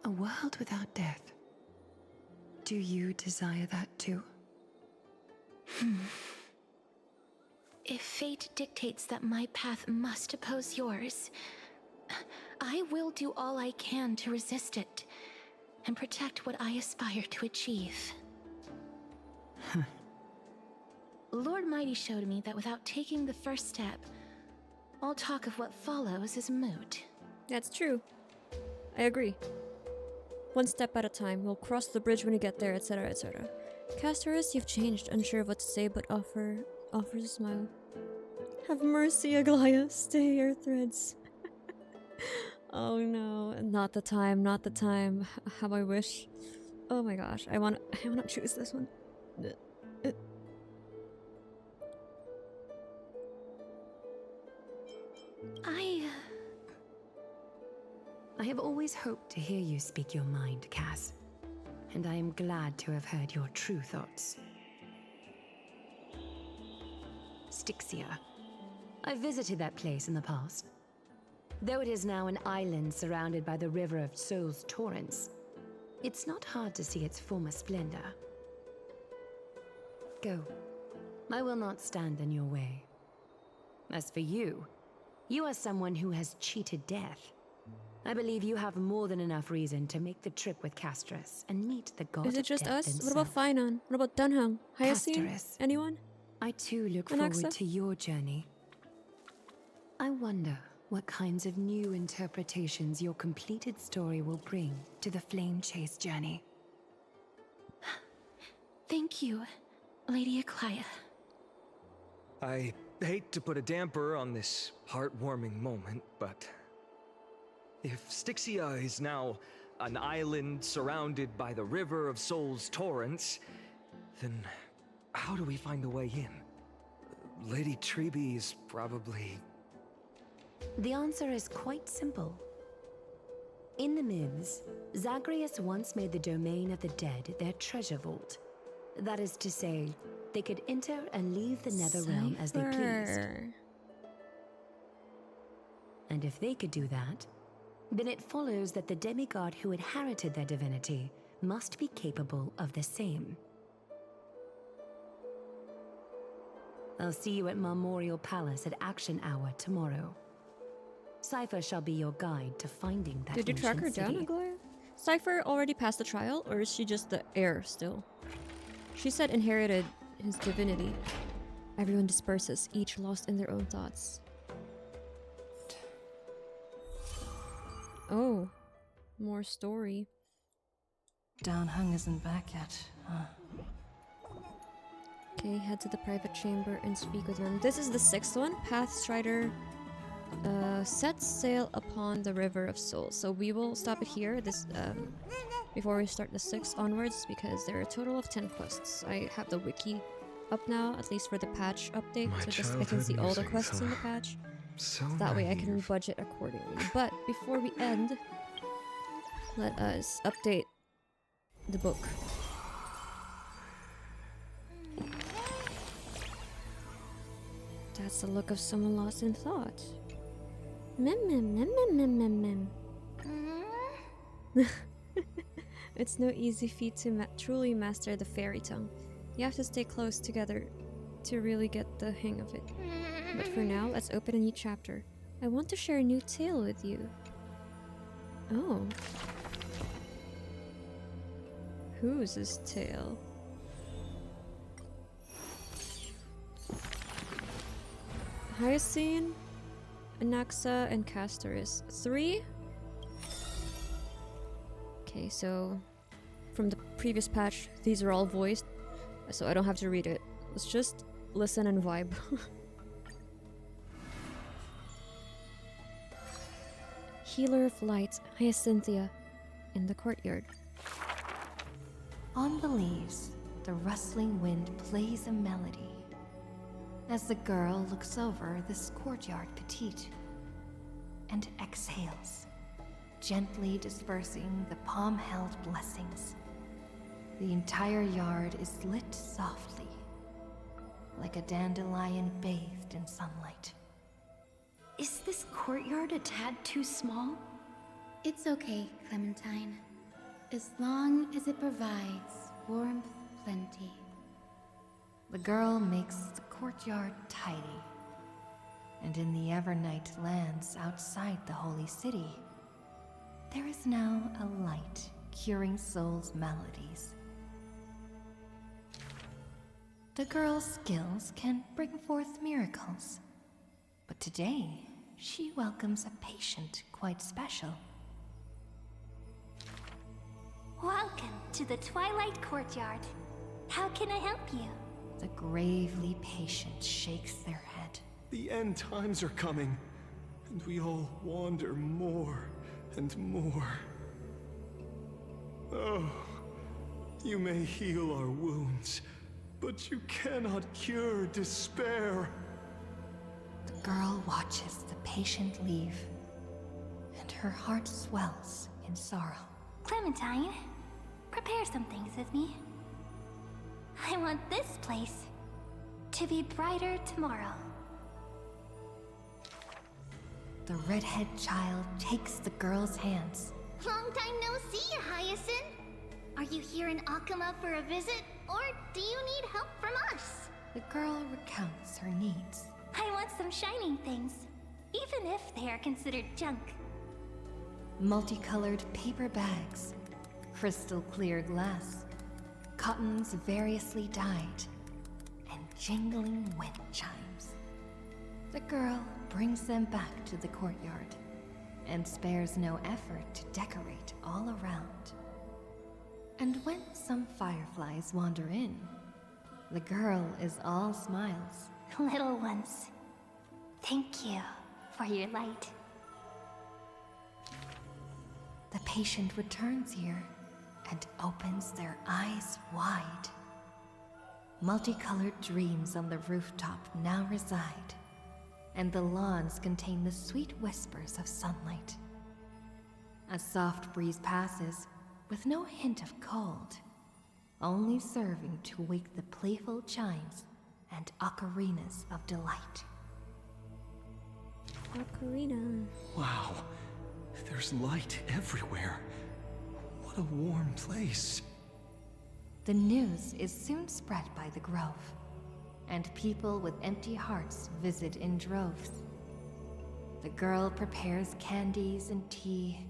A world without death. Do you desire that too? If fate dictates that my path must oppose yours, I will do all I can to resist it and protect what I aspire to achieve. Lord Mighty showed me that without taking the first step, all talk of what follows is moot. That's true. I agree. One step at a time. We'll cross the bridge when you get there, etc., etc. Castorice, you've changed, unsure of what to say, but offers a smile. Have mercy, Aglaea. Stay your threads. Oh no, not the time, not the time. How I wish. Oh my gosh, I wanna choose this one. I have always hoped to hear you speak your mind, Cass. And I am glad to have heard your true thoughts. Styxia. I visited that place in the past. Though it is now an island surrounded by the river of Souls torrents, it's not hard to see its former splendor. Go. I will not stand in your way. As for you, you are someone who has cheated death. I believe you have more than enough reason to make the trip with Castorice and meet the god. Is it just of death us? himself. What about Phainon? What about Dan Heng? Hyacine? Castorice. Anyone? I too look Anaxa? forward to your journey. I wonder what kinds of new interpretations your completed story will bring to the Flame Chase journey. Thank you, Lady Aglaea. I hate to put a damper on this heartwarming moment, but if Styxia is now an island surrounded by the river of Souls torrents, then how do we find a way in? Lady Trebe is probably... The answer is quite simple. In the myths, Zagreus once made the domain of the dead their treasure vault. That is to say, they could enter and leave the Netherrealm as they pleased. And if they could do that, then it follows that the demigod who inherited their divinity must be capable of the same. I'll see you at Memorial Palace at Action Hour tomorrow. Cypher shall be your guide to finding that Did you track her ancient down, city. Aglaea? Cypher already passed the trial, or is she just the heir still? She said inherited his divinity. Everyone disperses, each lost in their own thoughts. Oh, more story. Dan Heng isn't back yet, huh? Okay, head to the private chamber and speak with him. This is the 6th one. Pathstrider sets sail upon the river of souls. So we will stop it here. This before we start the 6th onwards, because there are a total of 10 quests. I have the wiki up now, at least for the patch update, so just I can see all the quests in the patch. So that way I can budget accordingly. But before we end, let us update the book. That's the look of someone lost in thought. Mem mem mem mem mem mem mem. It's no easy feat to truly master the fairy tongue. You have to stay close together to really get the hang of it. But for now, let's open a new chapter. I want to share a new tale with you. Oh. Whose is tale? Hyacine, Anaxa, and Castorice. 3? Okay, so from the previous patch, these are all voiced, so I don't have to read it. Let's just listen and vibe. Healer of Light, Hyacinthia, in the courtyard. On the leaves, the rustling wind plays a melody as the girl looks over this courtyard petite and exhales, gently dispersing the palm-held blessings. The entire yard is lit softly, like a dandelion bathed in sunlight. Is this courtyard a tad too small? It's okay, Clementine. As long as it provides warmth plenty. The girl makes the courtyard tidy, and in the Evernight lands outside the holy city, there is now a light curing souls' maladies. The girl's skills can bring forth miracles. But today, she welcomes a patient quite special. Welcome to the Twilight Courtyard. How can I help you? The gravely patient shakes their head. The end times are coming, and we all wander more and more. Oh, you may heal our wounds, but you cannot cure despair. The girl watches the patient leave, and her heart swells in sorrow. Clementine, prepare some things with me. I want this place to be brighter tomorrow. The redhead child takes the girl's hands. Long time no see, Hyacine. Are you here in Akama for a visit, or do you need help from us? The girl recounts her needs. I want some shining things, even if they are considered junk. Multicolored paper bags, crystal clear glass, cottons variously dyed, and jingling wind chimes. The girl brings them back to the courtyard and spares no effort to decorate all around. And when some fireflies wander in, the girl is all smiles. Little ones, thank you for your light. The patient returns here and opens their eyes wide. Multicolored dreams on the rooftop now reside, and the lawns contain the sweet whispers of sunlight. A soft breeze passes with no hint of cold, only serving to wake the playful chimes and ocarinas of delight. Ocarina. Wow, there's light everywhere. What a warm place. The news is soon spread by the grove, and people with empty hearts visit in droves. The girl prepares candies and tea,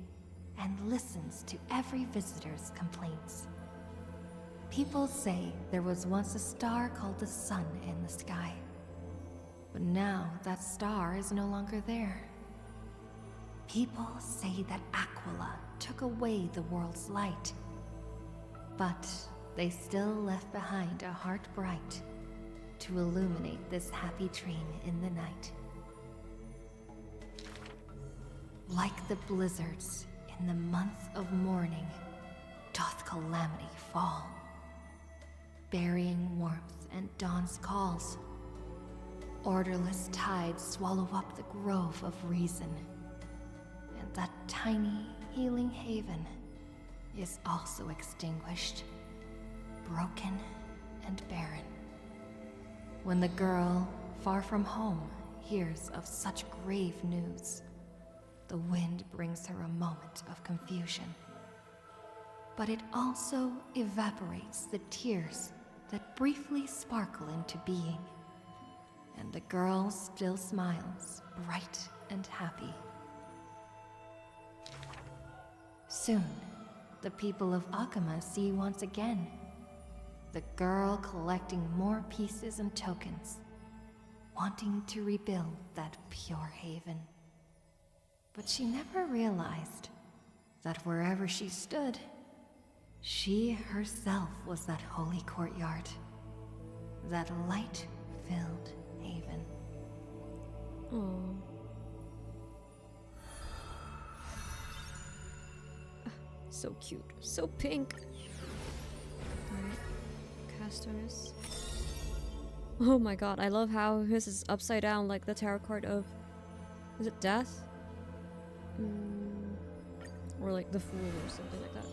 and listens to every visitor's complaints. People say there was once a star called the sun in the sky, but now that star is no longer there. People say that Aquila took away the world's light, but they still left behind a heart bright to illuminate this happy dream in the night. Like the blizzards in the month of mourning, doth calamity fall, burying warmth and dawn's calls. Orderless tides swallow up the grove of reason, and that tiny healing haven is also extinguished, broken and barren. When the girl, far from home, hears of such grave news, the wind brings her a moment of confusion. But it also evaporates the tears that briefly sparkle into being, and the girl still smiles, bright and happy. Soon, the people of Akama see once again the girl collecting more pieces and tokens, wanting to rebuild that pure haven. But she never realized that wherever she stood, she herself was that holy courtyard, that light-filled haven. Oh. So cute. So pink. Alright. Castorice. Oh my god, I love how his is upside down like the tarot card of... Is it death? Or like the Fool or something like that.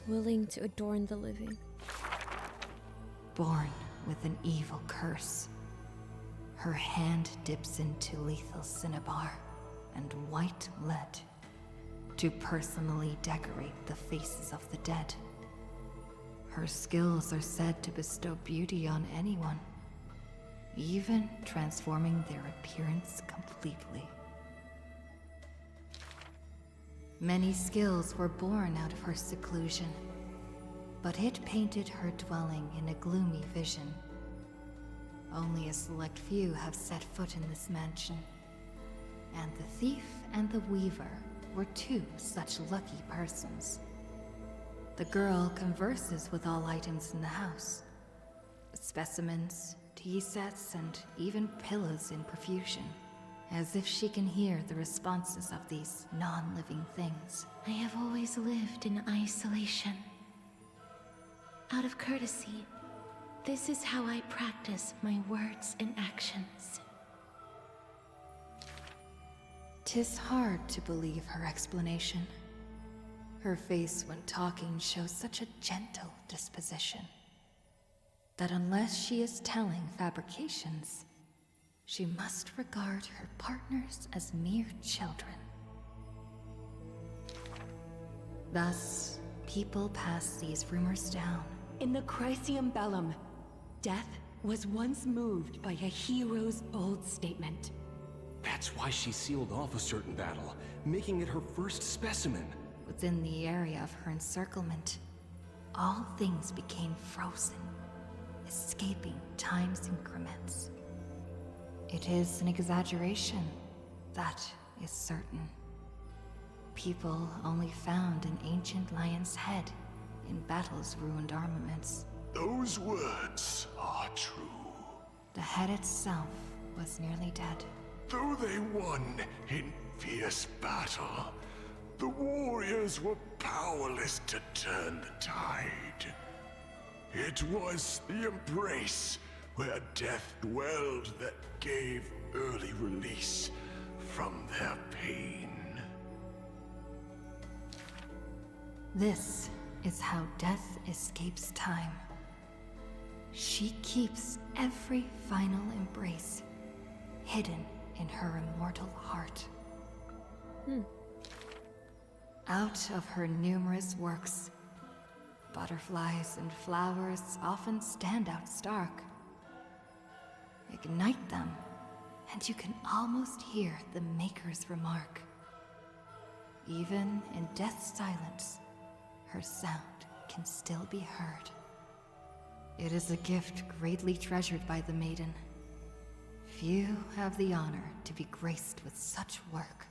Willing to adorn the living. Born with an evil curse, her hand dips into lethal cinnabar and white lead to personally decorate the faces of the dead. Her skills are said to bestow beauty on anyone, even transforming their appearance completely. Many skills were born out of her seclusion, but it painted her dwelling in a gloomy vision. Only a select few have set foot in this mansion, and the thief and the weaver were two such lucky persons. The girl converses with all items in the house. Specimens, tea sets, and even pillows in profusion, as if she can hear the responses of these non-living things. I have always lived in isolation. Out of courtesy, this is how I practice my words and actions. 'Tis hard to believe her explanation. Her face when talking shows such a gentle disposition that unless she is telling fabrications, she must regard her partners as mere children. Thus, people pass these rumors down. In the Chrysium Bellum, death was once moved by a hero's bold statement. That's why she sealed off a certain battle, making it her first specimen. Within the area of her encirclement, all things became frozen, escaping time's increments. It is an exaggeration, that is certain. People only found an ancient lion's head in battle's ruined armaments. Those words are true. The head itself was nearly dead. Though they won in fierce battle, the warriors were powerless to turn the tide. It was the embrace where death dwelled that gave early release from their pain. This is how death escapes time. She keeps every final embrace hidden in her immortal heart. Out of her numerous works, butterflies and flowers often stand out stark. Ignite them, and you can almost hear the maker's remark. Even in death's silence, her sound can still be heard. It is a gift greatly treasured by the maiden. Few have the honor to be graced with such work.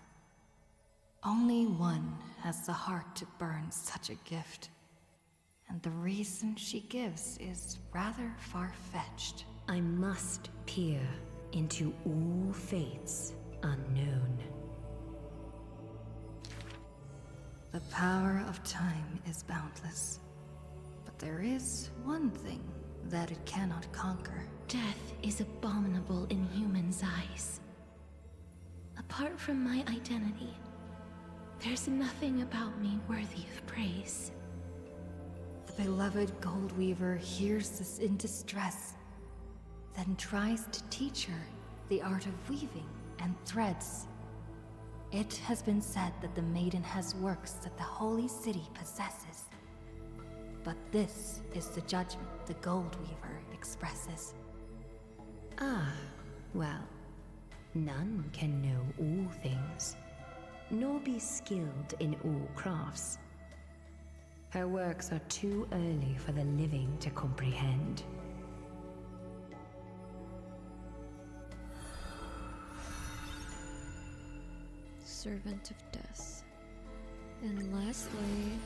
Only one has the heart to burn such a gift. And the reason she gives is rather far-fetched. I must peer into all fates unknown. The power of time is boundless. But there is one thing that it cannot conquer. Death is abominable in humans' eyes. Apart from my identity, there's nothing about me worthy of praise. The beloved Goldweaver hears this in distress, then tries to teach her the art of weaving and threads. It has been said that the maiden has works that the holy city possesses. But this is the judgment the Goldweaver expresses. Ah, well, none can know all things, nor be skilled in all crafts. Her works are too early for the living to comprehend. Servant of Death. And lastly,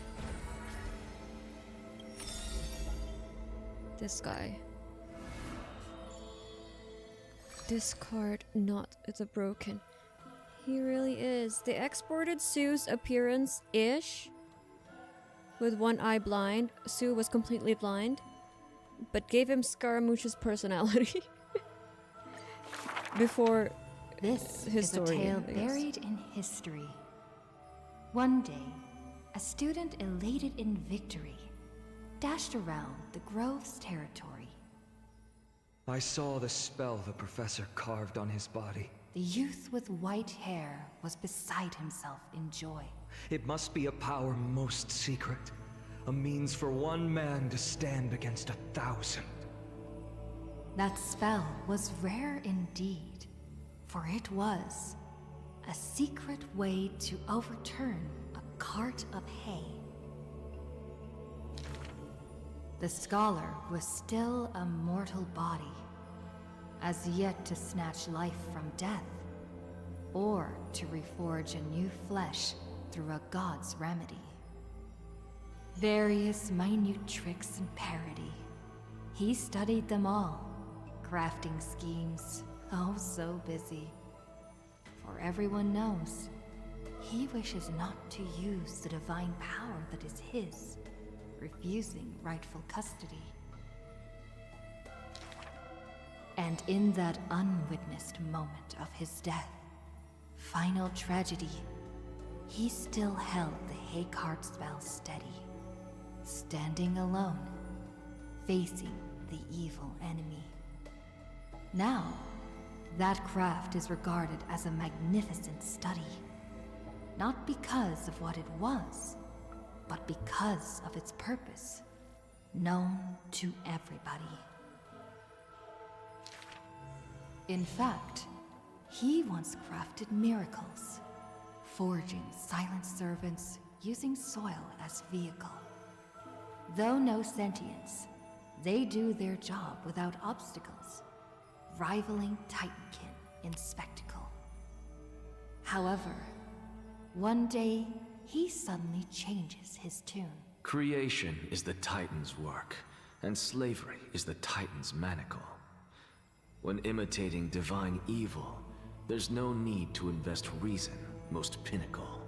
this guy. Discard not the broken. He really is. They exported Sue's appearance-ish with one eye blind. Sue was completely blind, but gave him Scaramouche's personality before this his is story. A tale buried in history. One day, a student elated in victory dashed around the Grove's territory. I saw the spell the professor carved on his body. The youth with white hair was beside himself in joy. It must be a power most secret. A means for one man to stand against 1,000. That spell was rare indeed, for it was a secret way to overturn a cart of hay. The scholar was still a mortal body, as yet to snatch life from death, or to reforge a new flesh through a god's remedy. Various minute tricks and parody. He studied them all, crafting schemes, oh so busy. For everyone knows, he wishes not to use the divine power that is his, refusing rightful custody. And in that unwitnessed moment of his death, final tragedy, he still held the Haycart spell steady, standing alone, facing the evil enemy. Now, that craft is regarded as a magnificent study, not because of what it was, but because of its purpose, known to everybody. In fact, he once crafted miracles, forging silent servants using soil as vehicle. Though no sentience, they do their job without obstacles, rivaling Titankin in spectacle. However, one day, he suddenly changes his tune. Creation is the Titan's work, and slavery is the Titan's manacle. When imitating divine evil, there's no need to invest reason, most pinnacle.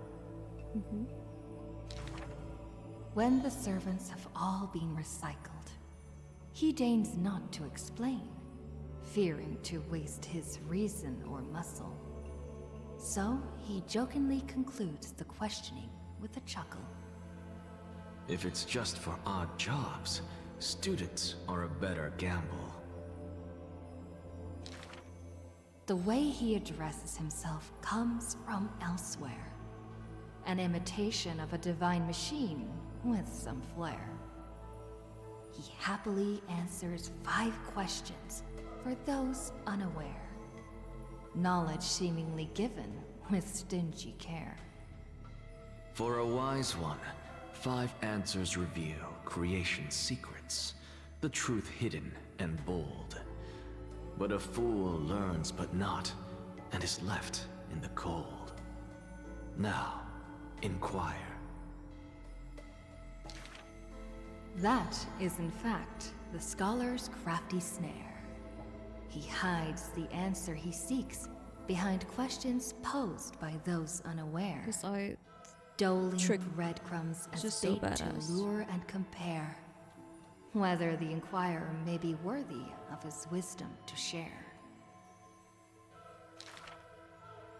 When the servants have all been recycled, he deigns not to explain, fearing to waste his reason or muscle. So he jokingly concludes the questioning with a chuckle. If it's just for odd jobs, students are a better gamble. The way he addresses himself comes from elsewhere. An imitation of a divine machine with some flair. He happily answers 5 questions for those unaware. Knowledge seemingly given with stingy care. For a wise one, 5 answers reveal creation's secrets, the truth hidden and bold. But a fool learns but not, and is left in the cold. Now, inquire. That is in fact the scholar's crafty snare. He hides the answer he seeks behind questions posed by those unaware. Doling breadcrumbs as bait to lure and compare, whether the inquirer may be worthy of his wisdom to share.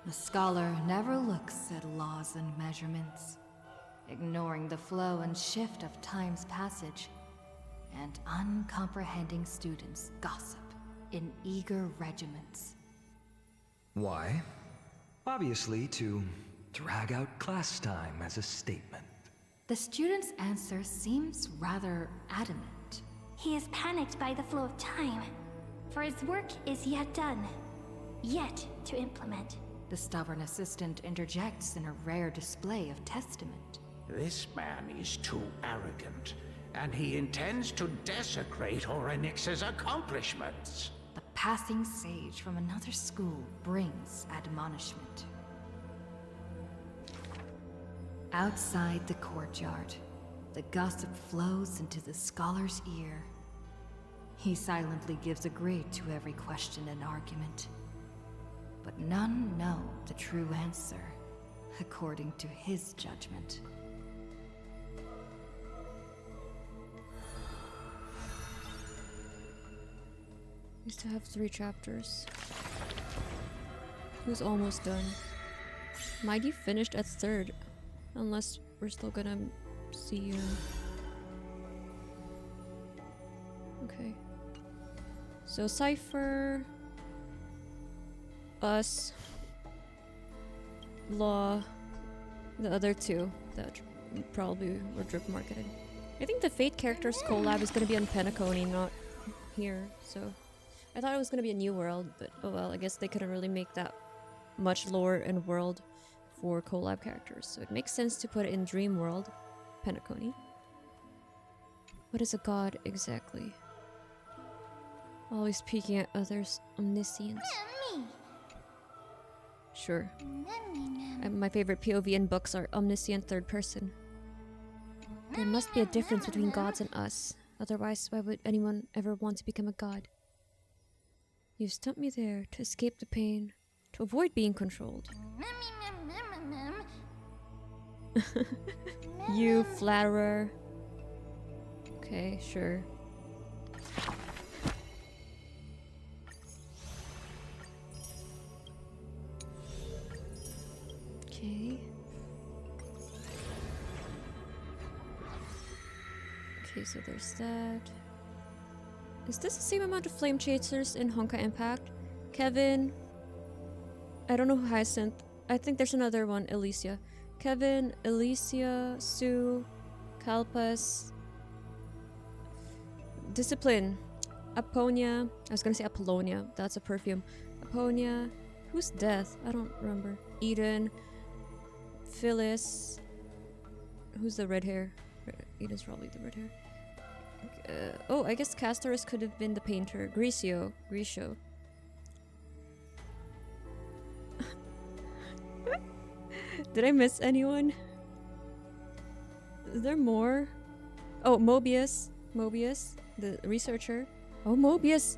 The scholar never looks at laws and measurements, ignoring the flow and shift of time's passage, and uncomprehending students gossip in eager regiments. Why? Obviously to drag out class time as a statement. The student's answer seems rather adamant. He is panicked by the flow of time, for his work is yet done, yet to implement. The stubborn assistant interjects in a rare display of testament. This man is too arrogant, and he intends to desecrate Oronyx's accomplishments. The passing sage from another school brings admonishment. Outside the courtyard, the gossip flows into the scholar's ear. He silently gives a grade to every question and argument. But none know the true answer, according to his judgment. Used to have 3 chapters. Who's almost done? Might you finished at 3rd? Unless we're still gonna see you. Okay. So Cypher, us, Law, the other 2 that probably were drip marketed. I think the Fate characters collab is gonna be on Penacony, not here, so I thought it was gonna be a new world, but oh well, I guess they couldn't really make that much lore and world for collab characters, so it makes sense to put it in Dream World, Penacony. What is a god exactly? Always peeking at others' omniscience. Sure. My favorite POV in books are omniscient third person. There must be a difference between gods and us. Otherwise, why would anyone ever want to become a god? You've stumped me there to escape the pain, to avoid being controlled. You flatterer. Okay, sure. Okay. Okay, so there's that. Is this the same amount of flame chasers in Honkai Impact? Kevin. I don't know who Hyacinth. I think there's another one, Alicia. Kevin, Alicia, Sue, Kalpas, Discipline, Apollonia. I was gonna say Apollonia. That's a perfume. Apollonia. Who's Death? I don't remember. Eden. Phyllis. Who's the red hair? Eden's probably the red hair. Oh, I guess Castorice could have been the painter. Grisio. Did I miss anyone? Is there more? Oh, Mobius, the researcher. Oh, Mobius.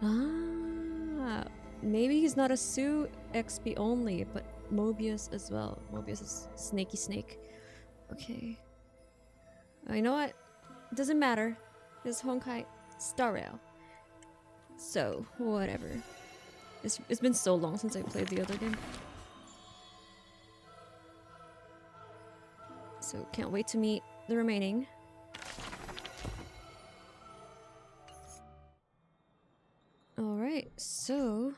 Ah, maybe he's not a Sue XP only, but Mobius as well. Mobius is snaky snake. Okay. You know what? It doesn't matter. It's Honkai Star Rail. So, whatever. It's been so long since I played the other game. So, can't wait to meet the remaining. Alright, so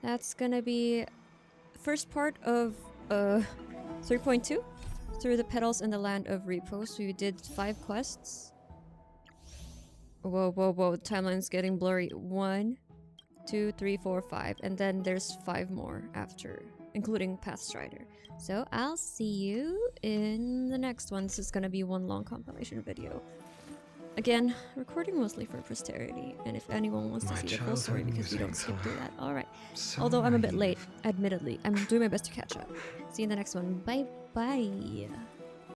that's gonna be the first part of 3.2, Through the Petals and the Land of Repose. So we did 5 quests. Whoa, the timeline's getting blurry. 1, 2, 3, 4, 5, and then there's 5 more after, including Pathstrider. So I'll see you in the next one. This is gonna be one long compilation video. Again, recording mostly for posterity, and if anyone wants to see the full story because we don't skip through that, alright. Although I'm a bit late, admittedly. I'm doing my best to catch up. See you in the next one. Bye bye.